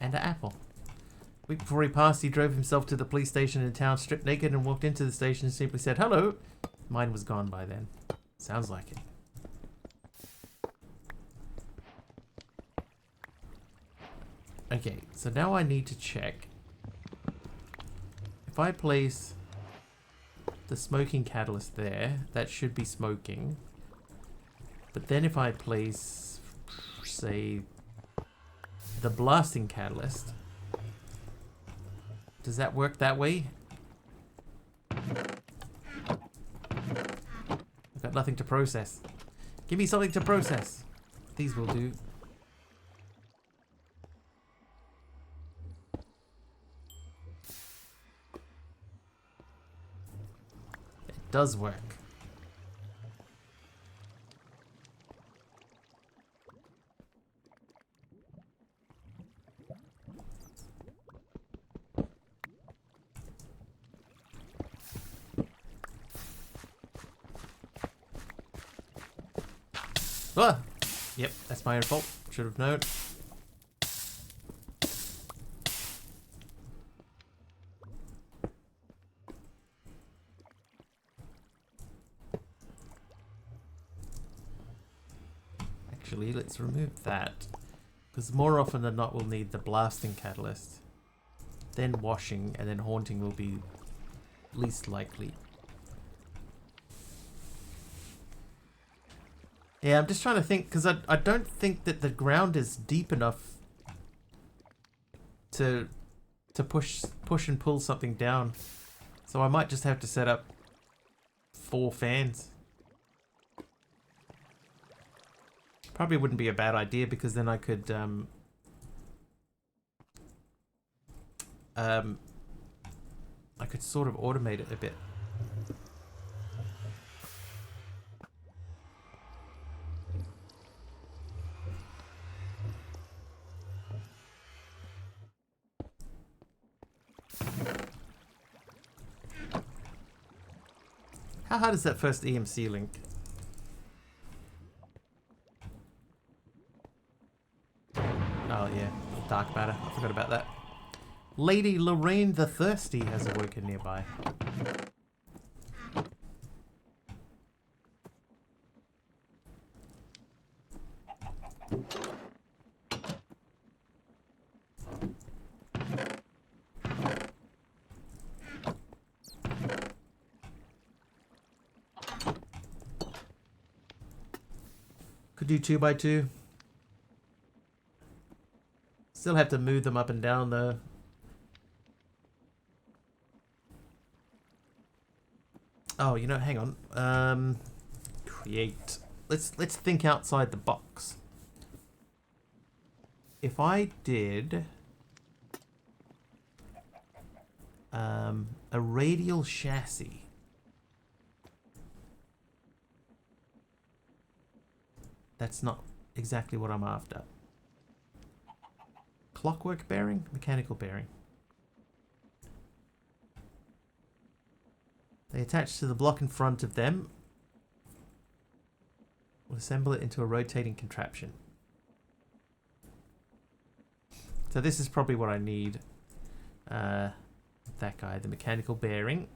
And an apple. A week before he passed, he drove himself to the police station in town, stripped naked, and walked into the station and simply said, "Hello." Mine was gone by then. Sounds like it. Okay, so now I need to check. If I place the smoking catalyst there, that should be smoking. But then if I place, say, the blasting catalyst, does that work that way? I've got nothing to process. Give me something to process. These will do. It does work. Ah! Yep, that's my own fault. Should have known. Actually, let's remove that. Because more often than not, we'll need the blasting catalyst. Then washing, and then haunting will be least likely. Yeah, I'm just trying to think, because I don't think that the ground is deep enough to push and pull something down. So I might just have to set up 4 fans. Probably wouldn't be a bad idea, because then I could sort of automate it a bit. How hard is that first EMC link? Oh yeah, dark matter. I forgot about that. Lady Lorraine the Thirsty has awoken nearby. Could do 2 by 2. Still have to move them up and down though. Oh, you know, hang on. Create. Let's think outside the box. If I did a radial chassis. That's not exactly what I'm after. Clockwork bearing? Mechanical bearing. They attach to the block in front of them. We'll assemble it into a rotating contraption. So this is probably what I need. That guy, the mechanical bearing,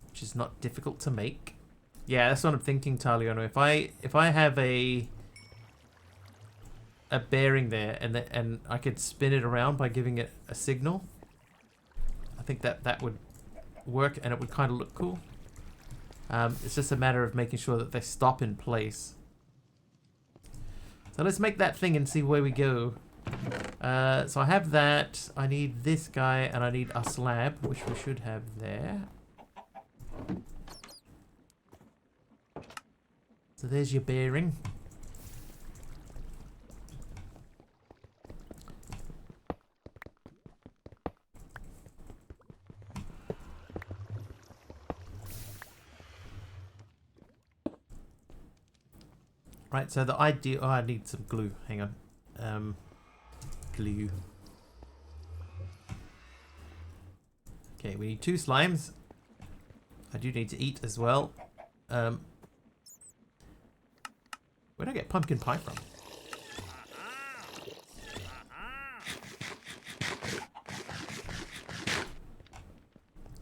which is not difficult to make. Yeah, that's what I'm thinking, Taliano. If I have a bearing there and I could spin it around by giving it a signal, I think that would work and it would kind of look cool. It's just a matter of making sure that they stop in place. So let's make that thing and see where we go. So I have that. I need this guy and I need a slab, which we should have there. So there's your bearing. Right, so the idea... Oh, I need some glue. Hang on. Glue. Okay, we need 2 slimes. I do need to eat as well. Where did I get pumpkin pie from?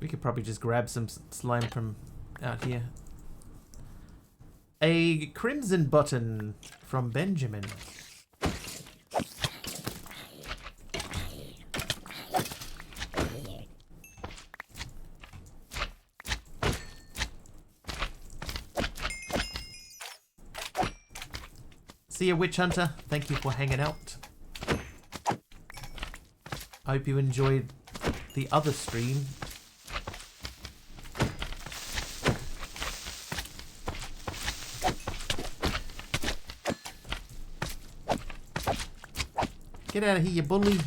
We could probably just grab some slime from out here. A crimson button from Benjamin. See you, Witch Hunter. Thank you for hanging out. I hope you enjoyed the other stream. Get out of here, you bully.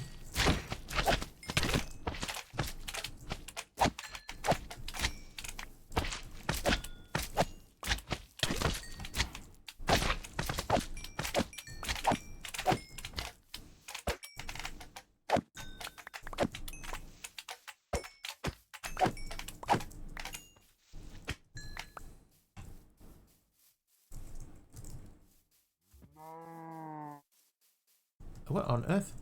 What on earth?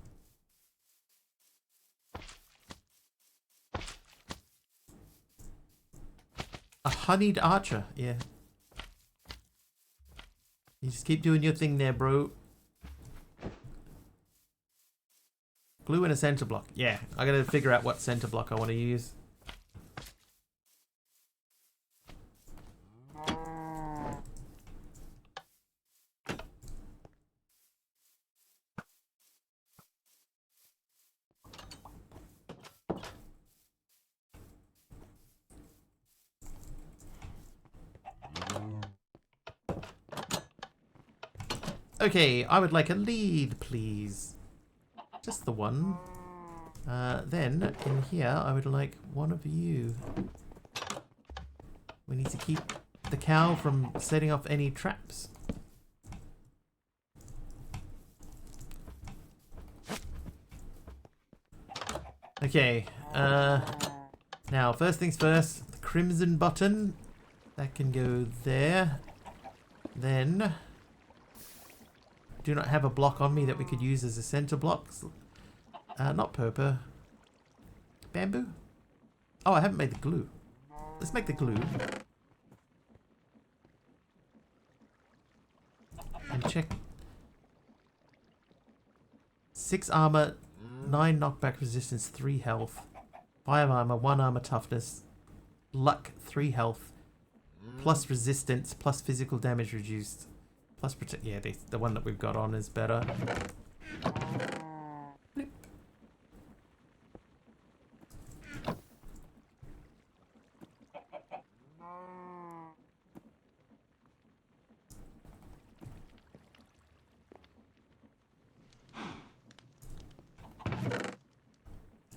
A honeyed archer, yeah. You just keep doing your thing there, bro. Glue and a center block. Yeah, I gotta figure out what center block I want to use. Okay, I would like a lead, please. Just the one. Then, in here, I would like one of you. We need to keep the cow from setting off any traps. Okay, now, first things first, the crimson button. That can go there. Then... do not have a block on me that we could use as a center block. Not purple. Bamboo? Oh, I haven't made the glue. Let's make the glue. And check. 6 armor, 9 knockback resistance, 3 health. 5 armor, 1 armor toughness. Luck, 3 health. Plus resistance, plus physical damage reduced. Plus protect. Yeah, the one that we've got on is better. Blip.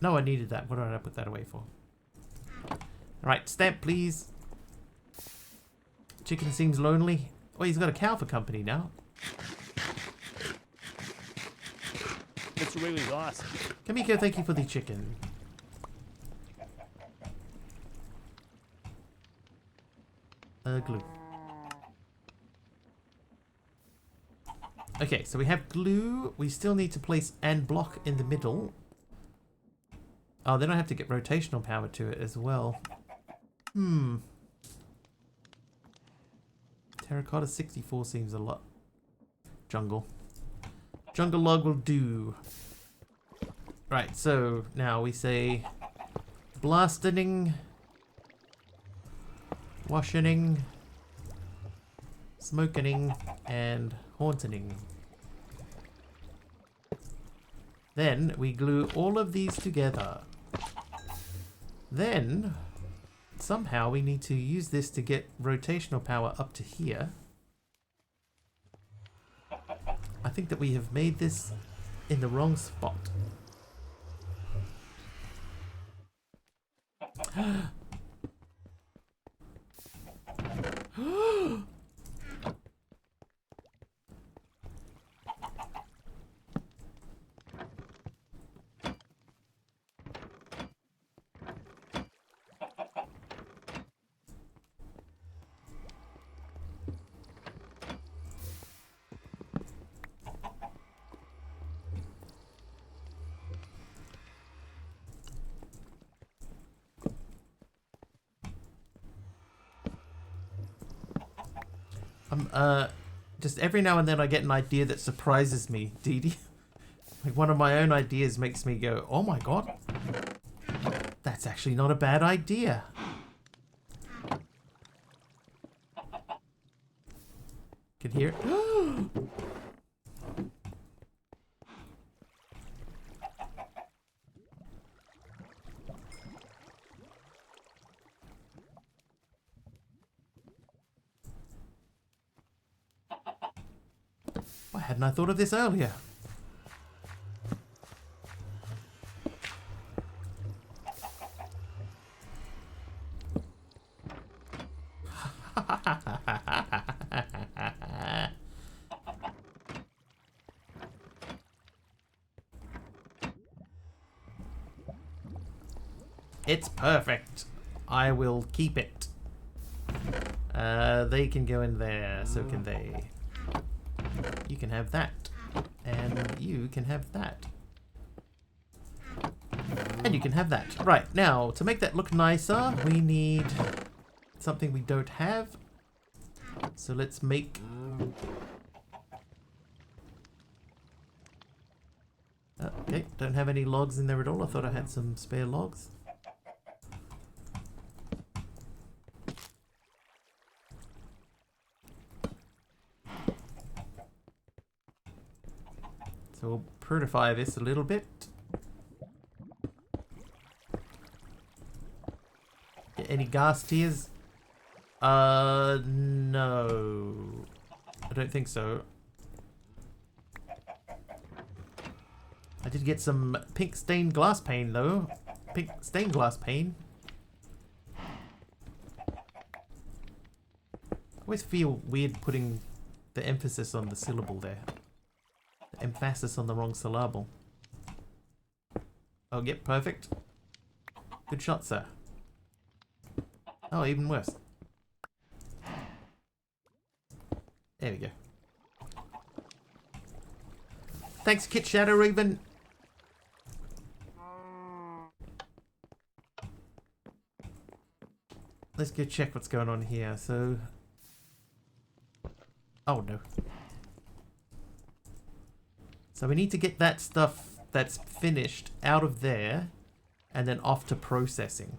No, I needed that. What did I put that away for? Alright, stamp, please. Chicken seems lonely. Oh, he's got a cow for company now. It's really awesome. Kamiko, thank you for the chicken. Glue. Okay, so we have glue. We still need to place and block in the middle. Oh, then I have to get rotational power to it as well. Terracotta 64 seems a lot. Jungle. Jungle log will do. Right, so now we say blasting, washing, smoking, and haunting. Then we glue all of these together. Then somehow we need to use this to get rotational power up to here. I think that we have made this in the wrong spot. Just every now and then I get an idea that surprises me, Dee Dee. Like one of my own ideas makes me go, oh my god, that's actually not a bad idea. Can hear it. Why hadn't I thought of this earlier? It's perfect. I will keep it. They can go in there, so can they. You can have that. And you can have that. And you can have that. Right, now, to make that look nicer, we need something we don't have. So let's make... Okay, don't have any logs in there at all. I thought I had some spare logs. So we'll purify this a little bit. Get any gas tiers? No. I don't think so. I did get some pink stained glass pane though. Pink stained glass pane. I always feel weird putting the emphasis on the syllable there. The emphasis on the wrong syllable. Oh, yep, perfect. Good shot, sir. Oh, even worse. There we go. Thanks, Kit Shadow Raven. Let's go check what's going on here. So, oh no. So we need to get that stuff that's finished out of there and then off to processing.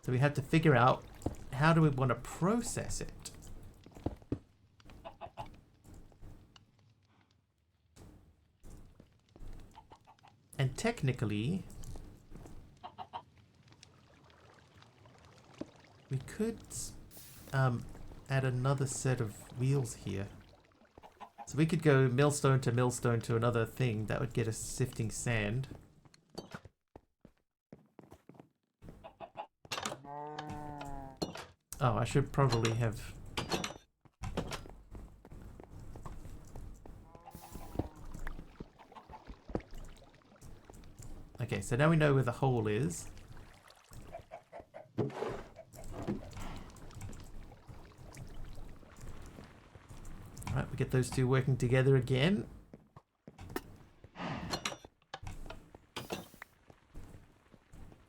So we have to figure out how do we want to process it. And technically, we could add another set of wheels here. So we could go millstone to another thing. That would get us sifting sand. Oh, I should probably have... Okay, so now we know where the hole is. Alright, we get those two working together again.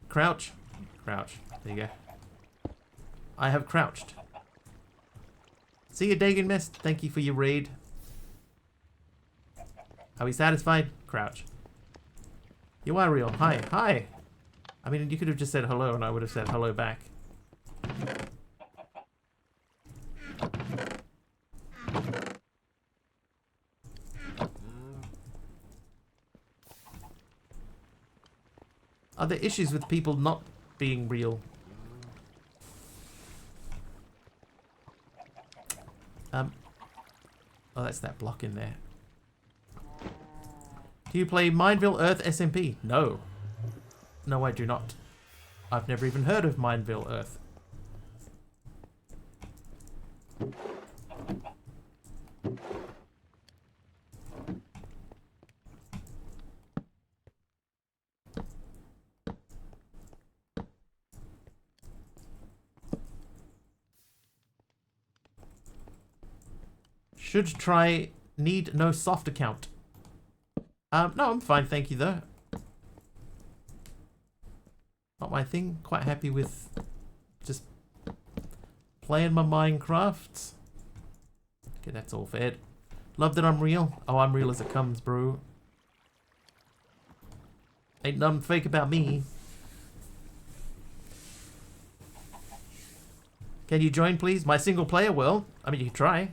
Crouch. Crouch. There you go. I have crouched. See you, Dagon Mist. Thank you for your raid. Are we satisfied? Crouch. You are real. Hi. Hi. I mean, you could have just said hello and I would have said hello back. Are there issues with people not being real? Oh, that's that block in there. Do you play Mineville Earth SMP? No. No, I do not. I've never even heard of Mineville Earth. Should try need no soft account. No, I'm fine, thank you though. Not my thing. Quite happy with just playing my Minecraft. Okay, that's all fed. Love that I'm real. Oh, I'm real as it comes, bro. Ain't nothing fake about me. Can you join, please? My single player will. I mean, you can try.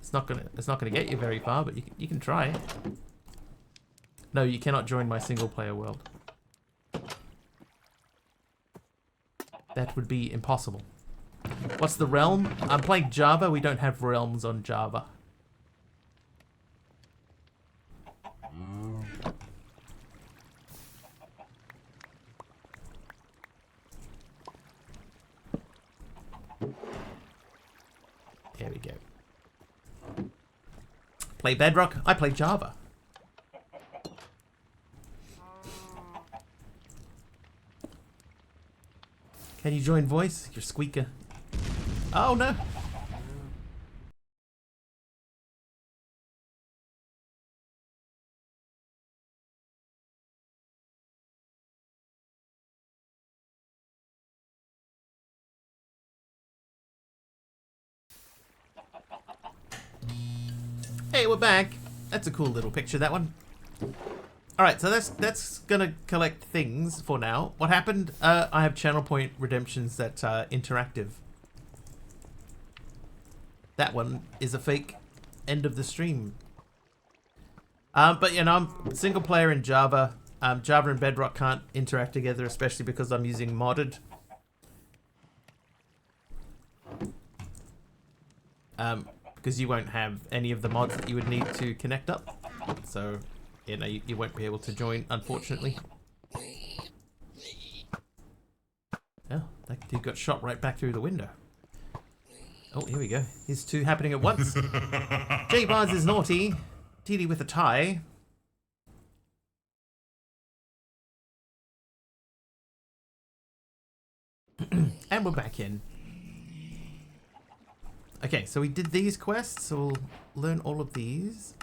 It's not gonna get you very far, but you can try. No, you cannot join my single player world. That would be impossible. What's the realm? I'm playing Java. We don't have realms on Java. There we go. Play Bedrock. I play Java. Can you join voice? You're squeaker. Oh no. Hey, we're back. That's a cool little picture, that one. Alright, so that's gonna collect things for now. What happened? I have channel point redemptions that are interactive. That one is a fake end of the stream. But you know, I'm single player in Java. Java and Bedrock can't interact together, especially because I'm using modded. Because you won't have any of the mods that you would need to connect up. So, you know, you won't be able to join, unfortunately. Oh, that dude got shot right back through the window. Oh, here we go. Here's two happening at once. J-Bars is naughty. TD with a tie. And we're back in. Okay, so we did these quests, so we'll learn all of these.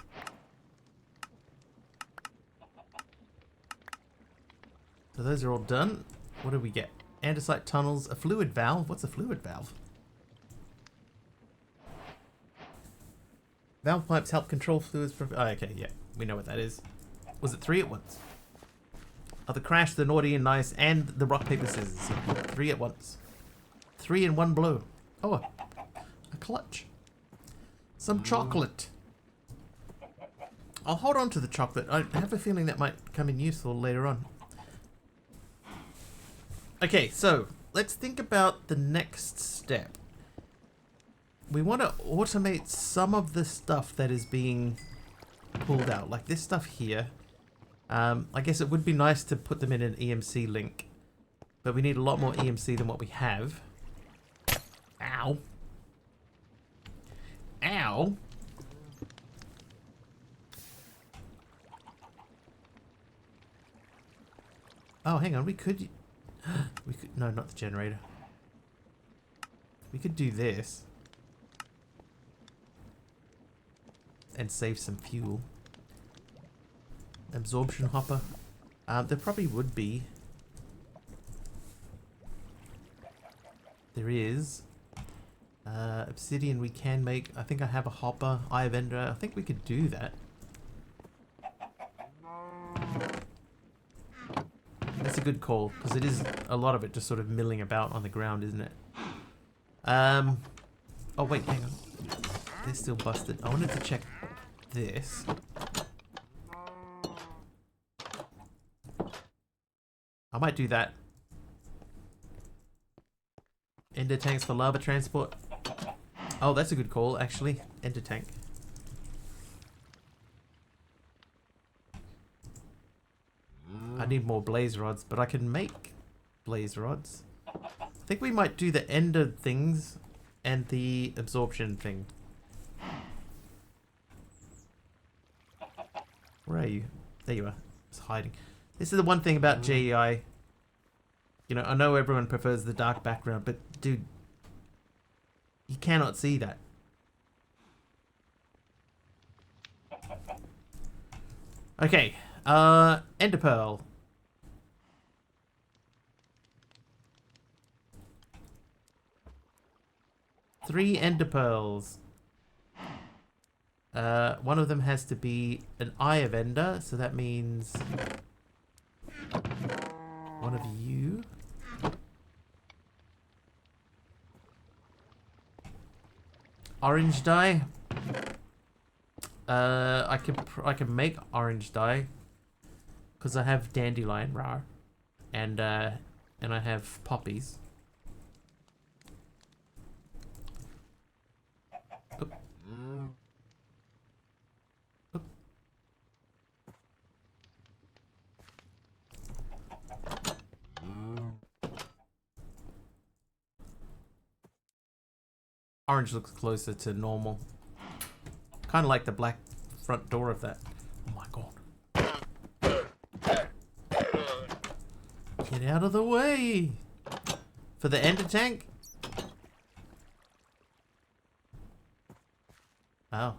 So those are all done. What do we get? Andesite tunnels, a fluid valve. What's a fluid valve? Valve pipes help control fluids. Oh, okay, yeah, we know what that is. Was it 3 at once? Oh, the crash, the naughty and nice, and the rock, paper, scissors. 3 at once. 3 in one blow. Oh, a clutch. Some chocolate. I'll hold on to the chocolate. I have a feeling that might come in useful later on. Okay, so let's think about the next step. We want to automate some of the stuff that is being pulled out, like this stuff here. I guess it would be nice to put them in an EMC link, but we need a lot more EMC than what we have. Ow. Ow. Oh, hang on, we could, no, not the generator. We could do this. And save some fuel. Absorption hopper. There probably would be. There is. Obsidian we can make. I think I have a hopper. Eye of Ender. I think we could do that. That's a good call, because it is a lot of it just sort of milling about on the ground, isn't it? Oh wait, hang on. They're still busted. I wanted to check this. I might do that. Ender tanks for lava transport. Oh, that's a good call, actually. Ender tank. I need more blaze rods, but I can make blaze rods. I think we might do the ender things and the absorption thing. Where are you? There you are. It's hiding. This is the one thing about JEI. You know, I know everyone prefers the dark background, but dude, you cannot see that. Okay, Ender Pearl. 3 ender pearls. One of them has to be an eye of ender, so that means one of you. Orange dye. I can make orange dye because I have dandelion, rar, and I have poppies. Oop. Oop. Orange looks closer to normal. Kind of like the black front door of that. Oh my god. Get out of the way! For the ender tank? Oh.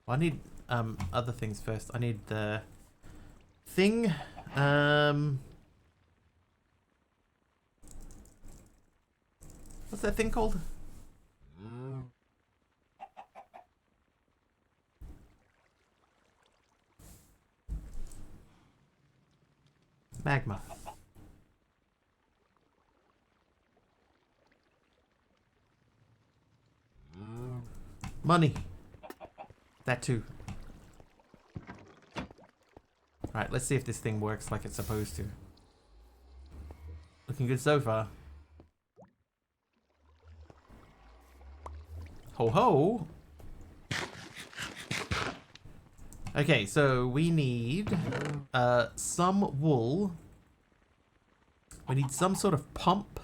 Well, I need other things first. I need the thing. What's that thing called? Magma. Money. That too. Alright, let's see if this thing works like it's supposed to. Looking good so far. Ho ho! Okay, so we need some wool. We need some sort of pump.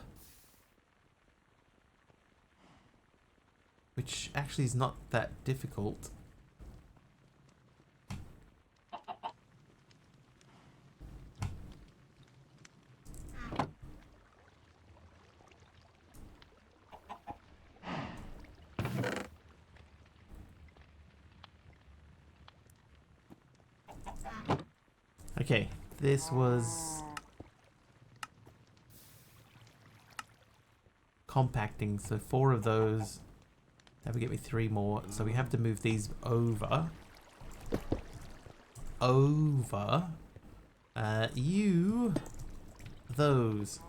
Which actually is not that difficult. Okay, this was compacting, so 4 of those. That would get me 3 more, so we have to move these over. You, those.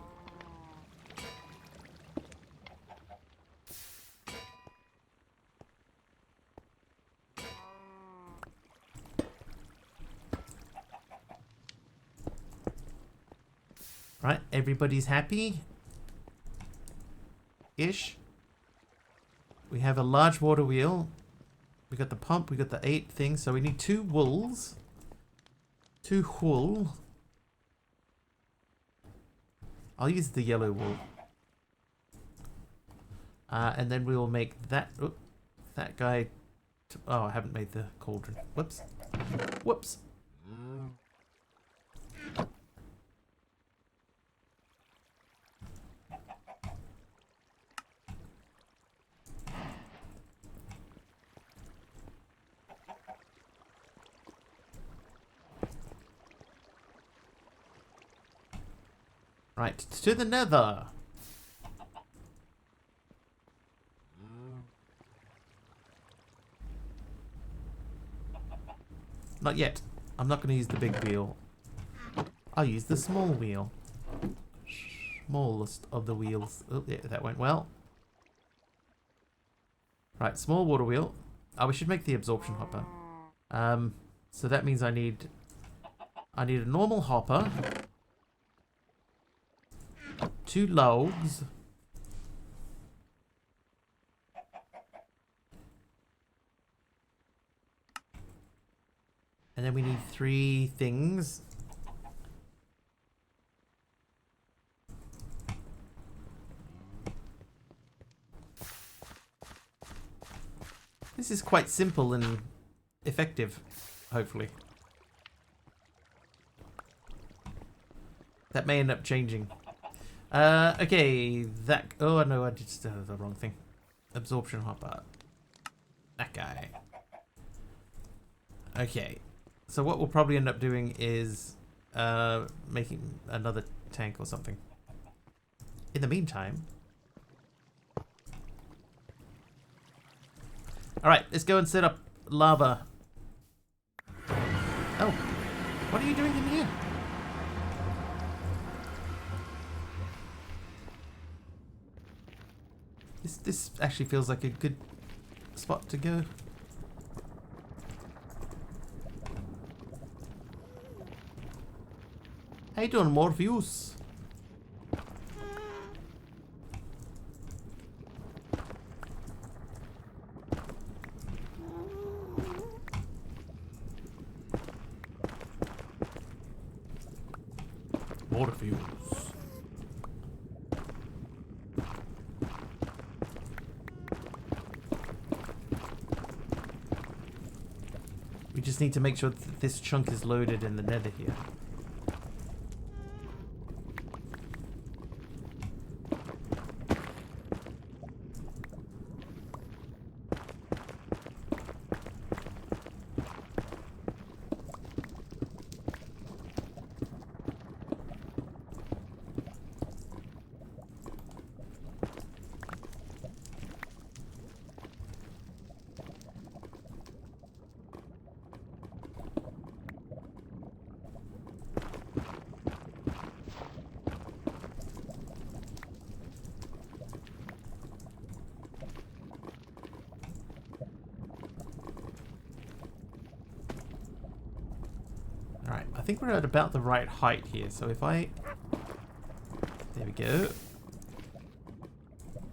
Right, everybody's happy? Ish. We have a large water wheel. We got the pump, we got the 8 things, so we need 2 wools. 2 wool. I'll use the yellow wool. And then we will make that that guy oh, I haven't made the cauldron. Whoops. Whoops. Right, to the nether. Not yet. I'm not going to use the big wheel. I'll use the small wheel. Smallest of the wheels. Oh, yeah, that went well. Right, small water wheel. Oh, we should make the absorption hopper. So that means I need a normal hopper. 2 logs. And then we need 3 things. This is quite simple and effective, hopefully. That may end up changing. Okay, that... Oh, no, I just did the wrong thing. Absorption hopper. That guy. Okay. So what we'll probably end up doing is making another tank or something. in the meantime... Alright, let's go and set up lava. Oh, what are you doing in here? This actually feels like a good spot to go. How you doing, Morpheus? Morpheus. We just need to make sure that this chunk is loaded in the nether here. Alright, I think we're at about the right height here, so if I... There we go.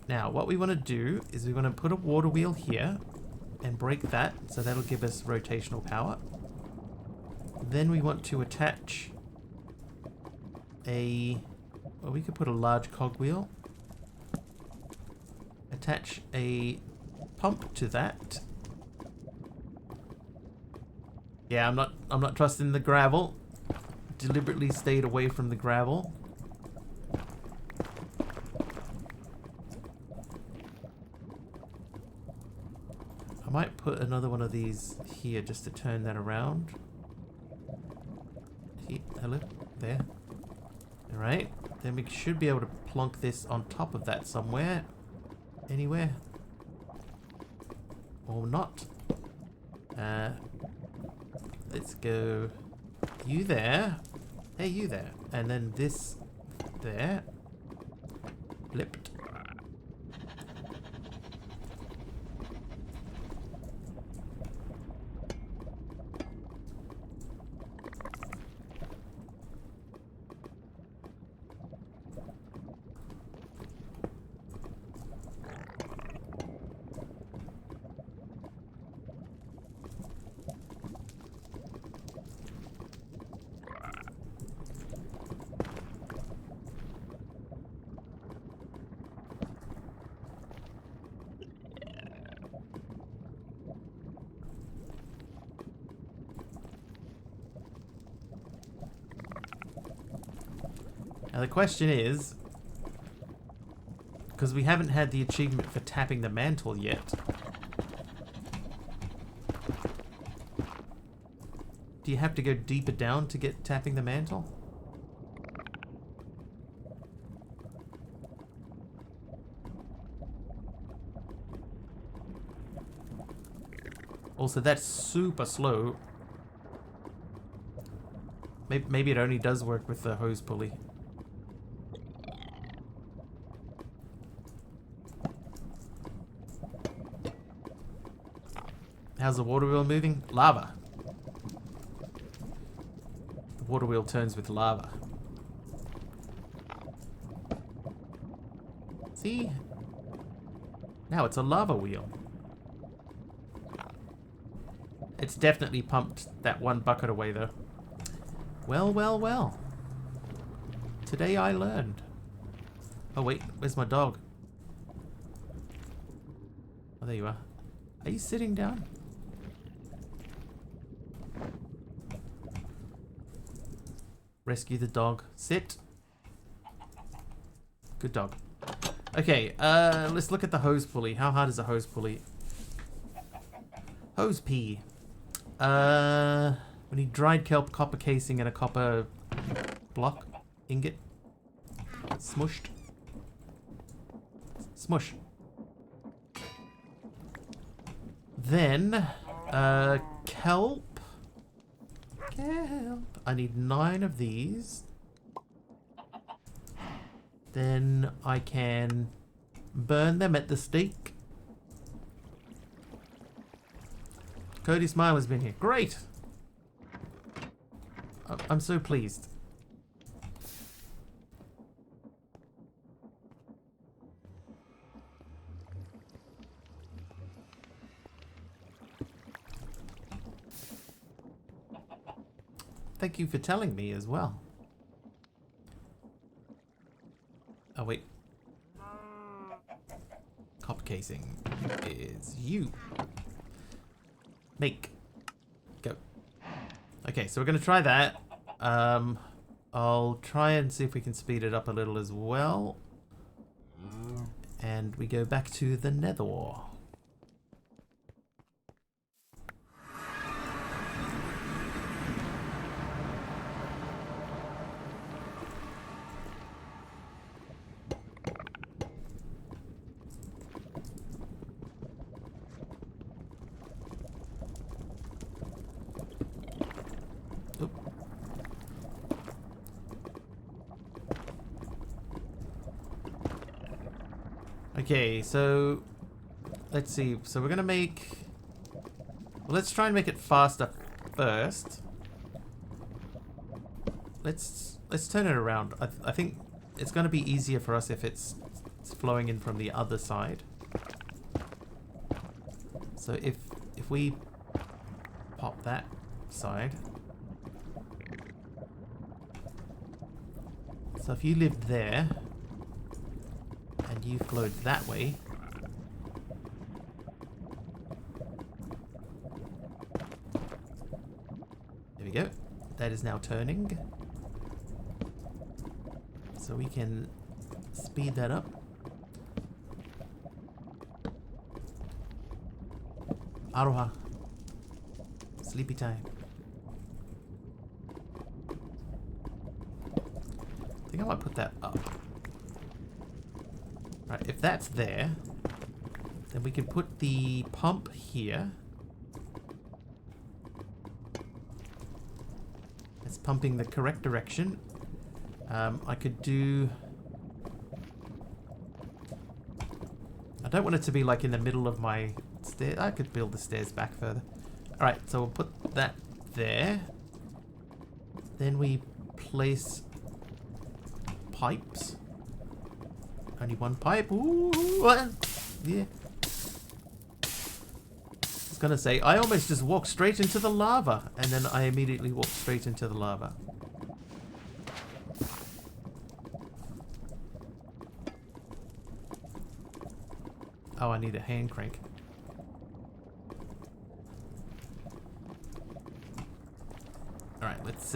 Now, what we want to do is we want to put a water wheel here and break that, so that'll give us rotational power. Then we want to attach a... Well, we could put a large cogwheel. Attach a pump to that. Yeah, I'm not trusting the gravel. Deliberately stayed away from the gravel. I might put another one of these here just to turn that around. Hello? There. Alright. Then we should be able to plonk this on top of that somewhere. Anywhere. Or not. Let's go you there. Hey, you there. And then this there. Flipped. Now the question is, because we haven't had the achievement for tapping the mantle yet, do you have to go deeper down to get tapping the mantle? Also, that's super slow. Maybe it only does work with the hose pulley. How's the water wheel moving? Lava. The water wheel turns with lava. See? Now it's a lava wheel. It's definitely pumped that one bucket away though. Well, well, well. Today I learned. Oh wait, where's my dog? Oh, there you are. Are you sitting down? Rescue the dog. Sit. Good dog. Okay, let's look at the hose pulley. How hard is a hose pulley? Hose P. We need dried kelp, copper casing, and a copper block. Ingot. Smushed. Smush. Then, kelp. Kelp. I need 9 of these. Then I can burn them at the stake. Cody Smile has been here. Great! I'm so pleased. Thank you for telling me as well. Oh, wait. Copper casing is you. Make. Go. Okay, so we're going to try that. I'll try and see if we can speed it up a little as well. And we go back to the Nether. Okay, so let's see. So we're gonna make. Well, let's try and make it faster first. Let's turn it around. I think it's gonna be easier for us if it's flowing in from the other side. So if we pop that side. So if you lived there. And you flowed that way. There we go. That is now turning. So we can speed that up. Aroha. Sleepy time. I think I might put that up. Right, if that's there, then we can put the pump here. It's pumping the correct direction. I could do... I don't want it to be like in the middle of my stair. I could build the stairs back further. Alright, so we'll put that there. Then we place pipes. Only one pipe. Ooh, yeah. I was gonna say, I almost just walked straight into the lava, and then I immediately walked straight into the lava. Oh, I need a hand crank. Alright, let's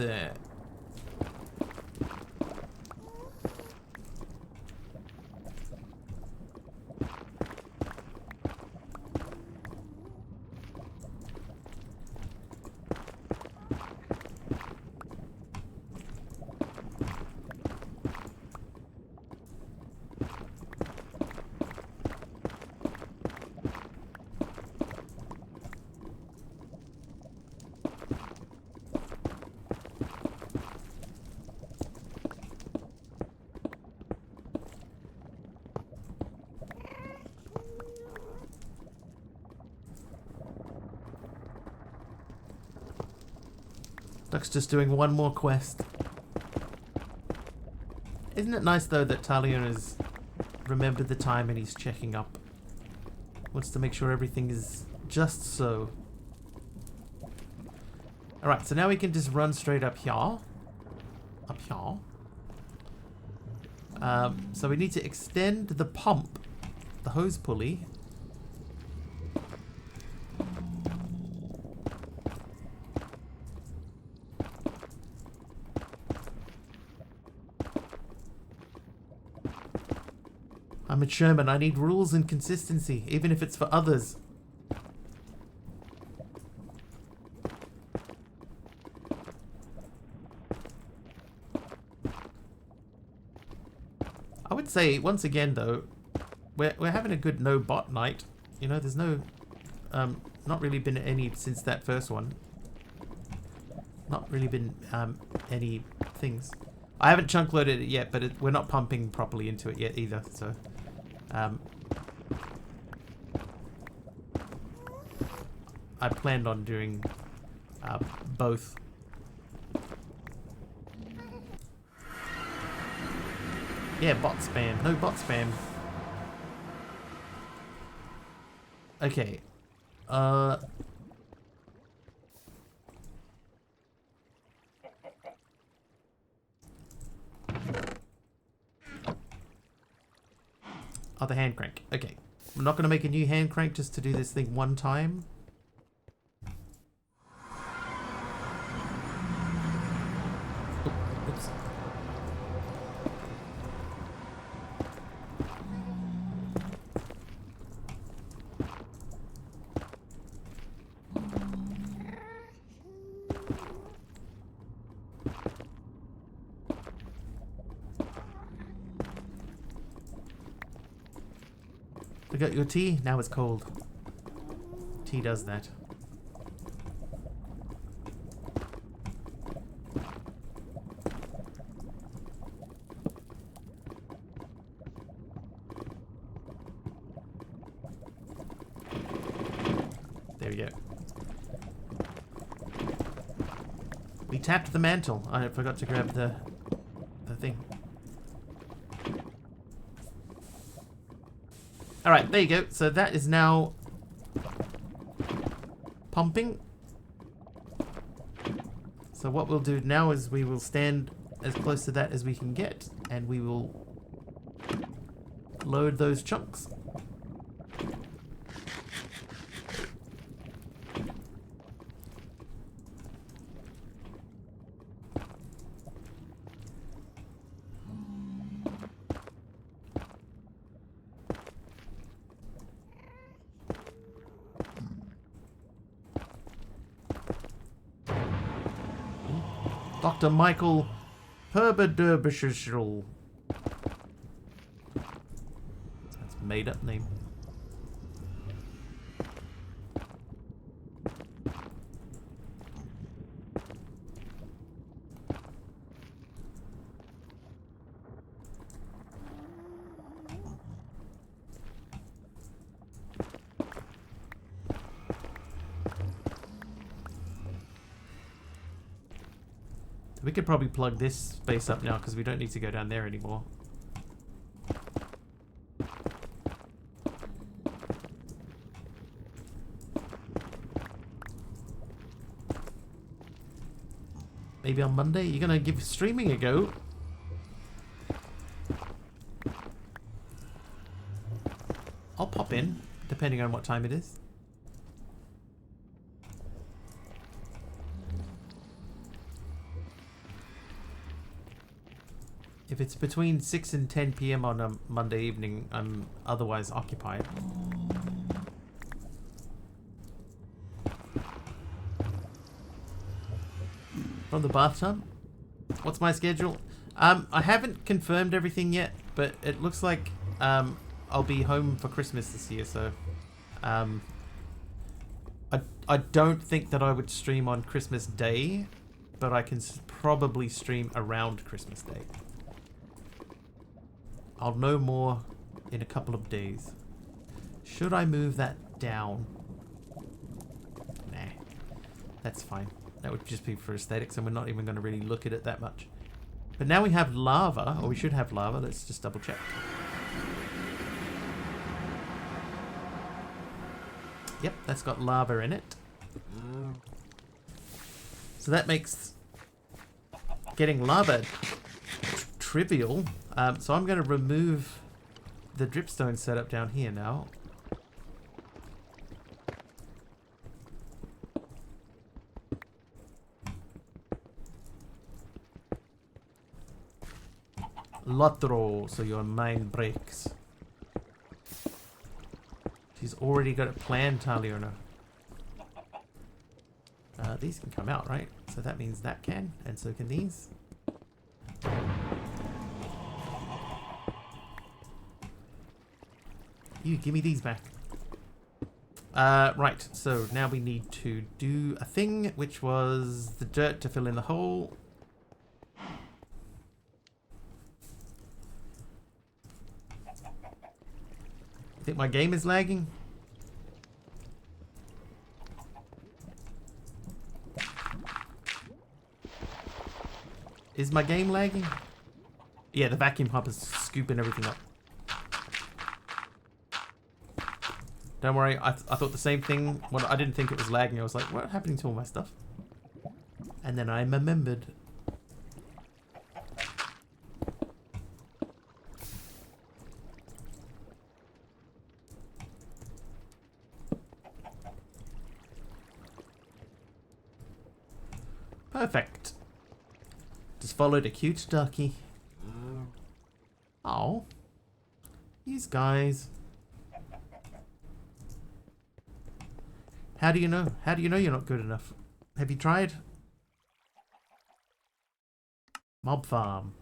Duck's just doing one more quest. Isn't it nice though that Talion has remembered the time and he's checking up? Wants to make sure everything is just so. Alright, so now we can just run straight up here. Up here. So we need to extend the pump, the hose pulley. I'm a Sherman. I need rules and consistency, even if it's for others. I would say, once again though, we're having a good no bot night. You know, there's no not really been any since that first one. Not really been any things. I haven't chunk loaded it yet, but we're not pumping properly into it yet either. So I planned on doing both. Yeah, bot spam. No bot spam. Okay. Other hand crank. Okay. I'm not going to make a new hand crank just to do this thing one time. Oh, oops. Got your tea? Now it's cold. Tea does that. There we go. We tapped the mantle. I forgot to grab the thing. Alright, there you go. So that is now pumping. So what we'll do now is we will stand as close to that as we can get, and we will load those chunks. Dr. Michael Perberderbischel. That's a made up name. We could probably plug this space up now because we don't need to go down there anymore. Maybe on Monday? You're gonna give streaming a go? I'll pop in, depending on what time it is. If it's between 6 and 10 PM on a Monday evening, I'm otherwise occupied. From the bathtub? What's my schedule? I haven't confirmed everything yet, but it looks like I'll be home for Christmas this year, so I don't think that I would stream on Christmas Day, but I can probably stream around Christmas Day. I'll know more in a couple of days. Should I move that down? Nah, that's fine. That would just be for aesthetics, and we're not even going to really look at it that much. But now we have lava, or we should have lava. Let's just double check. Yep, that's got lava in it. So that makes getting lava trivial. So I'm going to remove the dripstone setup down here now. Lotro, so your mind breaks. She's already got it planned, Taliona. These can come out, right? So that means that can, and so can these. You give me these back. Right, so now we need to do a thing, which was the dirt to fill in the hole. I think my game is lagging. Is my game lagging? Yeah, the vacuum pump is scooping everything up. Don't worry, I thought the same thing. When I didn't think it was lagging, I was like, what's happening to all my stuff? And then I remembered. Perfect. Just followed a cute ducky. Oh. These guys. How do you know? How do you know you're not good enough? Have you tried? Mob farm.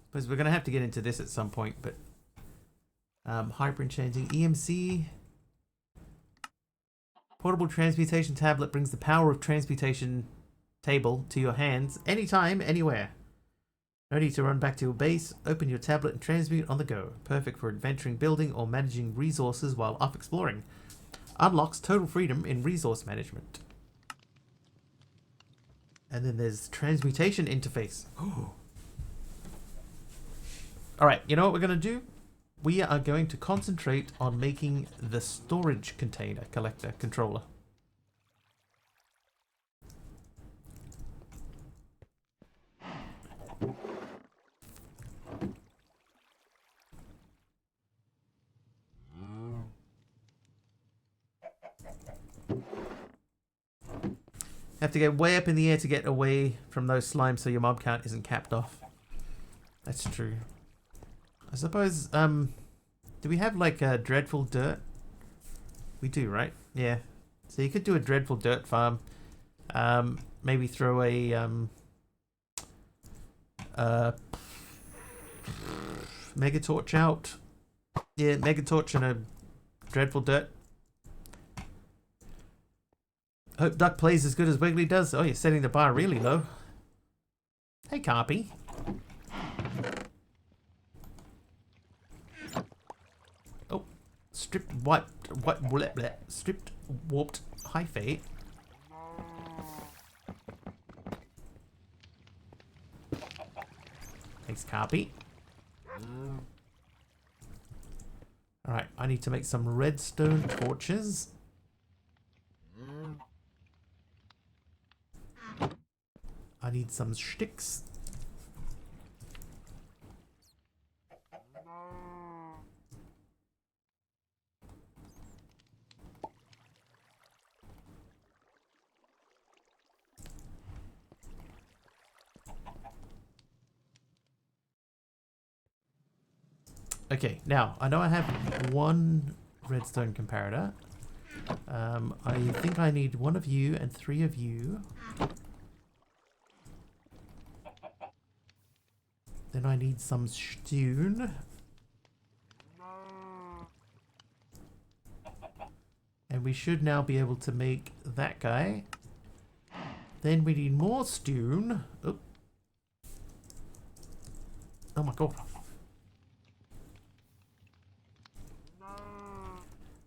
Suppose we're gonna have to get into this at some point, but hyper enchanting EMC. Portable transmutation tablet brings the power of transmutation table to your hands anytime, anywhere. No need to run back to your base. Open your tablet and transmute on the go. Perfect for adventuring, building, or managing resources while up exploring. Unlocks total freedom in resource management. And then there's transmutation interface. Alright, you know what we're going to do? We are going to concentrate on making the storage container collector controller. Have to get way up in the air to get away from those slimes so your mob count isn't capped off. That's true. I suppose, do we have like a dreadful dirt? We do, right? Yeah. So you could do a dreadful dirt farm. Maybe throw a, mega torch out. Yeah, mega torch and a dreadful dirt. Hope Duck plays as good as Wiggly does. Oh, you're setting the bar really low. Hey, Carpy. Oh, stripped stripped warped hyphae. Thanks, Carpy. Alright, I need to make some redstone torches. I need some sticks. Okay, now I know I have one redstone comparator. I think I need one of you and 3 of you. Then I need some stone. And we should now be able to make that guy. Then we need more stone. Oh, oh my god.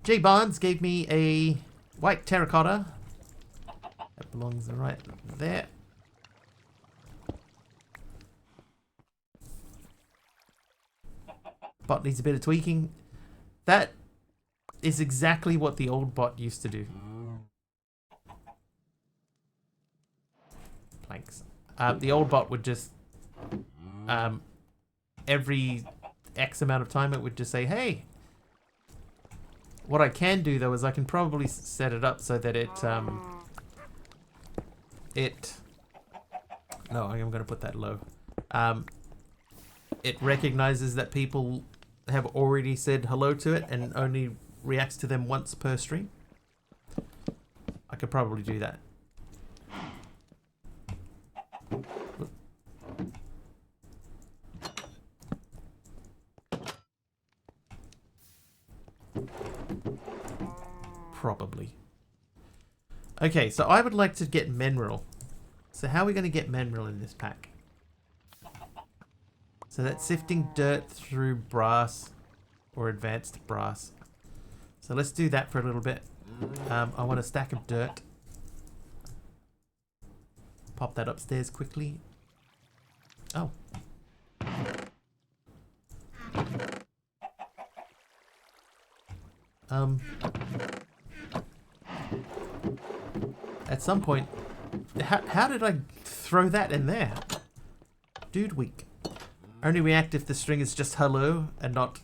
J Barnes gave me a white terracotta. That belongs right there. Bot needs a bit of tweaking. That is exactly what the old bot used to do. Planks. The old bot would just every X amount of time it would just say, hey. What I can do though is I can probably set it up so that no, I'm going to put that low. It recognizes that people have already said hello to it and only reacts to them once per stream. I could probably do that. Probably. Okay, so I would like to get mineral. So how are we going to get mineral in this pack? So that's sifting dirt through brass or advanced brass. So let's do that for a little bit. I want a stack of dirt. Pop that upstairs quickly. Oh. At some point, how did I throw that in there? Dude weak. Only react if the string is just hello and not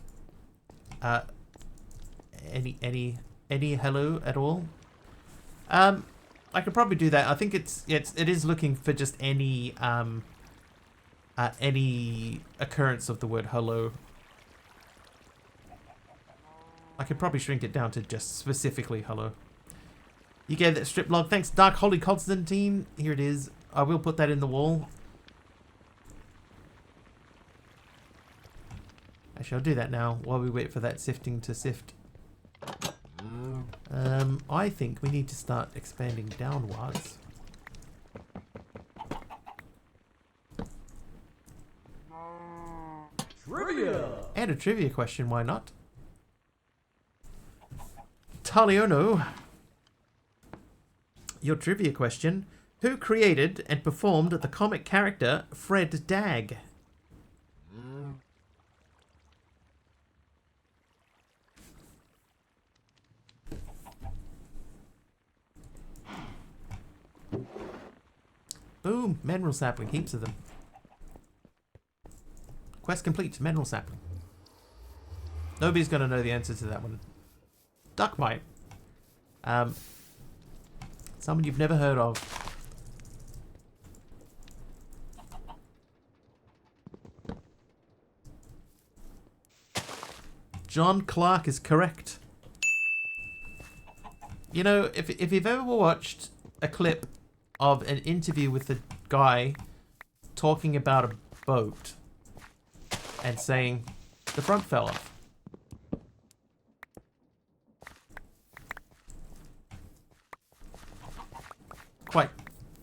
any hello at all. I could probably do that. I think it is looking for just any occurrence of the word hello. I could probably shrink it down to just specifically hello. You gave that strip log. Thanks, Dark Holy Constantine. Here it is. I will put that in the wall. Actually, I'll do that now while we wait for that sifting to sift. I think we need to start expanding downwards. Trivia! And a trivia question, why not? Taliono, your trivia question. Who created and performed the comic character Fred Dag? Boom, mineral sapling, heaps of them. Quest complete, mineral sapling. Nobody's gonna know the answer to that one. Duckmite. Someone you've never heard of. John Clark is correct. You know, if you've ever watched a clip of an interview with a guy talking about a boat and saying the front fell off. Quite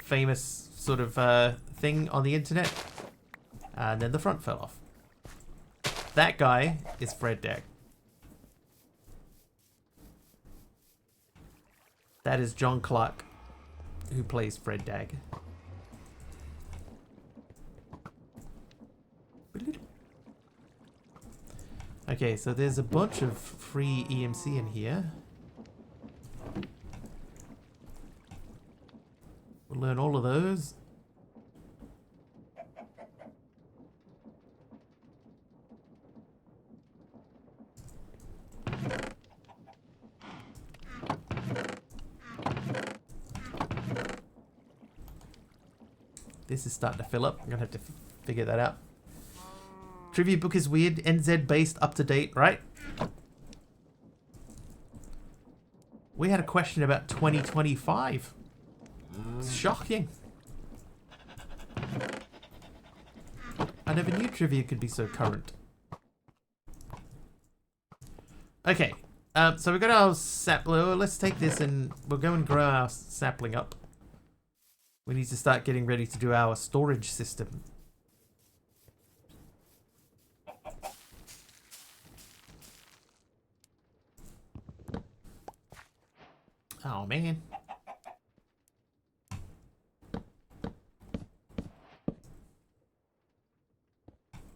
famous sort of thing on the internet. And then the front fell off. That guy is Fred Dag. That is John Clark, who plays Fred Dag. Okay, so there's a bunch of free EMC in here. We'll learn all of those. This is starting to fill up. I'm gonna have to figure that out. Trivia book is weird. NZ based, up to date, right? We had a question about 2025. It's shocking. I never knew trivia could be so current. Okay, so we've got our sapling. Let's take this and we'll go and grow our sapling up. We need to start getting ready to do our storage system. Oh man.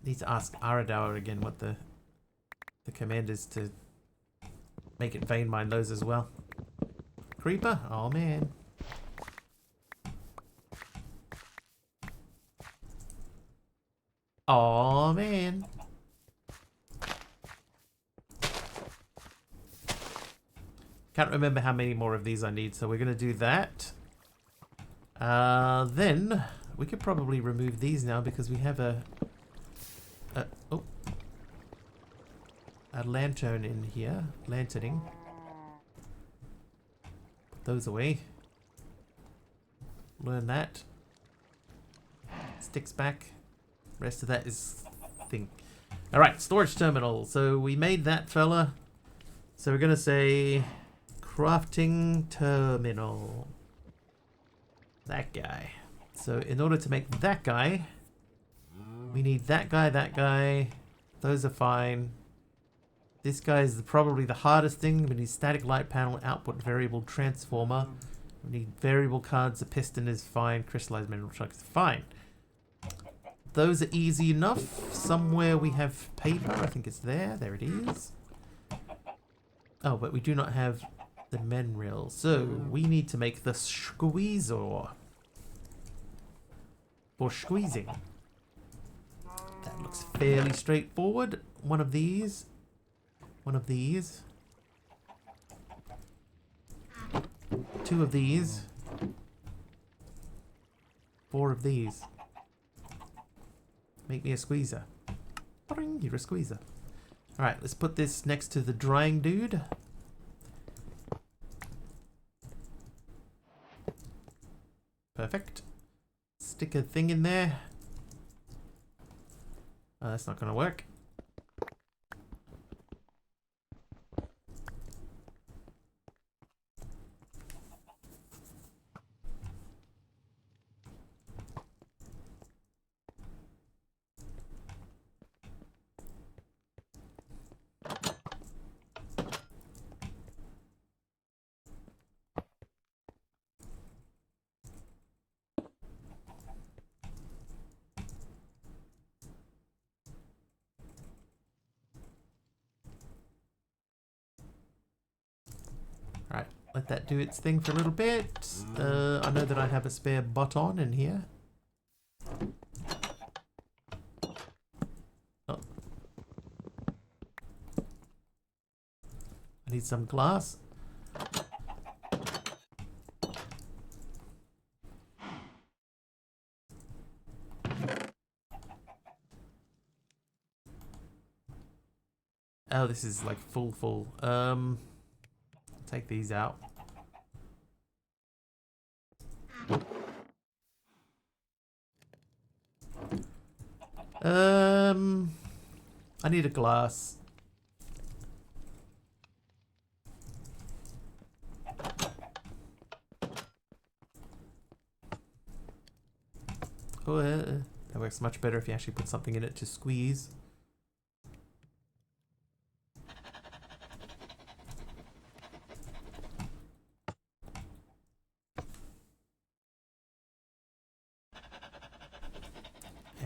Need to ask Aradauer again what the command is to make it vein mine those as well. Creeper? Oh man. Oh man. Can't remember how many more of these I need, so we're going to do that. Then we could probably remove these now because we have a lantern in here. Lanterning. Put those away. Learn that. Sticks back. Rest of that is thing. Alright, storage terminal. So we made that fella. So we're going to say Crafting terminal. That guy. So in order to make that guy, we need that guy. Those are fine. This guy is probably the hardest thing. We need static light panel, output variable transformer. We need variable cards. The piston is fine. Crystallized mineral chunk is fine. Those are easy enough. Somewhere we have paper. I think it's there. There it is. Oh, but we do not have the mineral. So we need to make the squeezer. For squeezing. That looks fairly straightforward. One of these. One of these. Two of these. Four of these. Make me a squeezer. Bring, you're a squeezer. Alright, let's put this next to the drying dude. Perfect. Stick a thing in there. Oh, that's not going to work. Alright, let that do its thing for a little bit. I know that I have a spare button in here. Oh. I need some glass. Oh, this is like full. Take these out. I need a glass. Oh, that works much better if you actually put something in it to squeeze.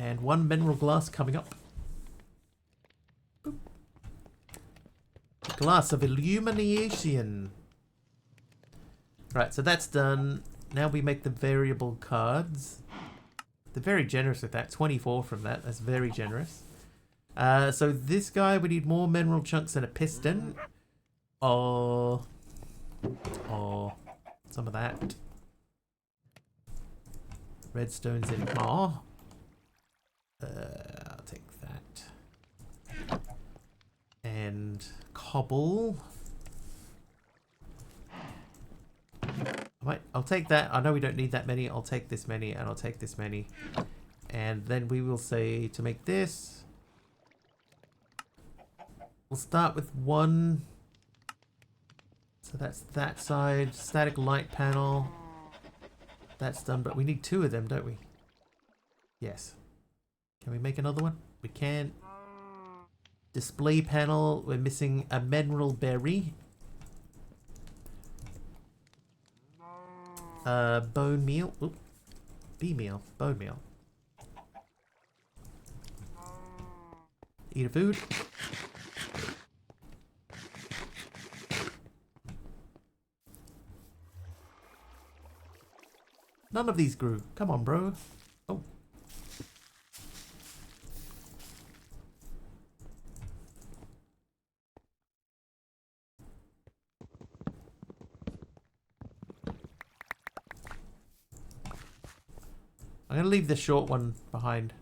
And one mineral glass coming up. Boop. Glass of illumination. Right, so that's done. Now we make the variable cards. They're very generous with that. 24 from that. That's very generous. So this guy, we need more mineral chunks and a piston. Or some of that. Redstone's in more. I'll take that. And cobble. I'll take that. I know we don't need that many. I'll take this many and I'll take this many. And then we will say to make this. We'll start with one. So that's that side. Static light panel. That's done, but we need two of them, don't we? Yes. Can we make another one? We can. Display panel. We're missing a mineral berry. Bone meal. Oop. Bee meal. Bone meal. Eat a food. None of these grew. Come on, bro. Oh. I'm going to leave the short one behind.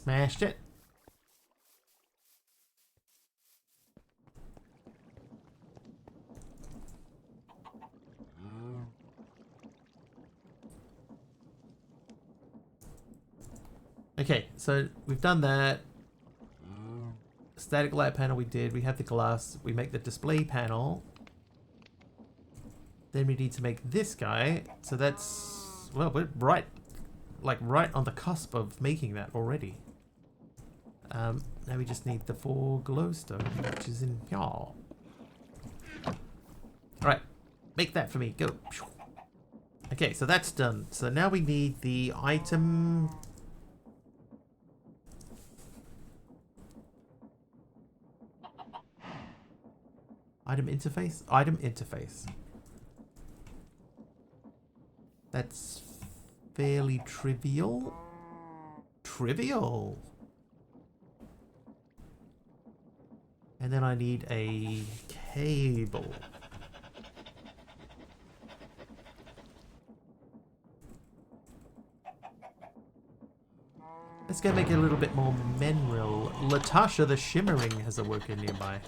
Smashed it. Okay, so we've done that. Static light panel we did. We have the glass. We make the display panel. Then we need to make this guy. So that's... Well, we're right... Like, right on the cusp of making that already. Now we just need the 4 glowstone, which is in here. Alright. Make that for me. Go. Okay, so that's done. So now we need the item... Item interface? Item interface. That's fairly trivial. Trivial. And then I need a cable. Let's go make it a little bit more mineral. Latasha the Shimmering has awoken nearby.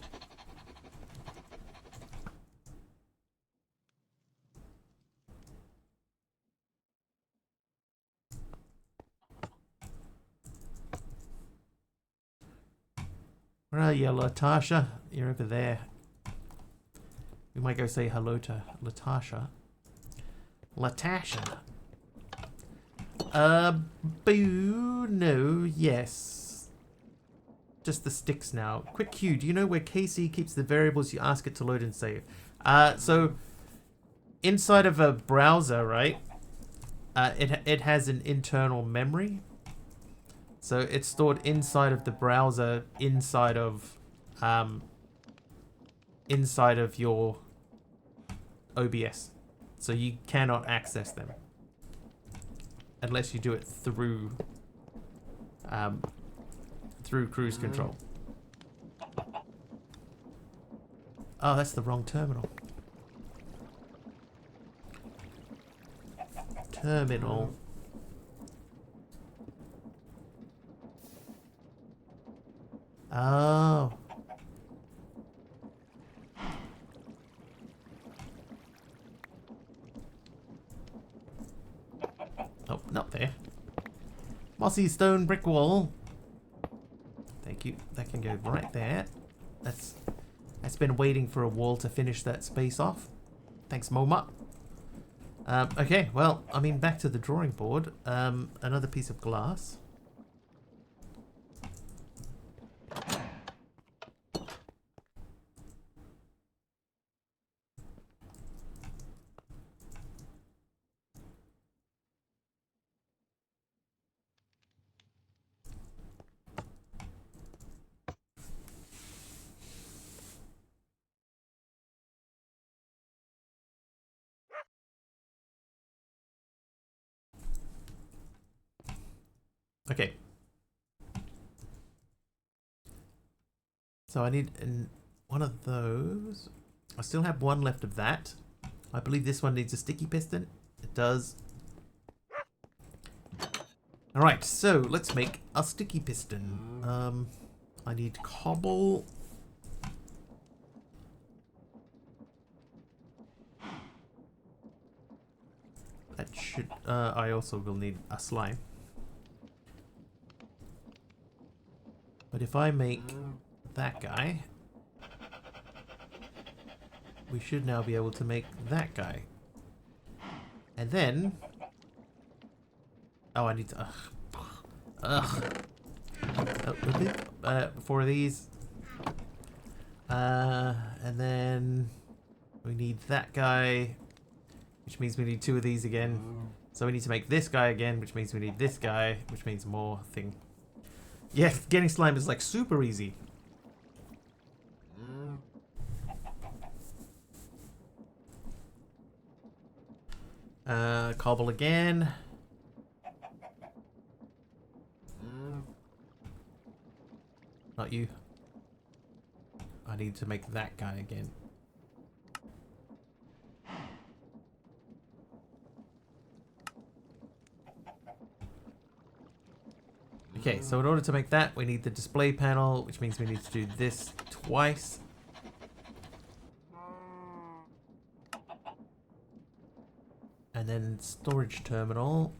Where are you, Latasha? You're over there. We might go say hello to Latasha. Latasha. Boo, no, yes. Just the sticks now. Quick Q, do you know where KC keeps the variables you ask it to load and save? So inside of a browser, right? It has an internal memory. So it's stored inside of the browser, inside of your OBS. So you cannot access them unless you do it through cruise control. Oh, that's the wrong terminal. Terminal. Oh. Oh, not there. Mossy stone brick wall. Thank you. That can go right there. That's been waiting for a wall to finish that space off. Thanks, MoMA. Okay, well, I mean, back to the drawing board. Another piece of glass. Okay. So I need one of those. I still have one left of that. I believe this one needs a sticky piston. It does. Alright, so let's make a sticky piston. I need cobble. That should... I also will need a slime. But if I make that guy, we should now be able to make that guy. And then... Oh, I need to... Ugh. Oh, 4 of these. And then we need that guy, which means we need 2 of these again. So we need to make this guy again, which means we need this guy, which means more thing. Yeah, getting slime is like super easy. Cobble again. Not you. I need to make that guy again. Okay, Okay, so in order to make that, we need the display panel, which means we need to do this twice. And then storage terminal.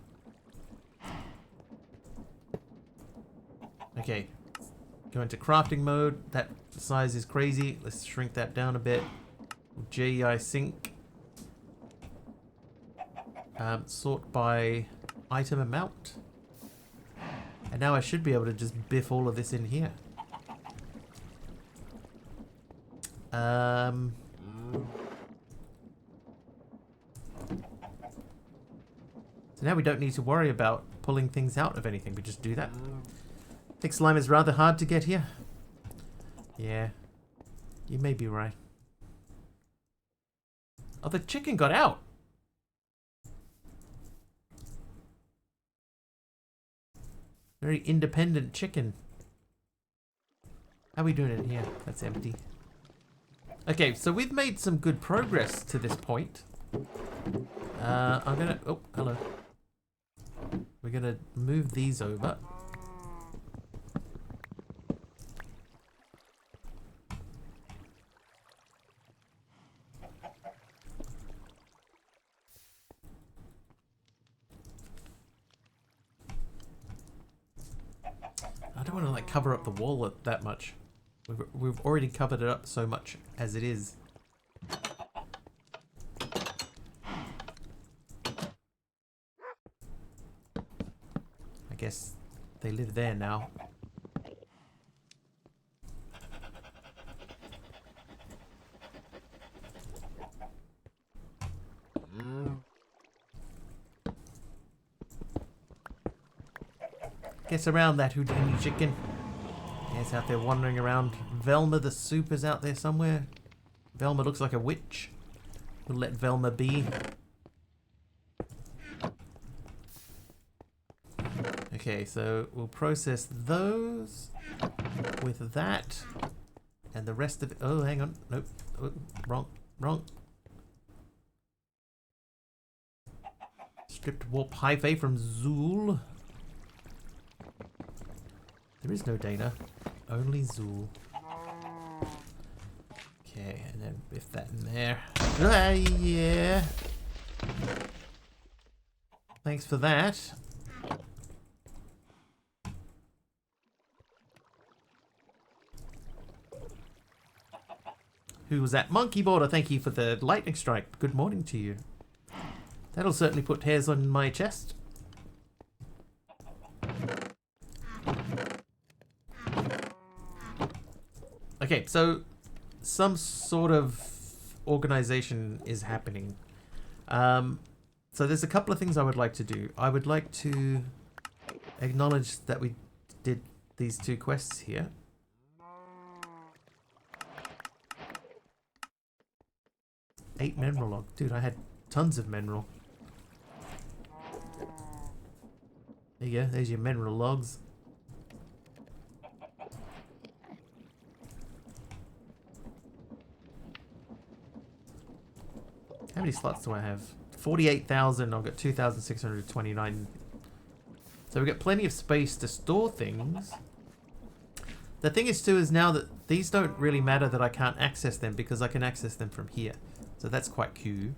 Okay, go into crafting mode. That size is crazy. Let's shrink that down a bit. JEI sync. Sort by item amount. And now I should be able to just biff all of this in here. So now we don't need to worry about pulling things out of anything. We just do that. Thick slime is rather hard to get here. Yeah, you may be right. Oh, the chicken got out. Very independent chicken. How are we doing in here? That's empty. Okay, so we've made some good progress to this point. I'm gonna... Oh, hello. We're gonna move these over. I don't want to like cover up the wall that much. We've already covered it up so much as it is. I guess they live there now. Guess around that Houdini chicken. It's out there wandering around. Velma the soup is out there somewhere. Velma looks like a witch. We'll let Velma be. Okay, so we'll process those with that. And the rest of it. Oh, hang on. Nope. Oh, wrong. Stripped warp hyphae from Zool. There is no Dana, only Zool. Okay, and then biff that in there. Yeah. Thanks for that. Who was that? Monkey Border, thank you for the lightning strike. Good morning to you. That'll certainly put hairs on my chest. Okay, so some sort of organization is happening. So there's a couple of things I would like to do. I would like to acknowledge that we did these 2 quests here. Eight mineral log. Dude, I had tons of mineral. There you go. There's your mineral logs. How many slots do I have? 48,000. I've got 2,629. So we've got plenty of space to store things. The thing is too is now that these don't really matter that I can't access them because I can access them from here. So that's quite cool.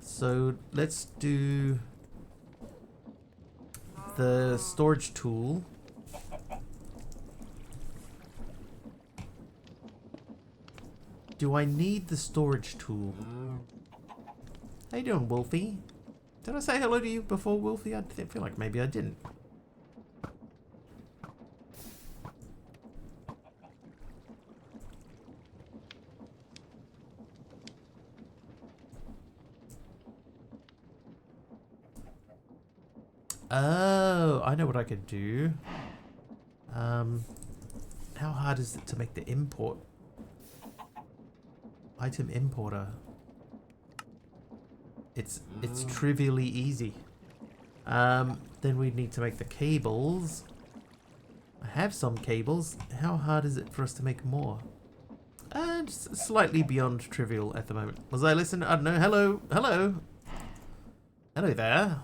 So let's do the storage tool. Do I need the storage tool? How you doing, Wolfie? Did I say hello to you before, Wolfie? I feel like maybe I didn't. Oh, I know what I could do. How hard is it to make the import? Item importer. It's trivially easy. Then we need to make the cables. I have some cables. How hard is it for us to make more? Just slightly beyond trivial at the moment. Was I listening? I don't know. Hello. Hello. Hello there.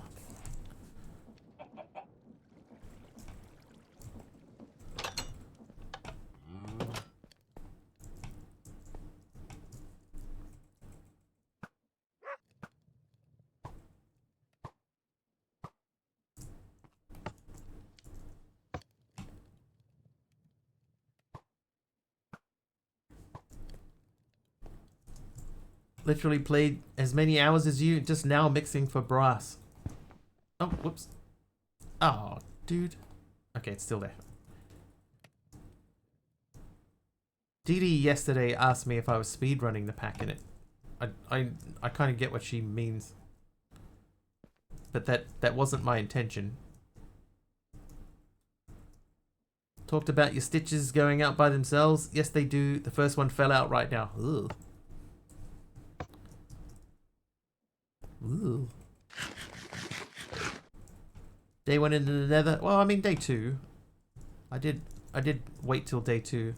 literally played as many hours as you, just now mixing for brass. Oh, whoops. Oh, dude. Okay, it's still there. Dee Dee yesterday asked me if I was speedrunning the pack in it. I kind of get what she means. But that wasn't my intention. Talked about your stitches going out by themselves. Yes, they do. The first one fell out right now. Ugh. Ooh. Day 1 into the nether. Well, I mean day 2. I did wait till day 2.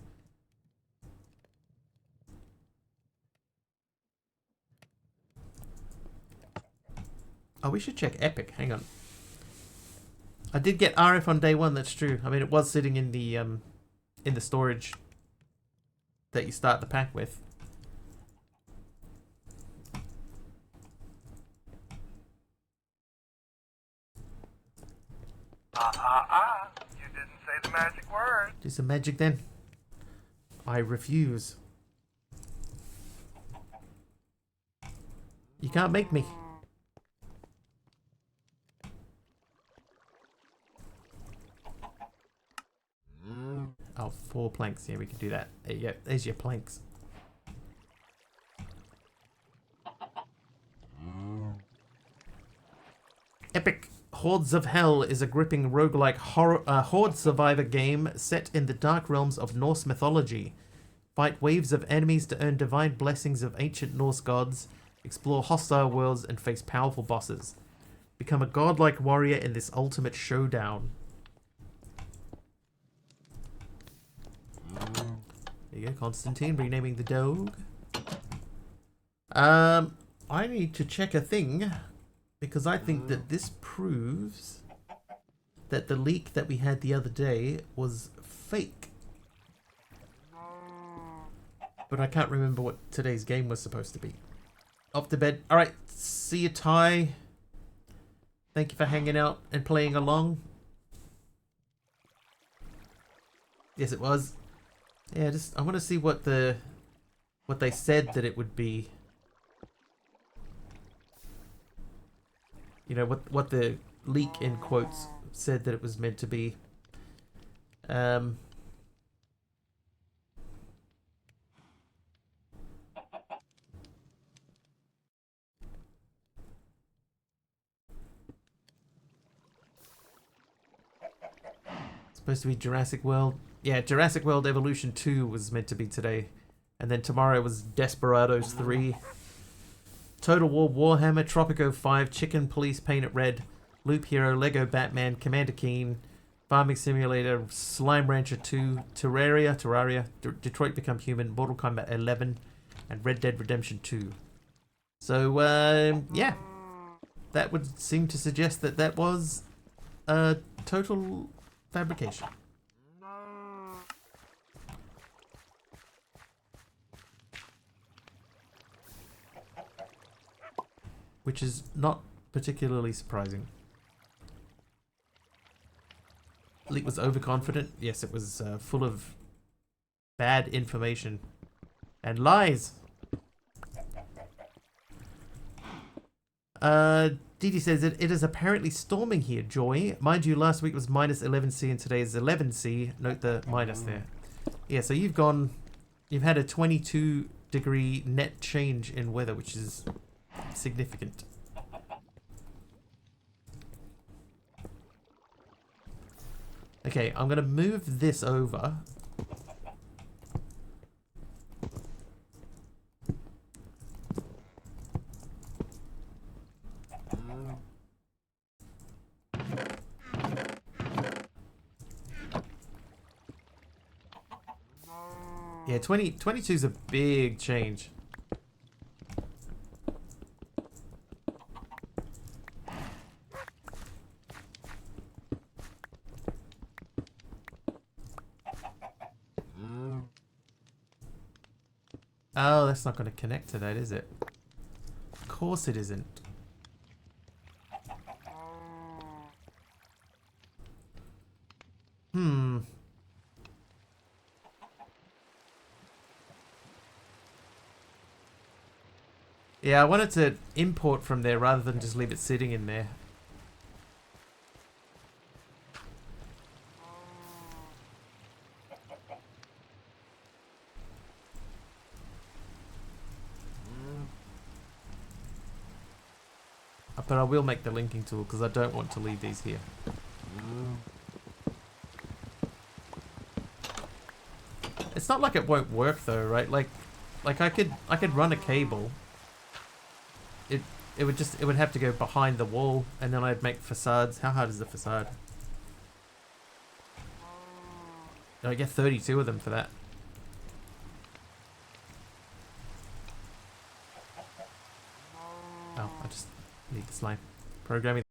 Oh, we should check Epic. Hang on. I did get RF on day 1. That's true. I mean, it was sitting in the storage that you start the pack with. You didn't say the magic word. Do some magic then. I refuse. You can't make me. Oh, 4 planks. Yeah, we can do that. There you go. There's your planks. Epic Hordes of Hell is a gripping roguelike horde survivor game set in the dark realms of Norse mythology. Fight waves of enemies to earn divine blessings of ancient Norse gods, explore hostile worlds, and face powerful bosses. Become a godlike warrior in this ultimate showdown. There you go, Constantine, renaming the dog. I need to check a thing, because I think that this proves that the leak that we had the other day was fake. But I can't remember what today's game was supposed to be. Off to bed. Alright, see you, Ty. Thank you for hanging out and playing along. Yes, it was. Yeah, I want to see what they said that it would be. You know, what the leak in quotes said that it was meant to be. Supposed to be Jurassic World. Yeah, Jurassic World Evolution 2 was meant to be today. And then tomorrow was Desperados 3. Total War Warhammer, Tropico 5, Chicken Police Paint It Red, Loop Hero, Lego Batman, Commander Keen, Farming Simulator, Slime Rancher 2, Terraria, Detroit Become Human, Mortal Kombat 11, and Red Dead Redemption 2. So, yeah. That would seem to suggest that that was a total fabrication. Which is not particularly surprising. Leak was overconfident. Yes, it was full of bad information and lies. Didi says it is apparently storming here, Joy. Mind you, last week was minus 11C and today is 11C. Note the minus there. Yeah, so you've had a 22-degree net change in weather, which is significant. Okay, I'm gonna move this over. Yeah, 22 is a big change. Oh, that's not going to connect to that, is it? Of course it isn't. Yeah, I wanted to import from there rather than just leave it sitting in there. But I will make the linking tool because I don't want to leave these here. It's not like it won't work though, right? Like I could run a cable. It would have to go behind the wall, and then I'd make facades. How hard is the facade? I get 32 of them for that. Oh, I just need this line. Programming.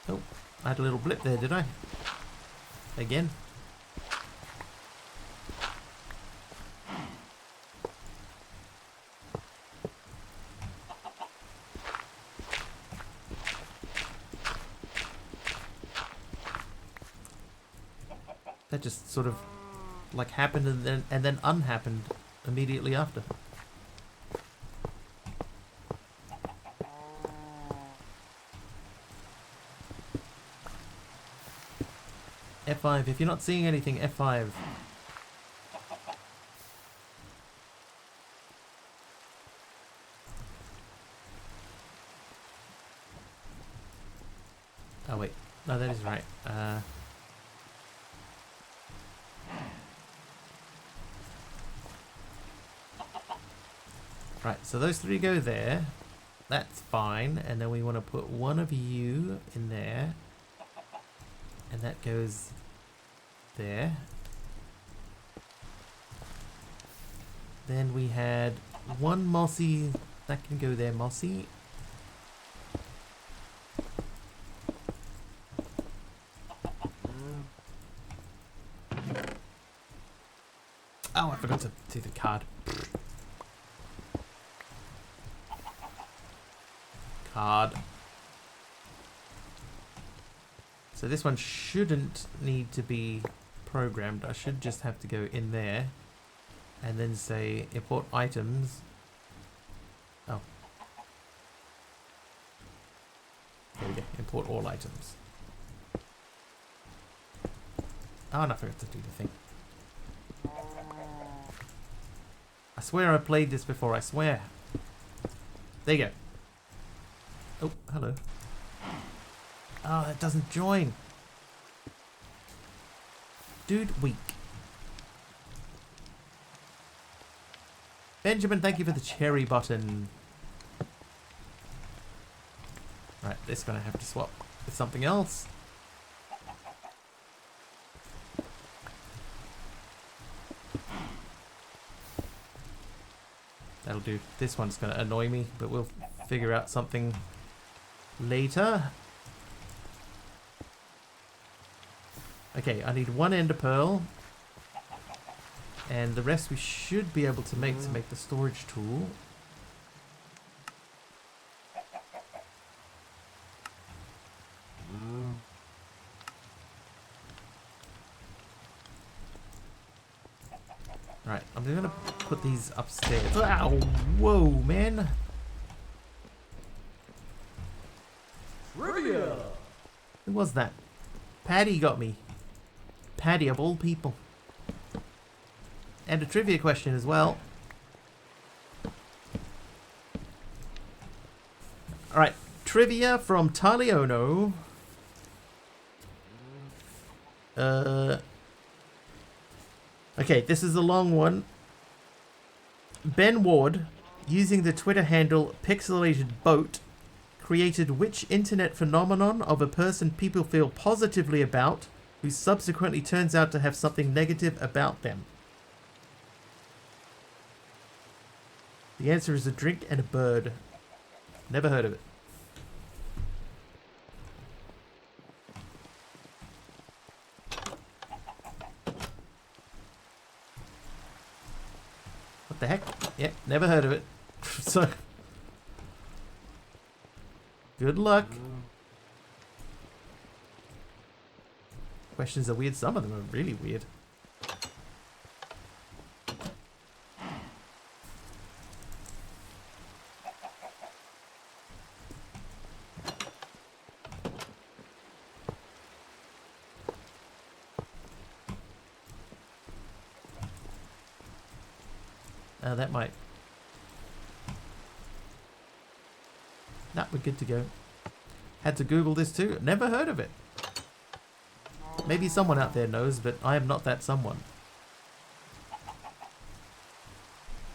Oh, I had a little blip there, did I? Again. That just sort of like happened and then unhappened immediately after. F5. If you're not seeing anything, F5. Oh wait, no, that is right. Right, so those three go there. That's fine, and then we want to put one of you in there, and that goes there. Then we had one Mossy, that can go there, Mossy. Oh, I forgot to do the card. Card. So this one shouldn't need to be programmed. I should just have to go in there and then say import items. Oh. There we go. Import all items. Oh, and I forgot to do the thing. I swear I played this before, I swear. There you go. Oh, hello. Oh, that doesn't join. Dude, weak. Benjamin, thank you for the cherry button. Right, this is going to have to swap with something else. That'll do. This one's going to annoy me, but we'll figure out something later. Okay, I need one ender pearl. And the rest we should be able to make the storage tool. Right, I'm gonna put these upstairs. Ow, whoa, man. Trivia! Who was that? Paddy got me. Paddy of all people. And a trivia question as well. Alright, trivia from Taliono. Okay, this is a long one. Ben Ward, using the Twitter handle Pixelated Boat, created which internet phenomenon of a person people feel positively about, who subsequently turns out to have something negative about them? The answer is a drink and a bird. Never heard of it. What the heck? Yep, never heard of it. So, Good luck. Questions are weird. Some of them are really weird. That might... Nah, we're good to go. Had to Google this too. Never heard of it. Maybe someone out there knows, but I am not that someone.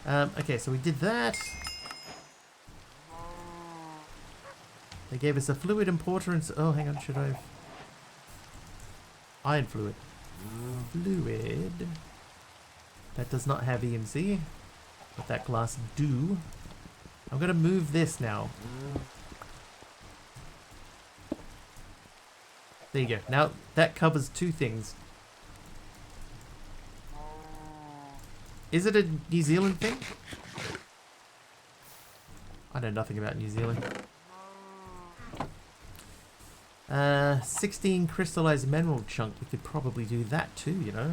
Okay, so we did that. They gave us a fluid importer and... Oh, hang on, should I... Iron fluid. Fluid. That does not have EMC. But that glass do. I'm going to move this now. There you go. Now that covers two things. Is it a New Zealand thing? I know nothing about New Zealand. 16 crystallized mineral chunk. We could probably do that too, you know.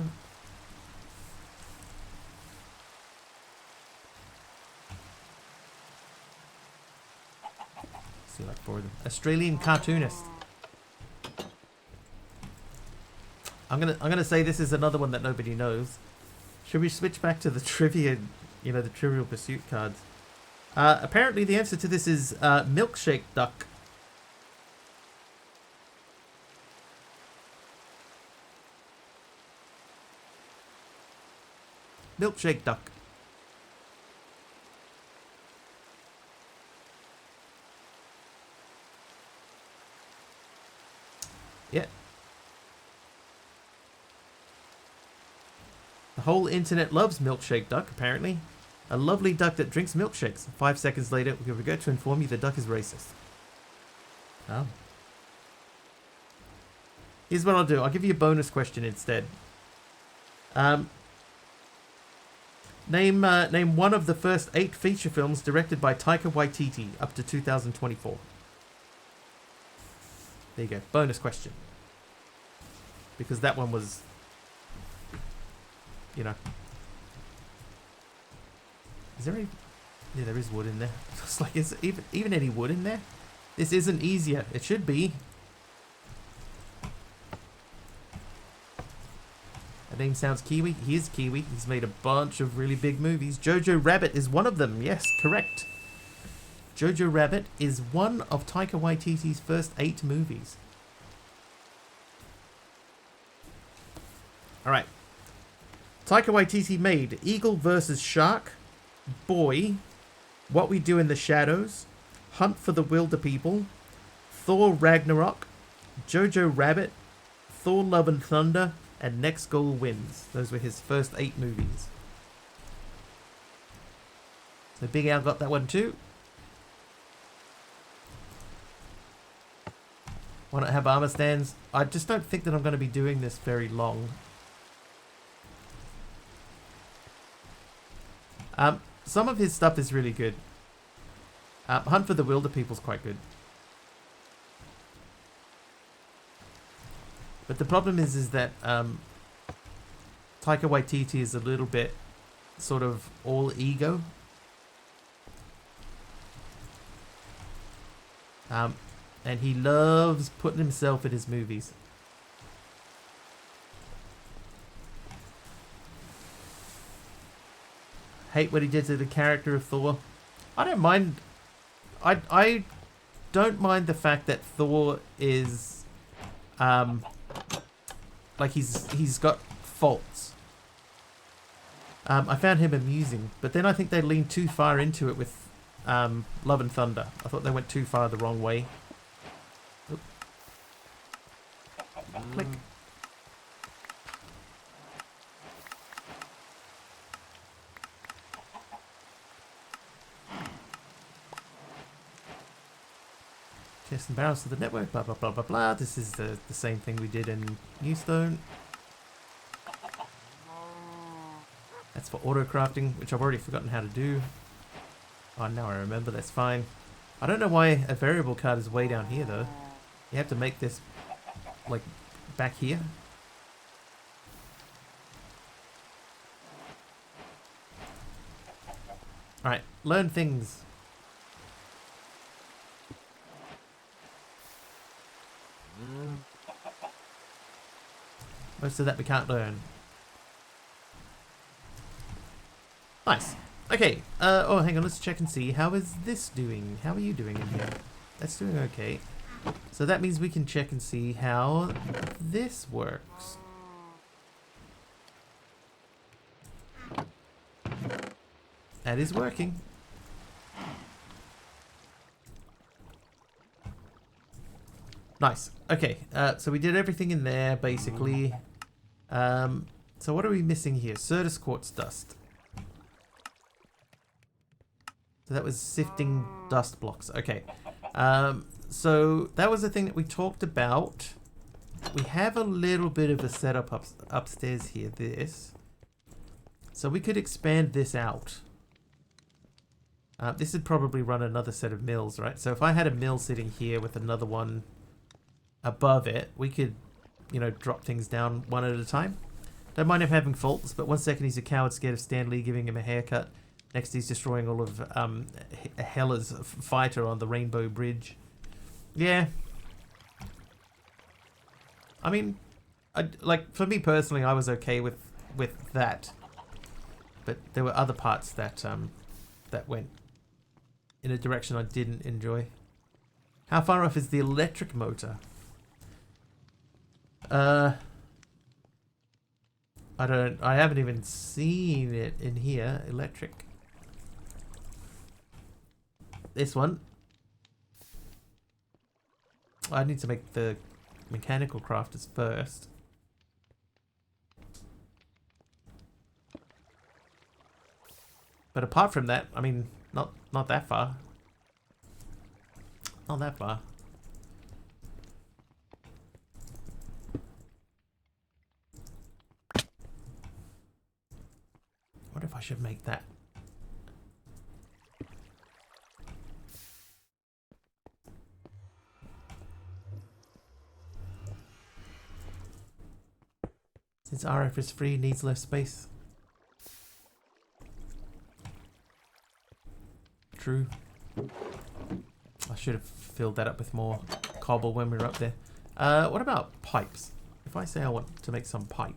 See, like four of them. Australian cartoonist. I'm gonna say this is another one that nobody knows. Should we switch back to the trivia, you know, the Trivial Pursuit cards? Apparently the answer to this is milkshake duck. Milkshake duck. Yeah. The whole internet loves milkshake duck, apparently. A lovely duck that drinks milkshakes. 5 seconds later, we regret to inform you the duck is racist. Oh. Here's what I'll do. I'll give you a bonus question instead. Name one of the first 8 feature films directed by Taika Waititi up to 2024. There you go. Bonus question. Because that one was, you know. Is there any... Yeah, there is wood in there. It's like, is even any wood in there? This isn't easier. It should be. That name sounds Kiwi. He is Kiwi. He's made a bunch of really big movies. Jojo Rabbit is one of them. Yes, correct. Jojo Rabbit is one of Taika Waititi's first 8 movies. Alright. Taika Waititi made Eagle vs. Shark, Boy, What We Do in the Shadows, Hunt for the Wilder People, Thor Ragnarok, Jojo Rabbit, Thor Love and Thunder, and Next Goal Wins. Those were his first 8 movies. So Big Al got that one too. Why not have armor stands? I just don't think that I'm going to be doing this very long. Some of his stuff is really good. Hunt for the Wilder People's quite good. But the problem is that Taika Waititi is a little bit sort of all ego. And he loves putting himself in his movies. Hate what he did to the character of Thor. I don't mind. I don't mind the fact that Thor is like he's got faults. I found him amusing, but then I think they leaned too far into it with Love and Thunder. I thought they went too far the wrong way. Oop. Click. Chest and barrels to the network, blah blah blah blah blah. This is the same thing we did in Newstone. That's for auto crafting, which I've already forgotten how to do. Oh, now I remember, that's fine. I don't know why a variable card is way down here though. You have to make this like back here. Alright, learn things. Most of that we can't learn. Nice. Okay. Oh, hang on. Let's check and see. How is this doing? How are you doing in here? That's doing okay. So that means we can check and see how this works. That is working. Nice. Okay. So we did everything in there, basically. So what are we missing here? Certus quartz dust. So that was sifting dust blocks. Okay. So that was the thing that we talked about. We have a little bit of a setup upstairs here. This. So we could expand this out. This would probably run another set of mills, right? So if I had a mill sitting here with another one above it, we could, you know, drop things down one at a time. Don't mind him having faults, but 1 second he's a coward scared of Stan Lee giving him a haircut. Next he's destroying all of Hella's fighter on the Rainbow Bridge. Yeah. I mean, like, for me personally, I was okay with that. But there were other parts that that went in a direction I didn't enjoy. How far off is the electric motor? I haven't even seen it in here. Electric. This one. I need to make the mechanical crafters first. But apart from that, I mean, not that far. Not that far. What if I should make that? Since RF is free, needs less space. True. I should have filled that up with more cobble when we were up there. What about pipes? If I say I want to make some pipe.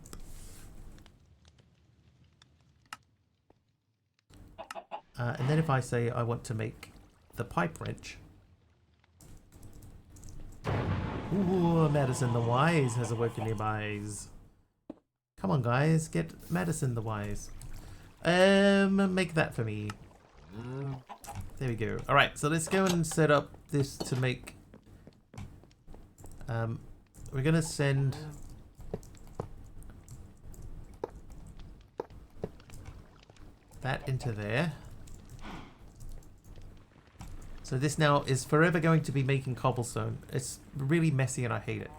And then if I say I want to make the pipe wrench. Ooh, Madison the Wise has awoken your eyes. Come on, guys, get Madison the Wise. Make that for me. There we go. All right, so let's go and set up this to make. We're gonna send. That into there. So this now is forever going to be making cobblestone. It's really messy and I hate it.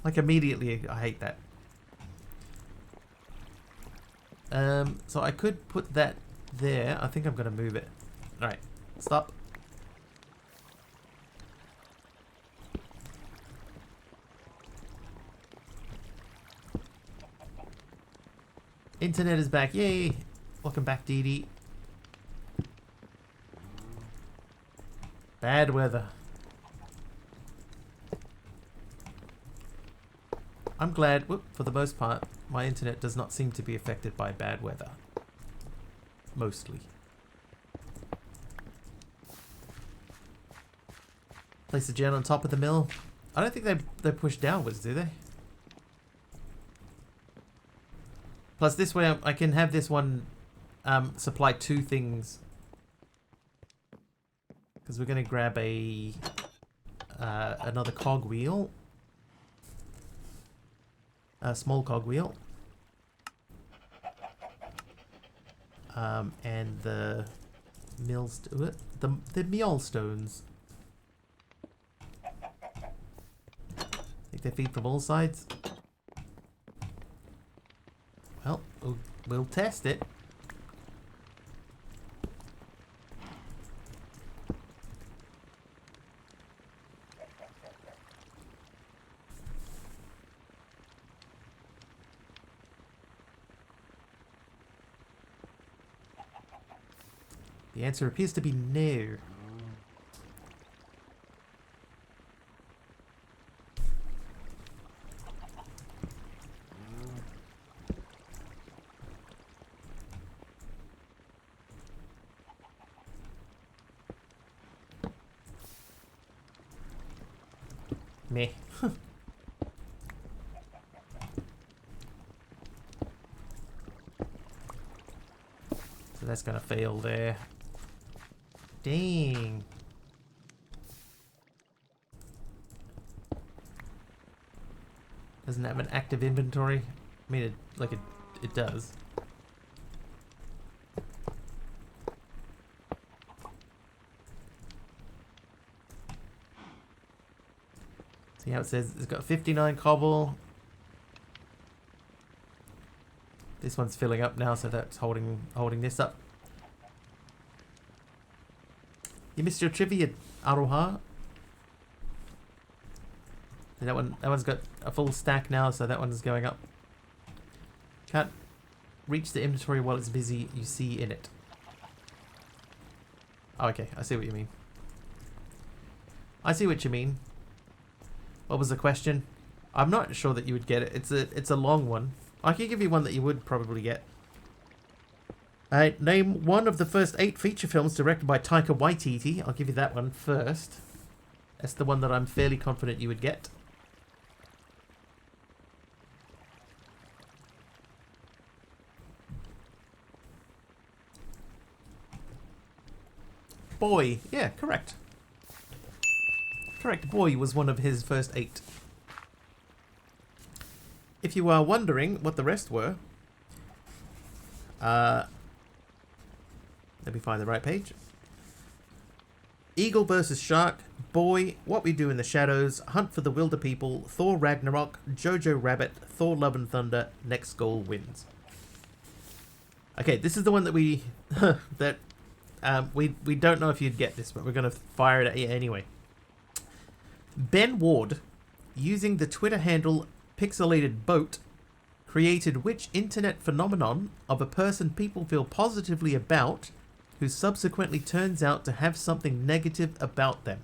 Like immediately I hate that. So I could put that there. I think I'm going to move it. Alright, stop. Internet is back. Yay! Welcome back, Dee Dee. Bad weather. I'm glad, for the most part, my internet does not seem to be affected by bad weather. Mostly. Place the gen on top of the mill. I don't think they push downwards, do they? Plus this way I can have this one supply two things. Because we're going to grab a another cog wheel. A small cog wheel. And the mills, the millstones. Take their feet from all sides. Well, we'll test it. The answer appears to be no. Meh. So that's gonna fail there. Dang. Doesn't have an active inventory. I mean, it does. See how it says it's got 59 cobble. This one's filling up now, so that's holding this up. You missed your trivia, Aroha. That one's got a full stack now, so that one's going up. Can't reach the inventory while it's busy. You see in it. Oh, okay, I see what you mean. I see what you mean. What was the question? I'm not sure that you would get it. It's a long one. I can give you one that you would probably get. Name one of the first 8 feature films directed by Taika Waititi. I'll give you that one first. That's the one that I'm fairly confident you would get. Boy. Yeah, correct. Correct. Boy was one of his first 8. If you are wondering what the rest were, let me find the right page. Eagle versus Shark, Boy, What We Do in the Shadows, Hunt for the Wilder People, Thor Ragnarok, Jojo Rabbit, Thor Love and Thunder, Next Goal Wins. Okay, this is the one that we we don't know if you'd get this, but we're gonna fire it at you anyway. Ben Ward, using the Twitter handle Pixelated Boat, created which internet phenomenon of a person people feel positively about who subsequently turns out to have something negative about them?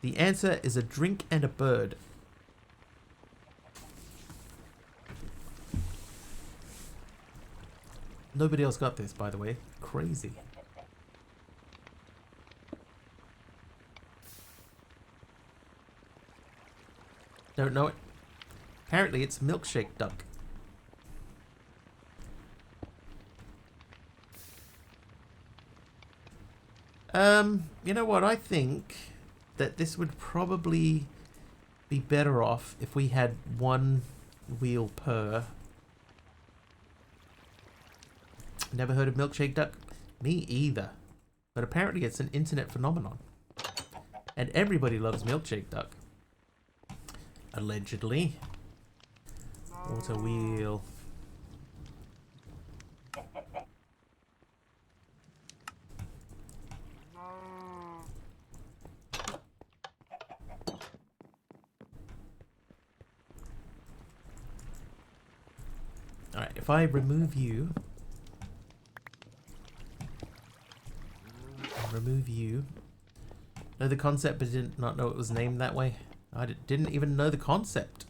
The answer is a drink and a bird. Nobody else got this, by the way. Crazy. Don't know it. Apparently it's milkshake duck. You know what? I think that this would probably be better off if we had one wheel per. Never heard of milkshake duck? Me either. But apparently it's an internet phenomenon. And everybody loves milkshake duck. Allegedly. Water wheel. Alright, if I remove you... Know the concept, but did not know it was named that way. I didn't even know the concept.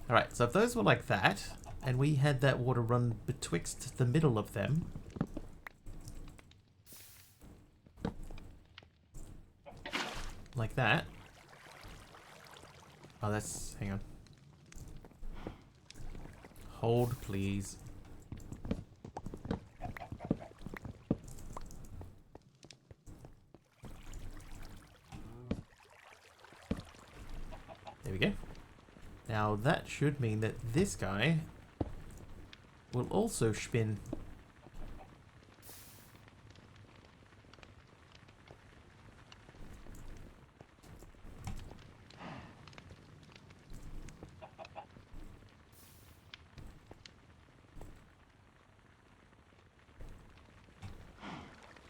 Alright, so if those were like that, and we had that water run betwixt the middle of them... Like that. Oh, that's... hang on. Hold, please. There we go. Now that should mean that this guy will also spin.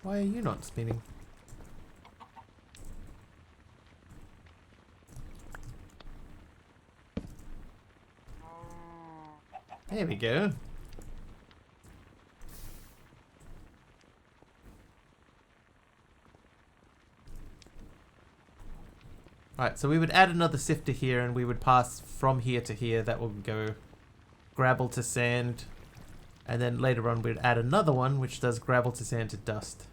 Why are you not spinning? There we go. Alright, so we would add another sifter here and we would pass from here to here. That will go gravel to sand. And then later on we'd add another one which does gravel to sand to dust.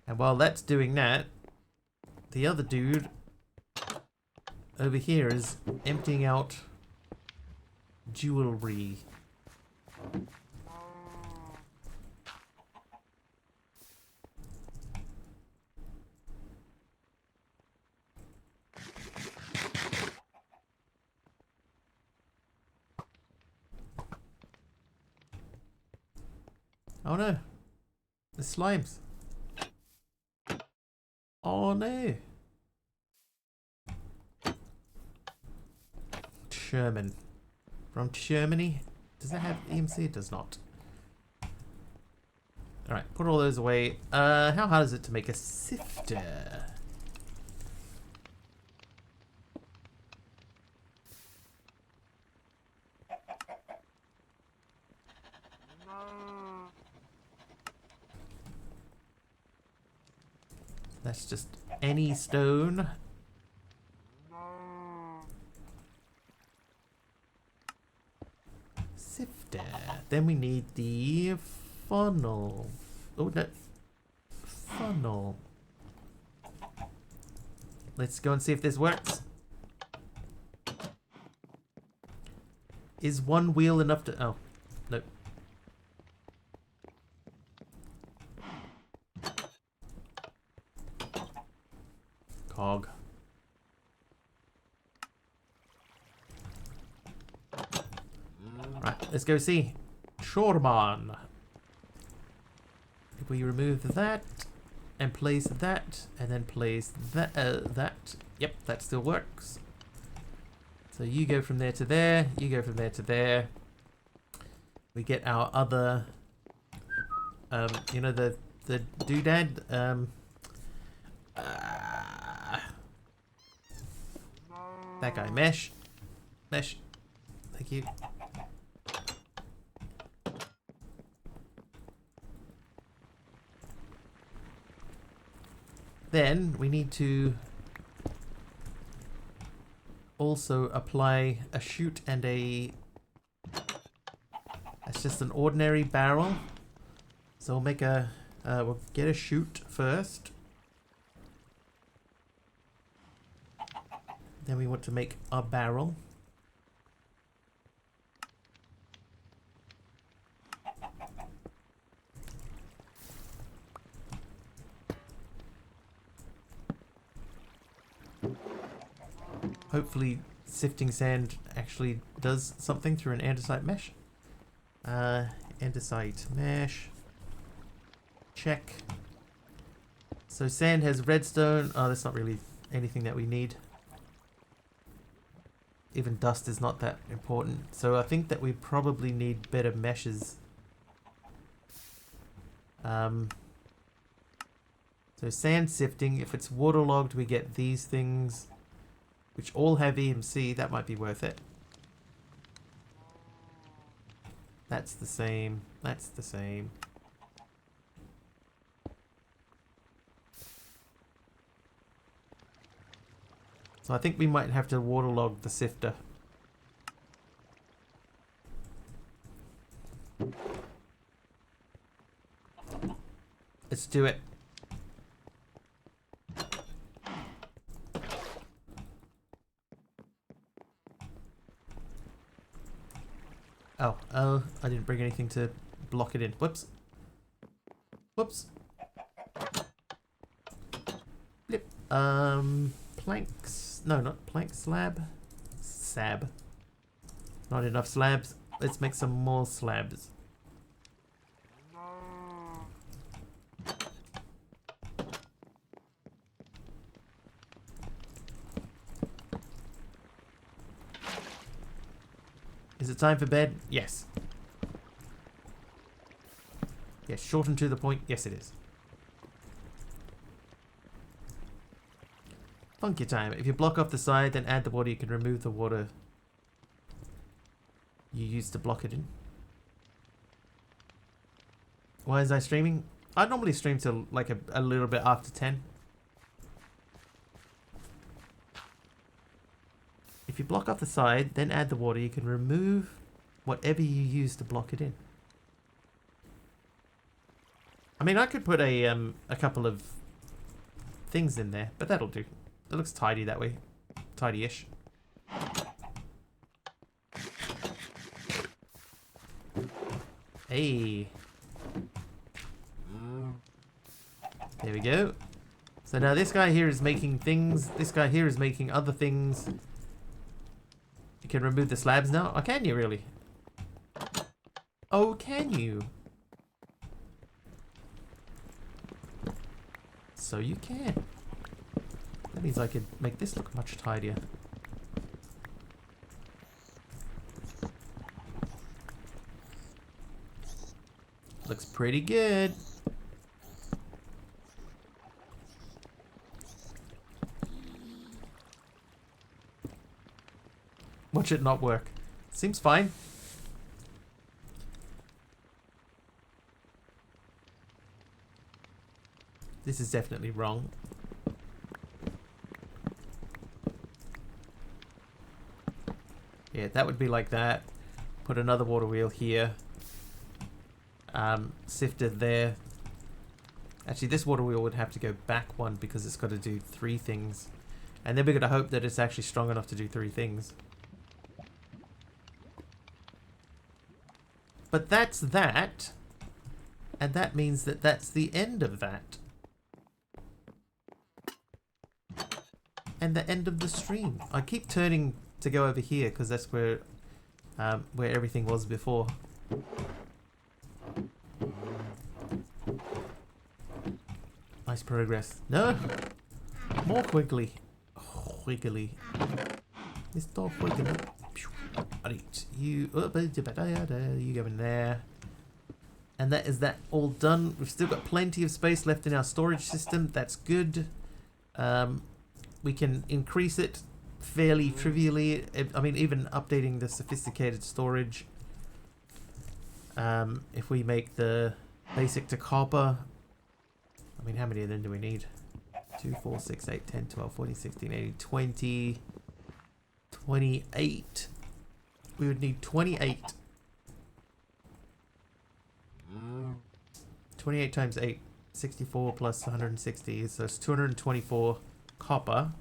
And while that's doing that, the other dude over here is emptying out jewelry. Oh no, the slimes. Oh no. Sherman. From Germany. Does that have EMC? It does not. Alright, put all those away. How hard is it to make a sifter? That's just any stone. Sifter. Then we need the funnel. Oh no. Funnel. Let's go and see if this works. Is one wheel enough to... Oh, no. Cog. Right, let's go see. Shorman. If we remove that and place that and then place that. Yep, that still works. So you go from there to there, you go from there to there. We get our other, you know, the doodad, that guy, mesh, thank you. Then we need to also apply a chute and a... That's just an ordinary barrel. So we'll make a... we'll get a chute first. Then we want to make a barrel. Hopefully sifting sand actually does something through an andesite mesh. Andesite mesh. Check. So sand has redstone. Oh, that's not really anything that we need. Even dust is not that important. So I think that we probably need better meshes. So sand sifting, if it's waterlogged, we get these things, which all have EMC. That might be worth it. That's the same. That's the same. So I think we might have to waterlog the sifter. Let's do it. Oh, I didn't bring anything to block it in. Whoops. Whoops. Blip. Planks. No, not plank. Slab. Sab. Not enough slabs. Let's make some more slabs. Is it time for bed? Yes. Yes, short and to the point. Yes, it is. Funky time. If you block off the side, then add the water, you can remove the water. you used to block it in. Why is I streaming? I normally stream till like a little bit after 10. If you block off the side, then add the water, you can remove whatever you use to block it in. I mean, I could put a couple of things in there, but that'll do. It looks tidy that way. Tidy-ish. Hey. There we go. So now this guy here is making things. This guy here is making other things. You can remove the slabs now? Oh, can you really? Oh, can you? So you can. That means I could make this look much tidier. Looks pretty good. Watch it not work. Seems fine. This is definitely wrong. Yeah, that would be like that. Put another water wheel here. Sifter there. Actually, this water wheel would have to go back one because it's got to do 3 things. And then we're going to hope that it's actually strong enough to do 3 things. But that's that. And that means that that's the end of that. And the end of the stream. I keep turning to go over here because that's where everything was before. Nice progress. No! More quickly. Wiggly. Mr. Wiggly. Alright, you go in there. And that is that all done. We've still got plenty of space left in our storage system. That's good. We can increase it fairly trivially. I mean, even updating the sophisticated storage. If we make the basic to copper. I mean, how many of them do we need? 2, 4, 6, 8, 10, 12, 14, 16, 18, 20, 28. We would need 28. 28 times 8, 64 plus 160, so it's 224 copper.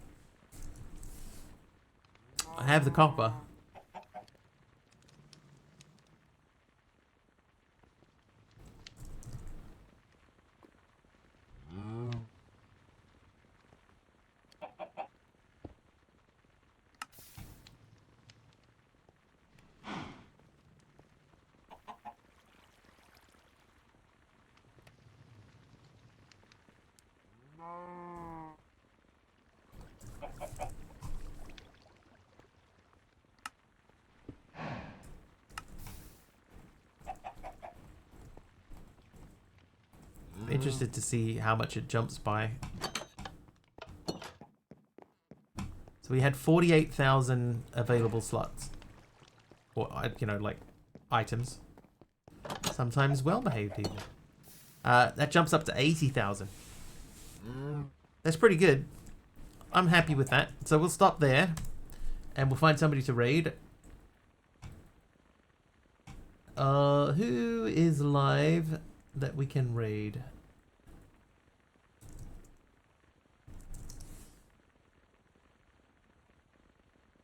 I have the copper. Interested to see how much it jumps by. So we had 48,000 available slots. Or, you know, like, items. Sometimes well-behaved even. That jumps up to 80,000. That's pretty good. I'm happy with that. So we'll stop there. And we'll find somebody to raid. Who is live that we can raid?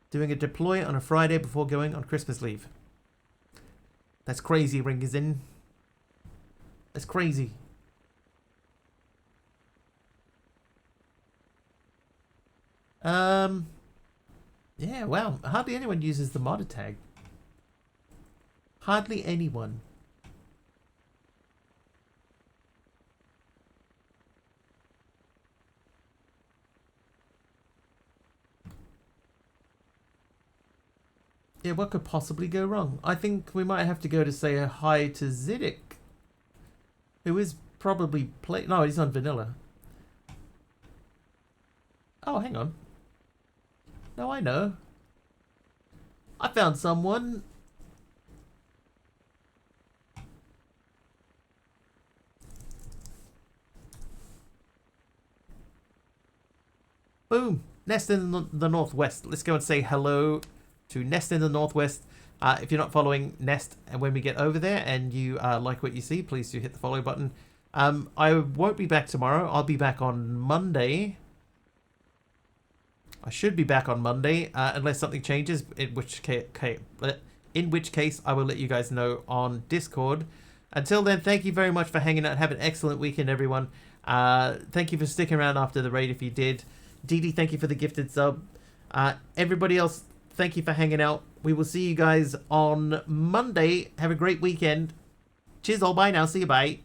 Doing a deploy on a Friday before going on Christmas leave. That's crazy, Ringazin. That's crazy. Yeah, wow. Hardly anyone uses the modder tag. Hardly anyone. Yeah, what could possibly go wrong? I think we might have to go to say a hi to Ziddick, who is probably no, he's on vanilla. Oh, hang on. No, I know. I found someone Boom. Nest in the Northwest. Let's go and say hello to Nest in the Northwest. If you're not following Nest, and when we get over there and you like what you see, please do hit the follow button. I won't be back tomorrow. I'll be back on Monday. I should be back on Monday, unless something changes, in which case I will let you guys know on Discord. Until then, thank you very much for hanging out. Have an excellent weekend, everyone. Thank you for sticking around after the raid if you did. Dee, thank you for the gifted sub. Everybody else, thank you for hanging out. We will see you guys on Monday. Have a great weekend. Cheers all. Bye now. See you. Bye.